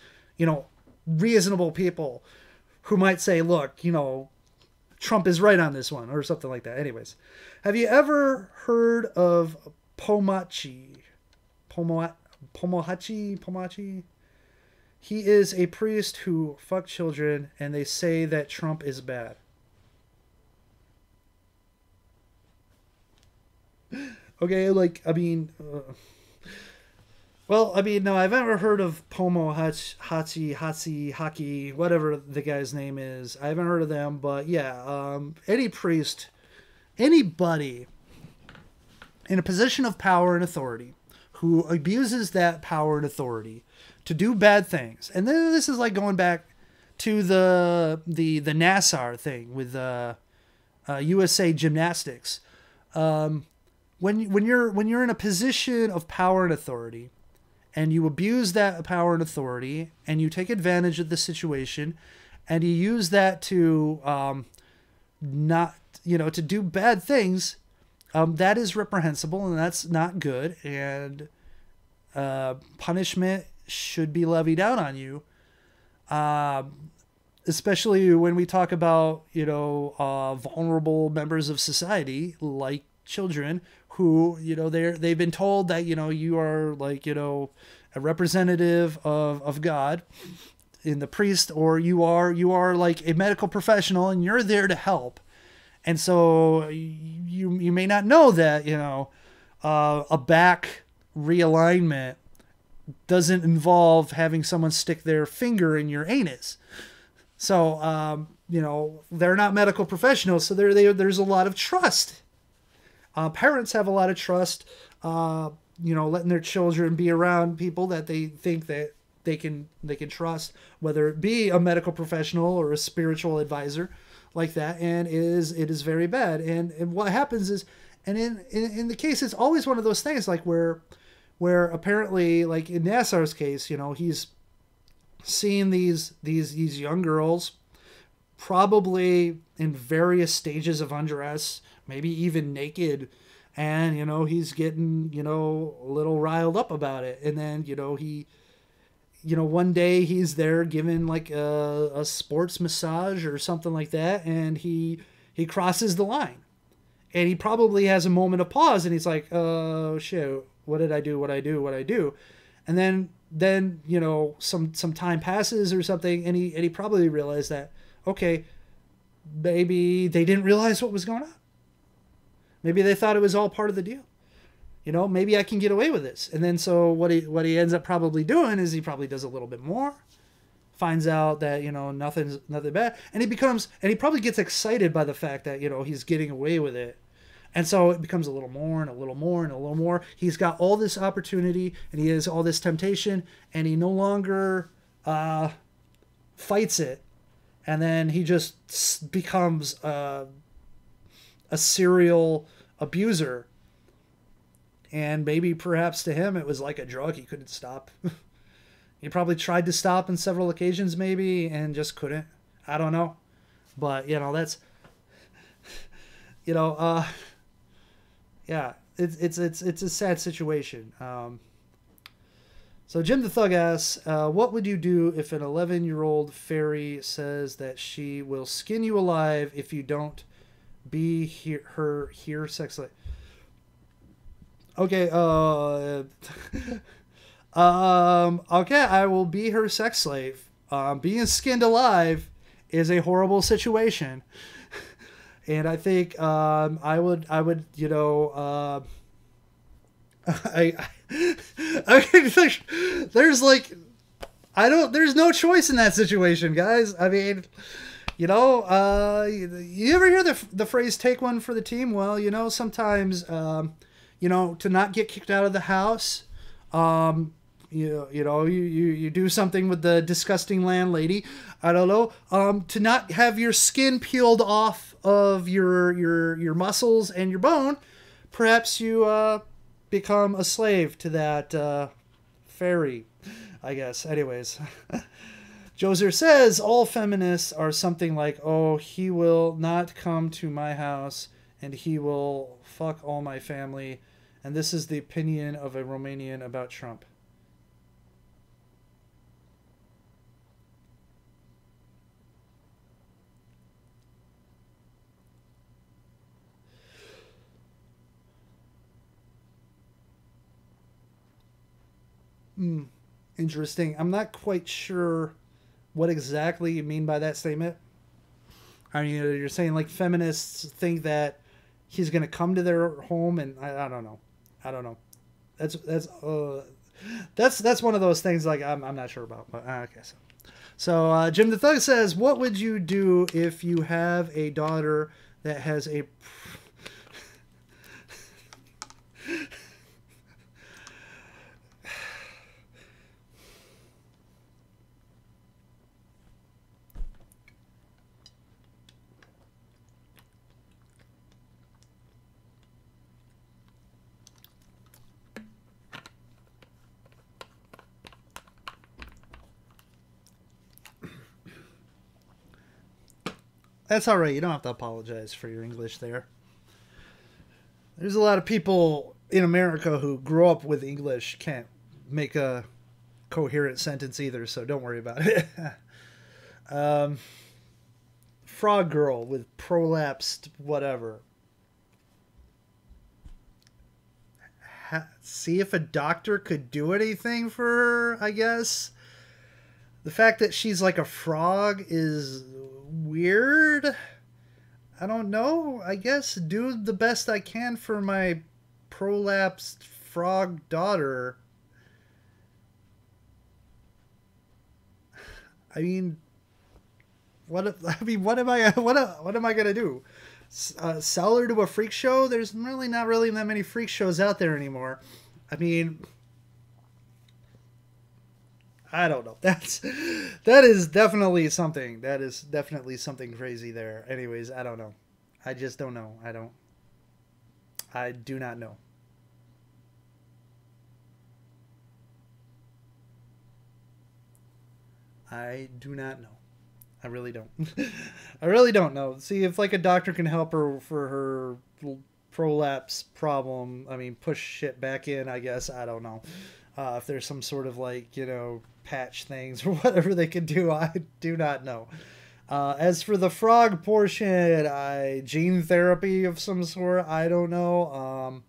reasonable people who might say, look, Trump is right on this one, or something like that. Anyways, have you ever heard of Pomohachi? He is a priest who fucked children, and they say that Trump is bad. Okay, no, I've never heard of Haki, whatever the guy's name is. I haven't heard of them, but yeah, any priest, anybody in a position of power and authority who abuses that power and authority to do bad things. And then this is like going back to the Nassar thing with USA Gymnastics. When you're in a position of power and authority, and you abuse that power and authority, and you take advantage of the situation, and you use that to to do bad things, that is reprehensible, and that's not good, and punishment should be levied out on you. Especially when we talk about, vulnerable members of society, like children, who, they've been told that, you are a representative of God in the priest, or you are like a medical professional, and you're there to help. And so you may not know that, a back realignment doesn't involve having someone stick their finger in your anus. So, they're not medical professionals, so there's a lot of trust. Parents have a lot of trust, letting their children be around people that they think that they can trust, whether it be a medical professional or a spiritual advisor like that. And it is very bad. And what happens is, and in the case, it's always one of those things like where apparently, like in Nassar's case, he's seeing these young girls probably in various stages of undress, maybe even naked, and he's getting a little riled up about it. And then he one day he's there giving like a sports massage or something like that, and he crosses the line, And he probably has a moment of pause, and he's like, "Oh shit, what did I do? What I do? What I do?" And then you know, some time passes or something, and he probably realized that, okay, maybe they didn't realize what was going on. Maybe they thought it was all part of the deal. You know, maybe I can get away with this. And then so what he ends up probably doing is he probably does a little bit more, finds out that, you know, nothing bad, and he probably gets excited by the fact that, you know, he's getting away with it. And so it becomes a little more and a little more and a little more. He's got all this opportunity and he has all this temptation, and he no longer fights it. And then he just becomes a serial abuser. And maybe perhaps to him it was like a drug he couldn't stop. He probably tried to stop on several occasions maybe and just couldn't. I don't know. But, you know, that's, you know, yeah, it's a sad situation. So Jim the Thug asks, what would you do if an 11-year-old fairy says that she will skin you alive if you don't be her sex slave? Okay, okay, I will be her sex slave. Being skinned alive is a horrible situation. And I think I would, you know, there's no choice in that situation, guys. I mean, you know, you ever hear the phrase "take one for the team"? Well, you know, sometimes, you know, to not get kicked out of the house, you know, you do something with the disgusting landlady. I don't know. To not have your skin peeled off of your muscles and your bone, perhaps you become a slave to that fairy, I guess. Anyways, Joser says all feminists are something like, "Oh, he will not come to my house, and he will fuck all my family." And this is the opinion of a Romanian about Trump. Interesting. I'm not quite sure what exactly you mean by that statement. I mean, you're saying like feminists think that he's going to come to their home, and I don't know. I don't know. That's one of those things like I'm not sure about. But okay, so Jim the Thug says, what would you do if you have a daughter that has a That's all right. You don't have to apologize for your English there. There's a lot of people in America who grew up with English can't make a coherent sentence either, so don't worry about it. Frog girl with prolapsed whatever. See if a doctor could do anything for her, I guess. The fact that she's like a frog is weird. I don't know. I guess do the best I can for my prolapsed frog daughter. I mean, what am I gonna do? Sell her to a freak show? There's not really that many freak shows out there anymore. I mean, I don't know. That is definitely something. That is definitely something crazy there. Anyways, I don't know. I just don't know. I do not know. I do not know. I really don't. I really don't know. See if like a doctor can help her for her prolapse problem. I mean, push shit back in, I guess. I don't know. If there's some sort of like, you know, patch things or whatever they can do, I do not know. As for the frog portion, gene therapy of some sort, I don't know.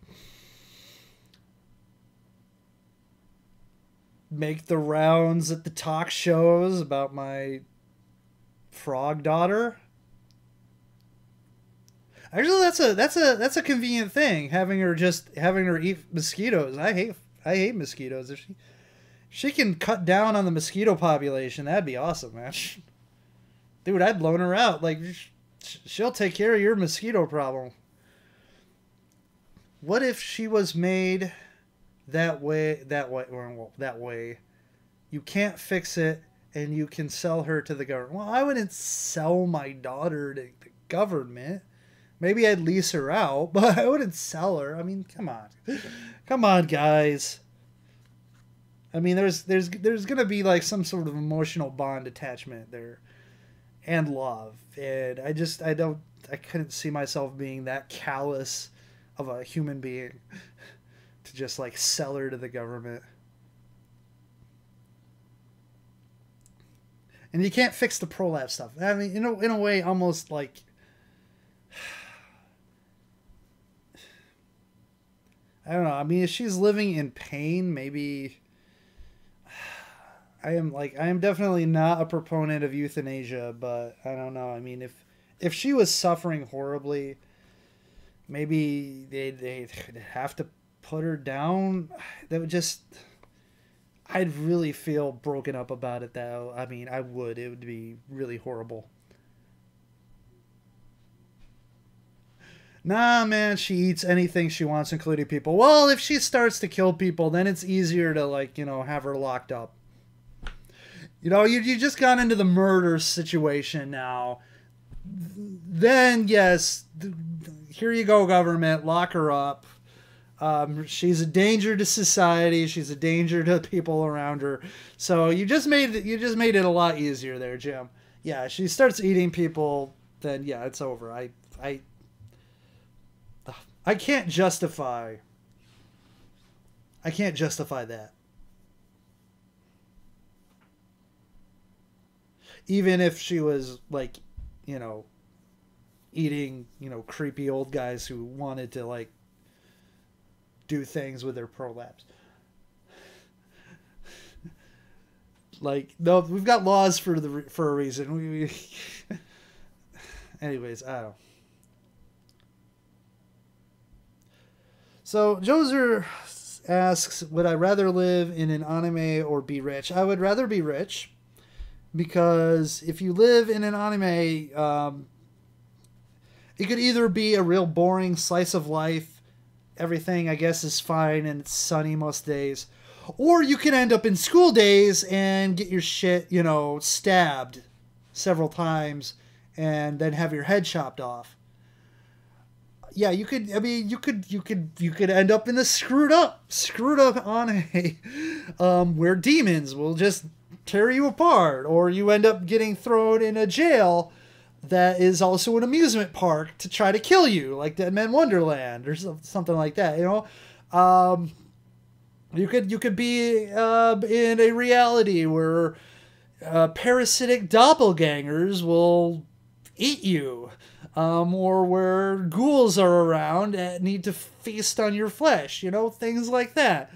Make the rounds at the talk shows about my frog daughter. Actually, that's a convenient thing, having her eat mosquitoes. I hate mosquitoes. If she can cut down on the mosquito population, that'd be awesome, man. Dude, I'd loan her out. Like, she'll take care of your mosquito problem. What if she was made that way? You can't fix it, and you can sell her to the government. Well, I wouldn't sell my daughter to the government. Maybe I'd lease her out, but I wouldn't sell her. I mean, come on. Come on, guys. I mean, there's going to be like some sort of emotional bond attachment there. And love. And I couldn't see myself being that callous of a human being to just like sell her to the government. And you can't fix the prolapse stuff. I mean, in a way, almost like, I don't know. I mean, if she's living in pain, maybe. I am definitely not a proponent of euthanasia, but I don't know. I mean, if she was suffering horribly, maybe they'd have to put her down. That would just, I'd really feel broken up about it, though. I mean, I would. It would be really horrible. Nah, man, she eats anything she wants, including people. Well, if she starts to kill people, then it's easier to, like, have her locked up. You just got into the murder situation now. Then, yes, here you go, government. Lock her up. She's a danger to society. She's a danger to people around her. So you just made it a lot easier there, Jim. Yeah, she starts eating people, then yeah, it's over. I can't justify. I can't justify that. Even if she was like, eating, creepy old guys who wanted to like do things with their prolapse. Like, no, we've got laws for a reason. Anyways, I don't know. So Joser asks, would I rather live in an anime or be rich? I would rather be rich. Because if you live in an anime, it could either be a real boring slice of life, everything I guess is fine and it's sunny most days, or you can end up in school days and get your shit, stabbed several times and then have your head chopped off. Yeah, you could end up in the screwed up anime where demons will just tear you apart, or you end up getting thrown in a jail that is also an amusement park to try to kill you, like Dead Man Wonderland or something like that. You could be in a reality where parasitic doppelgangers will eat you, or where ghouls are around and need to feast on your flesh. Things like that.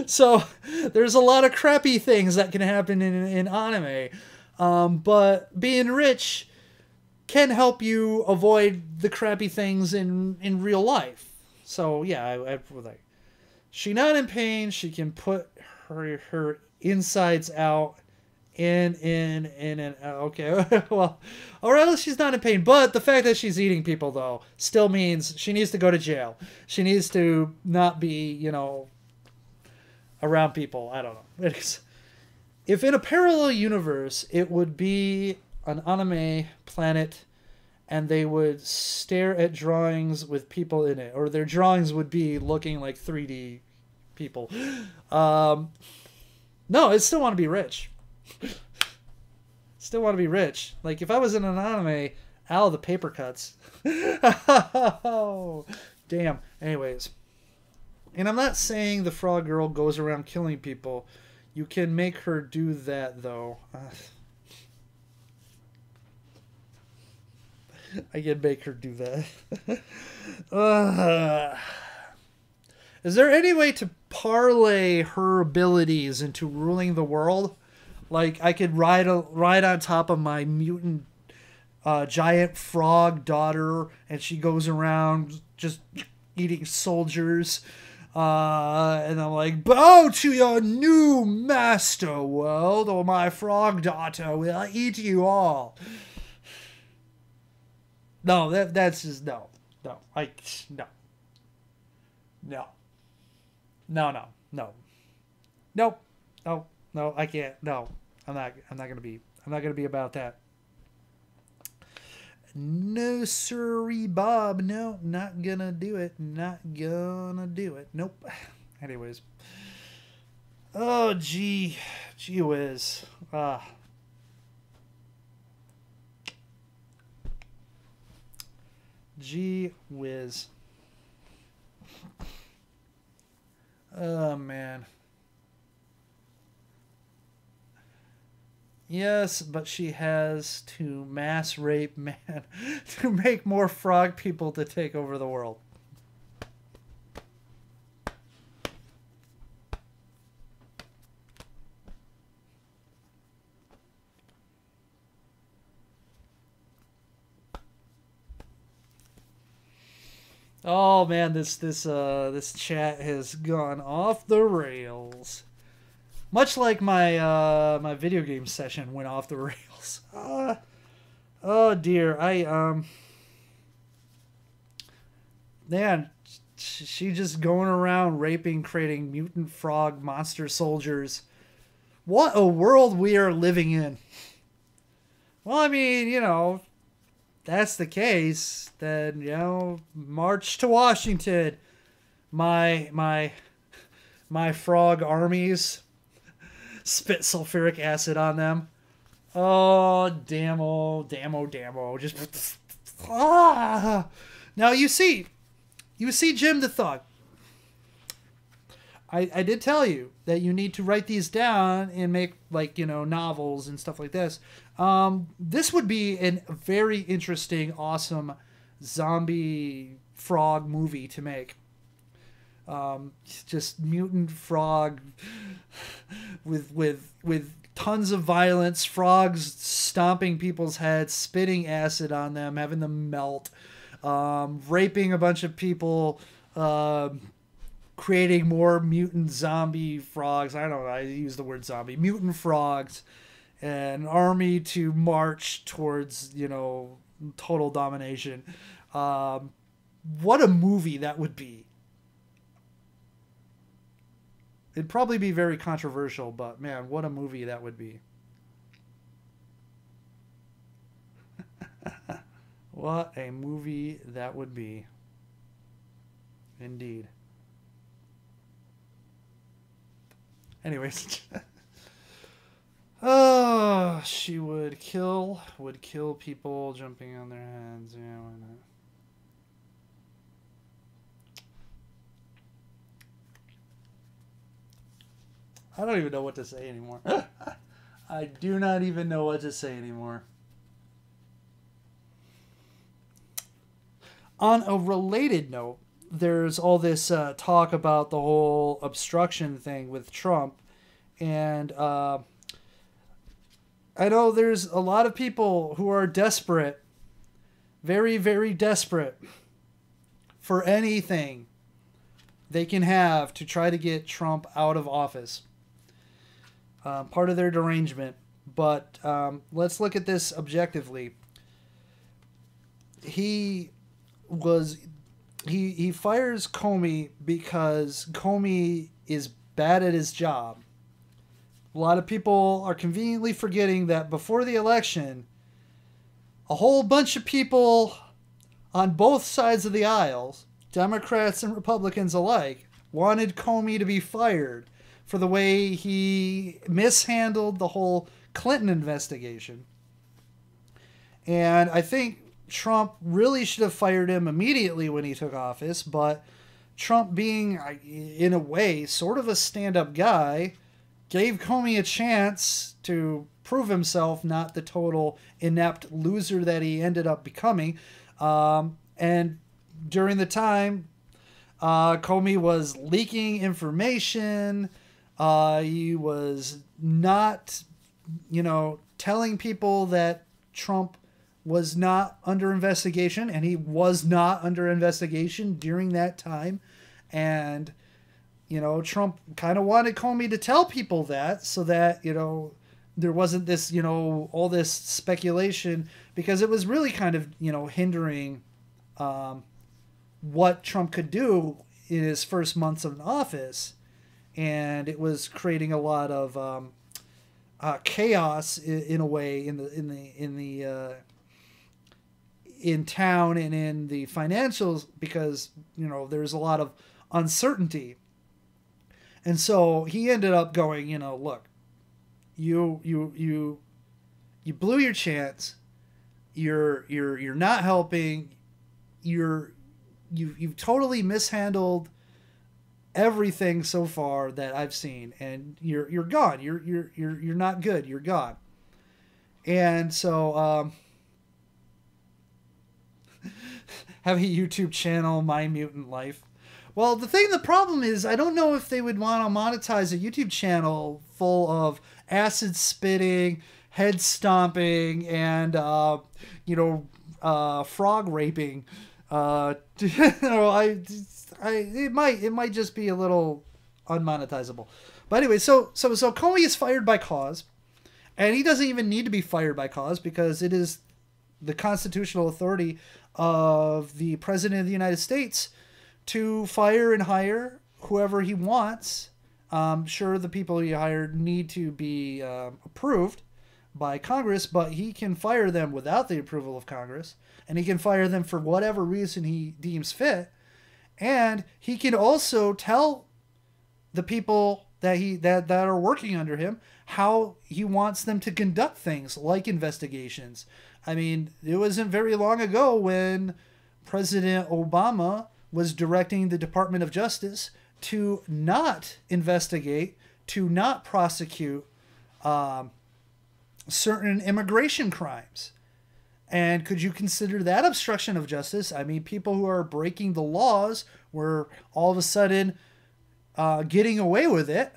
So there's a lot of crappy things that can happen in anime. But being rich can help you avoid the crappy things in real life. So yeah, I like, she not in pain. She can put her insides out in and okay. Well, or else she's not in pain. But the fact that she's eating people, though, still means she needs to go to jail. She needs to not be, around people. I don't know. If in a parallel universe, it would be an anime planet and they would stare at drawings with people in it, or their drawings would be looking like 3D people. No, I still want to be rich. Still want to be rich. Like, if I was in an anime, the paper cuts. Oh, damn. Anyways. And I'm not saying the frog girl goes around killing people. You can make her do that, though. I can make her do that. Is there any way to parlay her abilities into ruling the world? Like, I could ride on top of my mutant giant frog daughter, and she goes around just eating soldiers. And I'm like, bow to your new master, world, or my frog daughter will eat you all. No, that's just no. No. Nope. No, I can't. No. I'm not gonna be about that. No, sirree, Bob. No, not gonna do it. Not gonna do it. Nope. Anyways. Oh, gee whiz. Gee whiz. Oh, man. Yes, but she has to mass rape man to make more frog people to take over the world. Oh man, this chat has gone off the rails. Much like my my video game session went off the rails. Oh dear, man, she just going around raping, creating mutant frog monster soldiers. What a world we are living in. Well, I mean, you know, that's the case, then, you know, march to Washington, my frog armies. Spit sulfuric acid on them. Oh, damn-o. Just... Now, you see, Jim the Thug. I did tell you that you need to write these down and make, like, you know, novels and stuff like this. This would be a very interesting, awesome zombie frog movie to make. Just mutant frog with tons of violence, frogs stomping people's heads, spitting acid on them, having them melt, raping a bunch of people, creating more mutant zombie frogs. I don't know, I use the word zombie. Mutant frogs, an army to march towards, you know, total domination. What a movie that would be. It'd probably be very controversial, but man, what a movie that would be. What a movie that would be. Indeed. Anyways. Oh, she would kill people jumping on their heads. Yeah, why not? I don't even know what to say anymore. I do not even know what to say anymore. On a related note, there's all this talk about the whole obstruction thing with Trump. And I know there's a lot of people who are desperate, very, very desperate for anything they can have to try to get Trump out of office. Part of their derangement. But let's look at this objectively. He fires Comey because Comey is bad at his job. A lot of people are conveniently forgetting that before the election, a whole bunch of people on both sides of the aisles, Democrats and Republicans alike, wanted Comey to be fired for the way he mishandled the whole Clinton investigation. And I think Trump really should have fired him immediately when he took office, but Trump, being, in a way, sort of a stand-up guy, gave Comey a chance to prove himself, not the total inept loser that he ended up becoming. And during the time, Comey was leaking information. He was not, telling people that Trump was not under investigation, and he was not under investigation during that time. And, Trump kind of wanted Comey to tell people that so that, there wasn't this, all this speculation, because it was really kind of, hindering what Trump could do in his first months of office. And it was creating a lot of chaos in a way in town and in the financials, because there's a lot of uncertainty. And so he ended up going, look, you blew your chance. You're not helping. You've totally mishandled everything so far that I've seen, and you're gone. You're not good. You're gone. And so have a YouTube channel, My Mutant Life. Well, the problem is, I don't know if they would want to monetize a YouTube channel full of acid spitting, head stomping, and frog raping. It might just be a little unmonetizable. But anyway, so Comey is fired by cause, and he doesn't even need to be fired by cause, because it is the constitutional authority of the President of the United States to fire and hire whoever he wants. Sure, the people he hired need to be approved by Congress, but he can fire them without the approval of Congress, and he can fire them for whatever reason he deems fit. And he can also tell the people that are working under him how he wants them to conduct things like investigations. I mean, it wasn't very long ago when President Obama was directing the Department of Justice to not investigate, to not prosecute certain immigration crimes. And could you consider that obstruction of justice? I mean, people who are breaking the laws were all of a sudden getting away with it.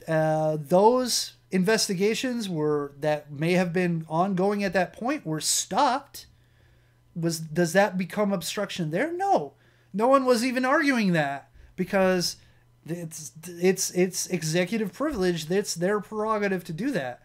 Those investigations that may have been ongoing at that point were stopped. Does that become obstruction there? No. No one was even arguing that, because it's executive privilege. It's their prerogative to do that.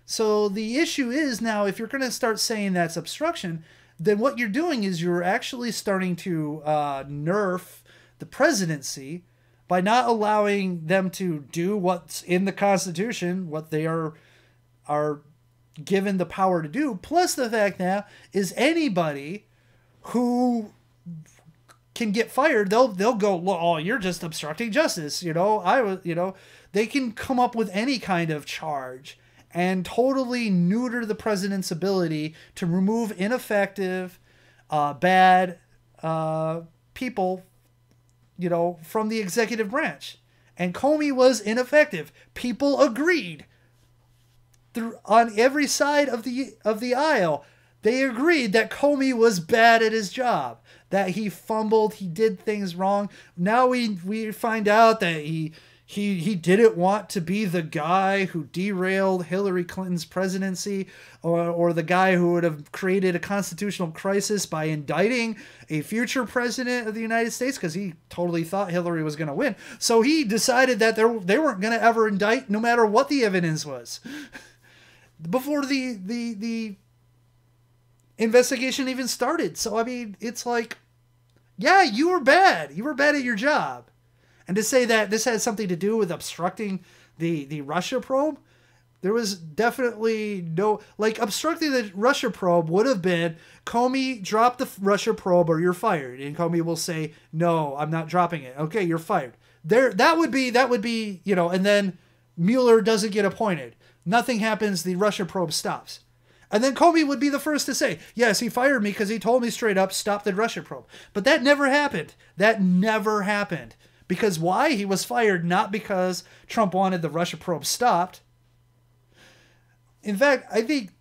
So the issue is, now, if you're going to start saying that's obstruction, then what you're doing is you're actually starting to nerf the presidency by not allowing them to do what's in the Constitution, what they are given the power to do. Plus the fact now is, anybody who can get fired, they'll go, oh, you're just obstructing justice. They can come up with any kind of charge and totally neuter the president's ability to remove ineffective, bad people, from the executive branch. And Comey was ineffective. People agreed. On every side of the aisle, they agreed that Comey was bad at his job, that he fumbled, he did things wrong. Now we find out that he didn't want to be the guy who derailed Hillary Clinton's presidency, or the guy who would have created a constitutional crisis by indicting a future president of the United States, because he totally thought Hillary was going to win. So he decided that they weren't going to ever indict, no matter what the evidence was, before the investigation even started. So, I mean, it's like, yeah, you were bad. You were bad at your job. And to say that this has something to do with obstructing the Russia probe, there was definitely no, obstructing the Russia probe would have been, Comey, drop the Russia probe or you're fired. And Comey will say, no, I'm not dropping it. Okay, you're fired. That would be, and then Mueller doesn't get appointed. Nothing happens. The Russia probe stops. And then Comey would be the first to say, yes, he fired me because he told me straight up, stop the Russia probe. But that never happened. That never happened. Because why? He was fired not because Trump wanted the Russia probe stopped. in fact, I think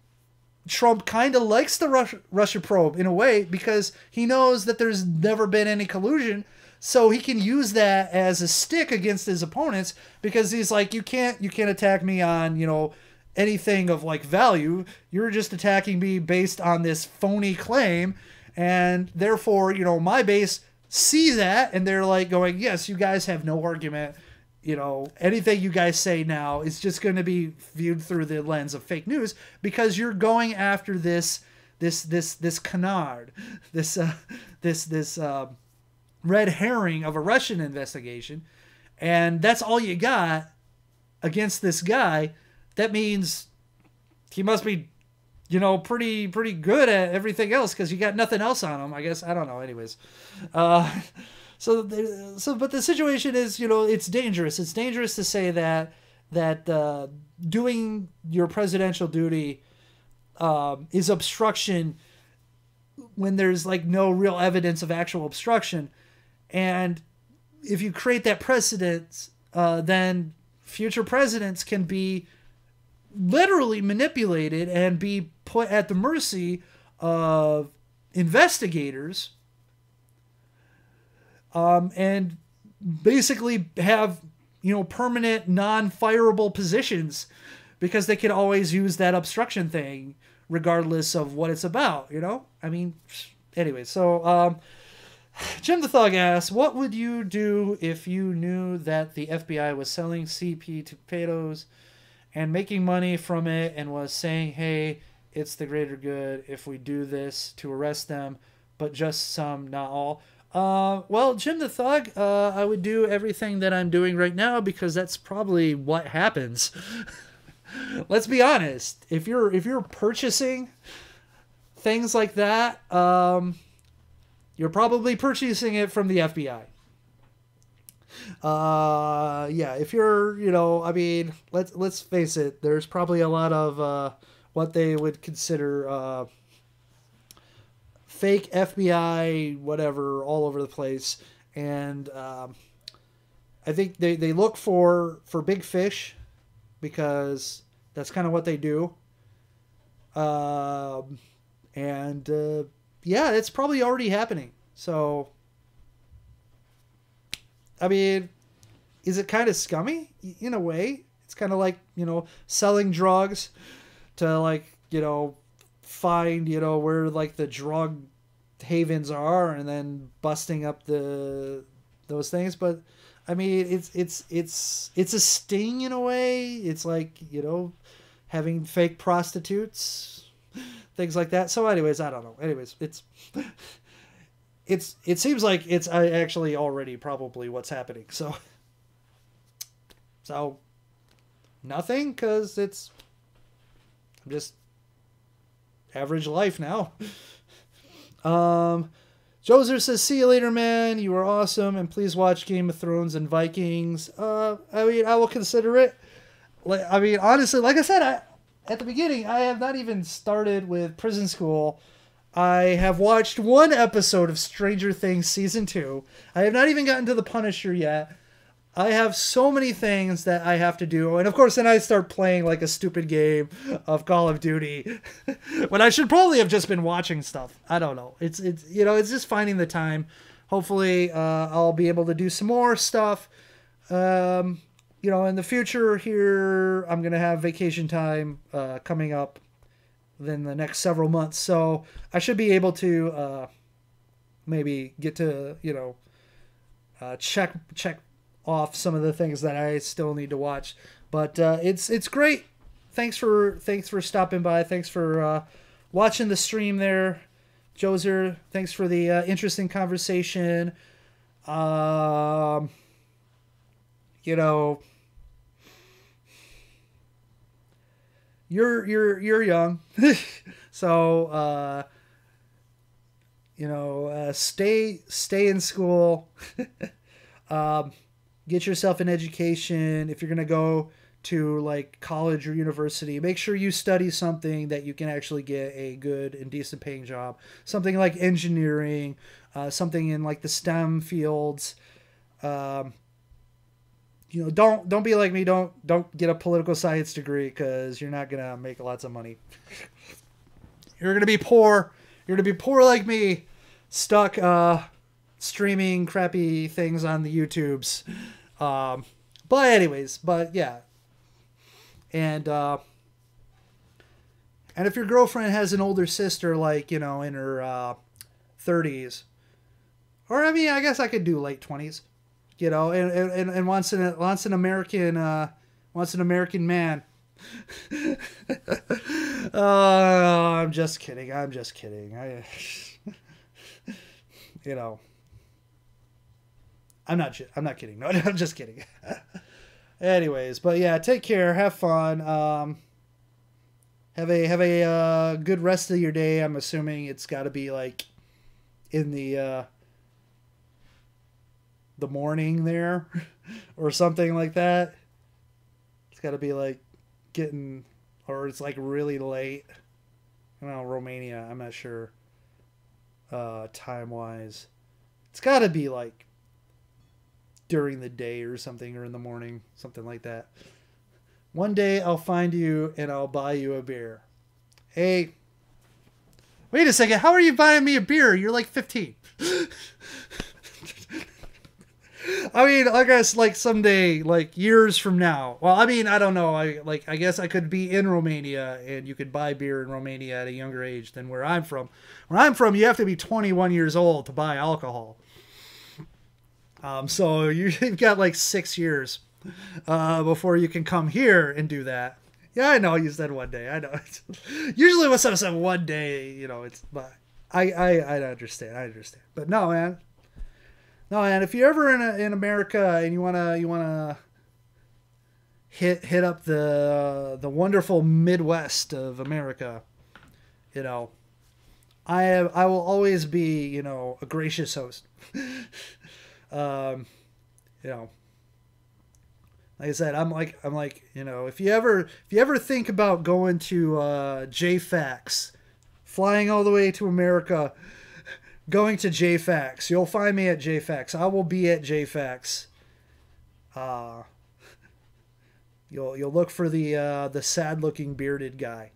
Trump kind of likes the Russia probe in a way because he knows that there's never been any collusion. So he can use that as a stick against his opponents because he's like, you can't attack me on, anything of like value. You're just attacking me based on this phony claim. And therefore, my base see that and they're like going, yes, you guys have no argument. Anything you guys say now is just going to be viewed through the lens of fake news because you're going after this canard, this red herring of a Russian investigation, and that's all you got against this guy. That means he must be, pretty good at everything else because you got nothing else on him, I guess. I don't know. Anyways, but the situation is, it's dangerous. It's dangerous to say that doing your presidential duty is obstruction when there's like no real evidence of actual obstruction. And if you create that precedent, then future presidents can be literally manipulated and be put at the mercy of investigators, and basically have, permanent non-fireable positions because they can always use that obstruction thing regardless of what it's about, anyway, so, Jim the Thug asks, what would you do if you knew that the FBI was selling CP to pedos and making money from it and was saying, hey, it's the greater good if we do this to arrest them, but just some, not all? Well, Jim the Thug, I would do everything that I'm doing right now because that's probably what happens. Let's be honest. If you're purchasing things like that, you're probably purchasing it from the FBI. Yeah, if you're, let's face it, there's probably a lot of what they would consider fake FBI, whatever, all over the place. And I think they look for big fish because that's kind of what they do. Yeah, it's probably already happening. So, is it kind of scummy? In a way. It's kind of like, selling drugs to, like, find, where, like, the drug havens are and then busting up those things. But, it's a sting in a way. It's like, having fake prostitutes, things like that. So anyways, I don't know. Anyways, it seems like it's actually already probably what's happening. So nothing, because it's just average life now. Joser says, see you later, man. You are awesome. And please watch Game of Thrones and Vikings. I will consider it. Honestly, like I said, at the beginning, I have not even started with Prison School. I have watched one episode of Stranger Things Season 2. I have not even gotten to The Punisher yet. I have so many things that I have to do. And of course, then I start playing like a stupid game of Call of Duty when I should probably have just been watching stuff. I don't know. It's just finding the time. Hopefully, I'll be able to do some more stuff. In the future here, I'm going to have vacation time coming up within the next several months. So I should be able to maybe get to, check off some of the things that I still need to watch. But it's great. Thanks for stopping by. Thanks for watching the stream there, Joser. Thanks for the interesting conversation. You're young, so stay in school, get yourself an education. If you're gonna go to like college or university, make sure you study something that you can actually get a good and decent paying job. Something like engineering, something in like the STEM fields. you know, don't be like me. Don't get a political science degree because you're not gonna make lots of money. You're gonna be poor. You're gonna be poor like me, stuck streaming crappy things on the YouTubes. But anyways, but yeah. And if your girlfriend has an older sister, like, you know, in her 30s, or I mean, I guess I could do late 20s, you know, and wants an American man. I'm just kidding. You know, I'm not kidding. No, I'm just kidding. Anyways, but yeah, take care. Have fun. Have a good rest of your day. I'm assuming it's got to be like in the morning there or something like that. It's got to be like getting, or it's like really late. I don't know, Romania. I'm not sure time wise. It's got to be like during the day or something, or in the morning, something like that. One day I'll find you and I'll buy you a beer. Hey, wait a second. How are you buying me a beer? You're like 15. I mean, I guess like someday, like years from now. Well, I mean, I don't know. I guess I could be in Romania and you could buy beer in Romania at a younger age than where I'm from. Where I'm from, you have to be 21 years old to buy alcohol. So you've got like 6 years before you can come here and do that. Yeah, I know you said one day. I know. Usually when someone says one day, you know, it's, but I understand. But no, man. No, man, if you're ever in America and you wanna hit up the wonderful Midwest of America, you know, I will always be, you know, a gracious host. You know, like I said, I'm like, you know, if you ever think about going to JFAX, flying all the way to America, going to JFAX, you'll find me at JFAX. I will be at JFAX. You'll look for the sad looking bearded guy.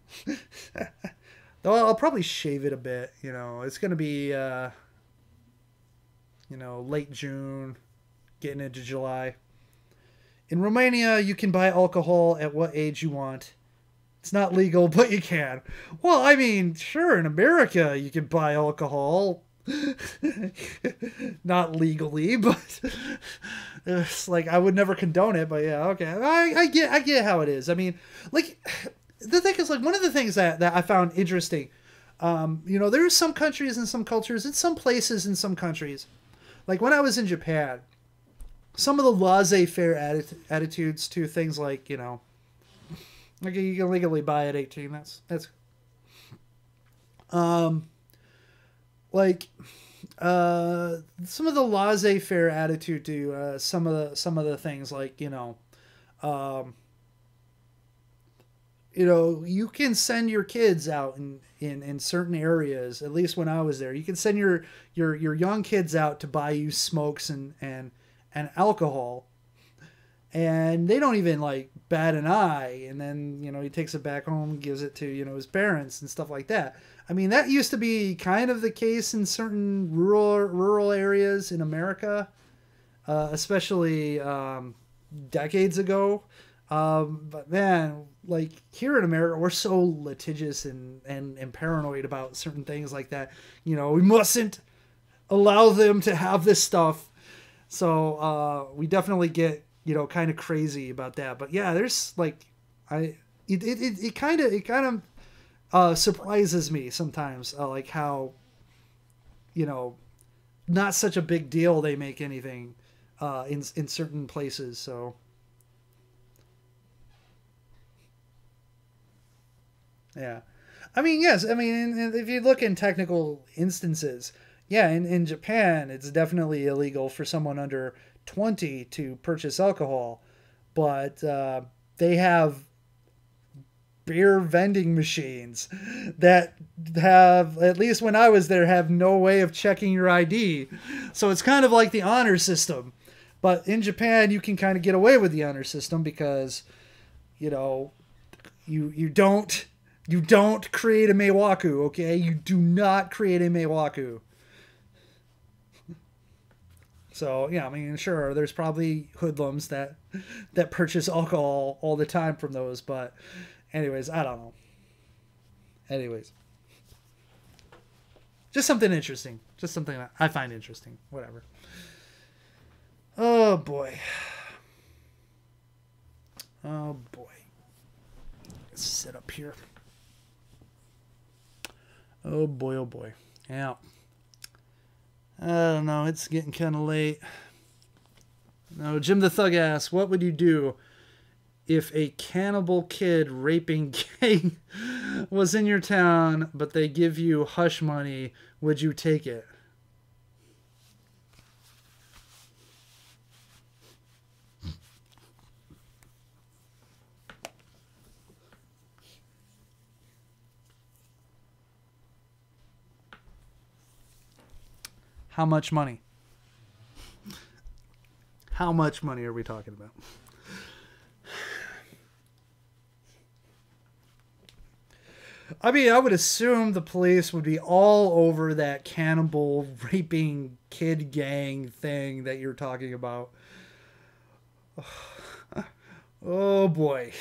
Though I'll probably shave it a bit. You know, it's gonna be you know, late June, getting into July. In Romania, you can buy alcohol at what age you want. It's not legal, but you can. Well, I mean, sure, in America, you can buy alcohol. Not legally, but it's like, I would never condone it, but yeah, okay. I get how it is. I mean, like, the thing is, like, one of the things that I found interesting, you know, there's some countries and some cultures, in some places in some countries, like when I was in Japan, some of the laissez-faire attitudes to things like, you know, like you can legally buy at 18. That's like some of the laissez-faire attitude to some of the things, like, you know, you can send your kids out in certain areas. At least when I was there, you can send your young kids out to buy you smokes and alcohol, and they don't even like bat an eye. And then, you know, he takes it back home and gives it to, you know, his parents and stuff like that. I mean, that used to be kind of the case in certain rural areas in America, especially decades ago. But man, like here in America, we're so litigious and paranoid about certain things like that. You know, we mustn't allow them to have this stuff. So we definitely get, you know, kind of crazy about that. But yeah, there's like, it kind of surprises me sometimes, like how, you know, not such a big deal they make anything in certain places. So yeah, I mean, yes, I mean, if you look in technical instances, yeah, in Japan, it's definitely illegal for someone under 20 to purchase alcohol, but they have beer vending machines that have, at least when I was there, have no way of checking your ID. So it's kind of like the honor system. But in Japan, you can kind of get away with the honor system because, you know, you don't create a Meiwaku, okay? You do not create a Meiwaku. So, yeah, I mean, sure, there's probably hoodlums that purchase alcohol all the time from those, but anyways, I don't know. Anyways. Just something interesting. Just something that I find interesting. Whatever. Oh, boy. Oh, boy. Let's sit up here. Oh, boy, oh, boy. Yeah. I don't know. It's getting kind of late. No, Jim the Thug asks, what would you do if a cannibal kid raping gang was in your town, but they give you hush money? Would you take it? How much money? How much money are we talking about? I mean, I would assume the police would be all over that cannibal raping kid gang thing that you're talking about. Oh boy.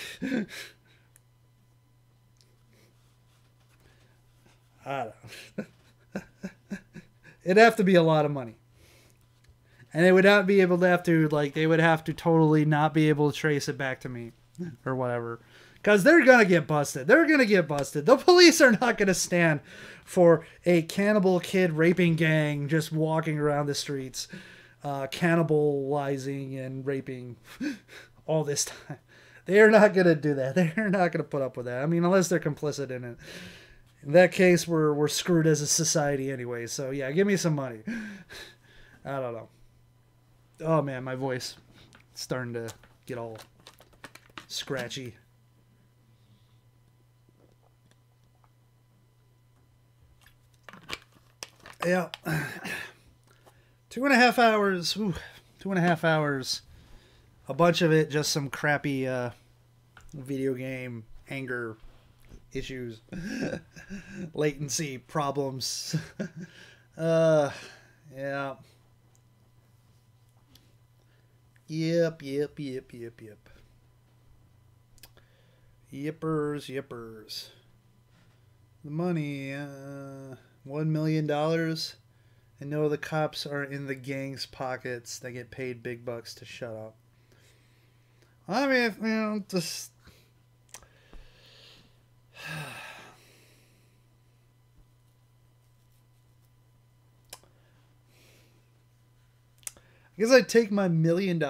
I don't know. It'd have to be a lot of money. And they would not be able to they would have to totally not be able to trace it back to me or whatever. Because they're going to get busted. They're going to get busted. The police are not going to stand for a cannibal kid raping gang just walking around the streets, cannibalizing and raping all this time. They are not going to do that. They're not going to put up with that. I mean, unless they're complicit in it. In that case, we're screwed as a society anyway. So, yeah, give me some money. I don't know. Oh, man, my voice is starting to get all scratchy. Yeah. 2.5 hours. Ooh, 2.5 hours. A bunch of it just some crappy video game anger issues. Latency problems. Yeah. Yep. Yippers. The money, $1 million. I know the cops are in the gang's pockets. They get paid big bucks to shut up. I mean, just... I guess I'd take my $1 million,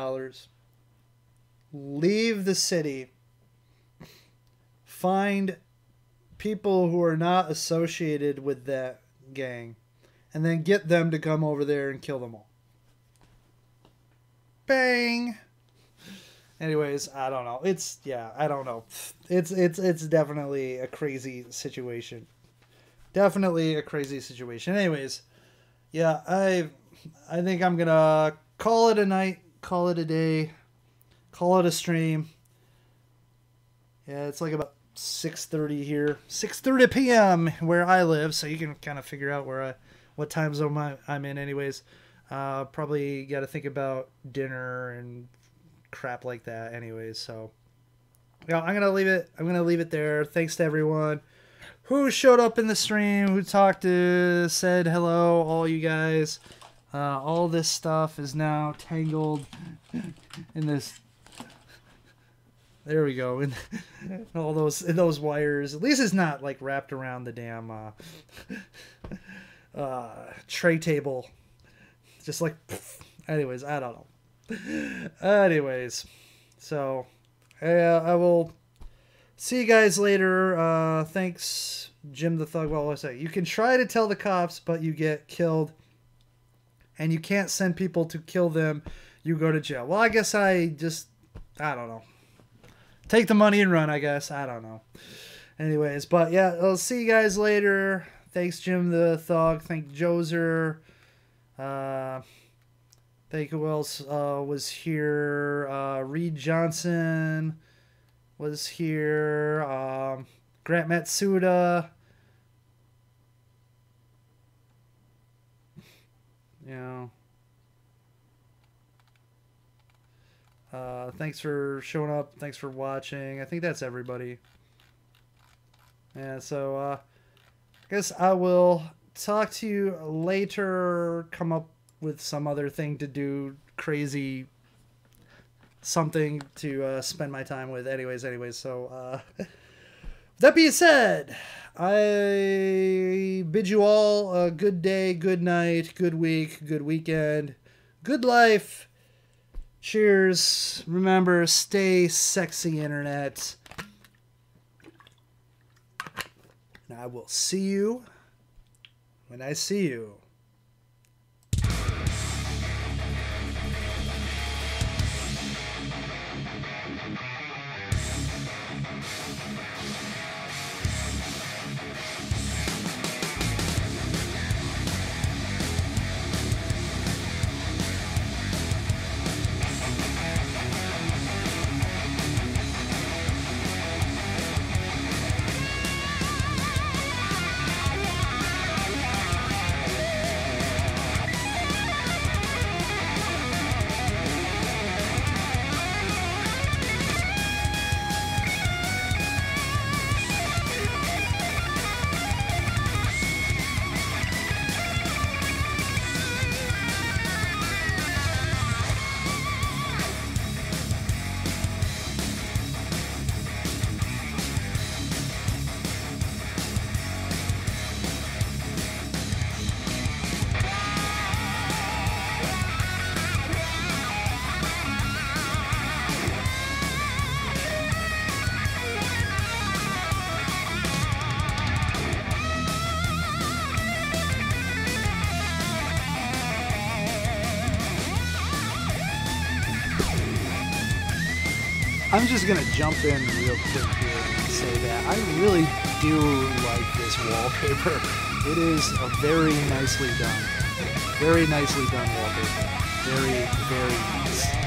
leave the city, find people who are not associated with that gang, and then get them to come over there and kill them all. Bang! Anyways, I don't know. I don't know. It's definitely a crazy situation. Definitely a crazy situation. Anyways, yeah, I think I'm gonna call it a night, call it a day, call it a stream. Yeah, it's like about 6:30 here, 6:30 p.m. where I live, so you can kind of figure out what time zone I'm in. Anyways, probably got to think about dinner and crap like that. Anyways, so yeah, I'm gonna leave it there. Thanks to everyone who showed up in the stream, who talked to, said hello, all you guys. All this stuff is now tangled in this. There we go. In all those wires. At least it's not like wrapped around the damn tray table. Just like. Anyways, I don't know. Anyways, so I will see you guys later. Thanks, Jim the Thug. Well, I say you can try to tell the cops, but you get killed. And you can't send people to kill them. You go to jail. Well, I guess I don't know. Take the money and run, I guess. I don't know. Anyways, but yeah, I'll see you guys later. Thanks, Jim the Thug. Thank Joser. Thank you. Who else was here? Reed Johnson was here. Grant Matsuda. You know. Thanks for showing up. Thanks for watching. I think that's everybody. Yeah, so I guess I will talk to you later. Come up with some other thing to do, crazy something to spend my time with. Anyways, so that being said, I bid you all a good day, good night, good week, good weekend, good life. Cheers. Remember, stay sexy, internet. And I will see you when I see you. I'm just gonna jump in real quick here and say that I really do like this wallpaper. It is a very nicely done wallpaper. Very, very nice.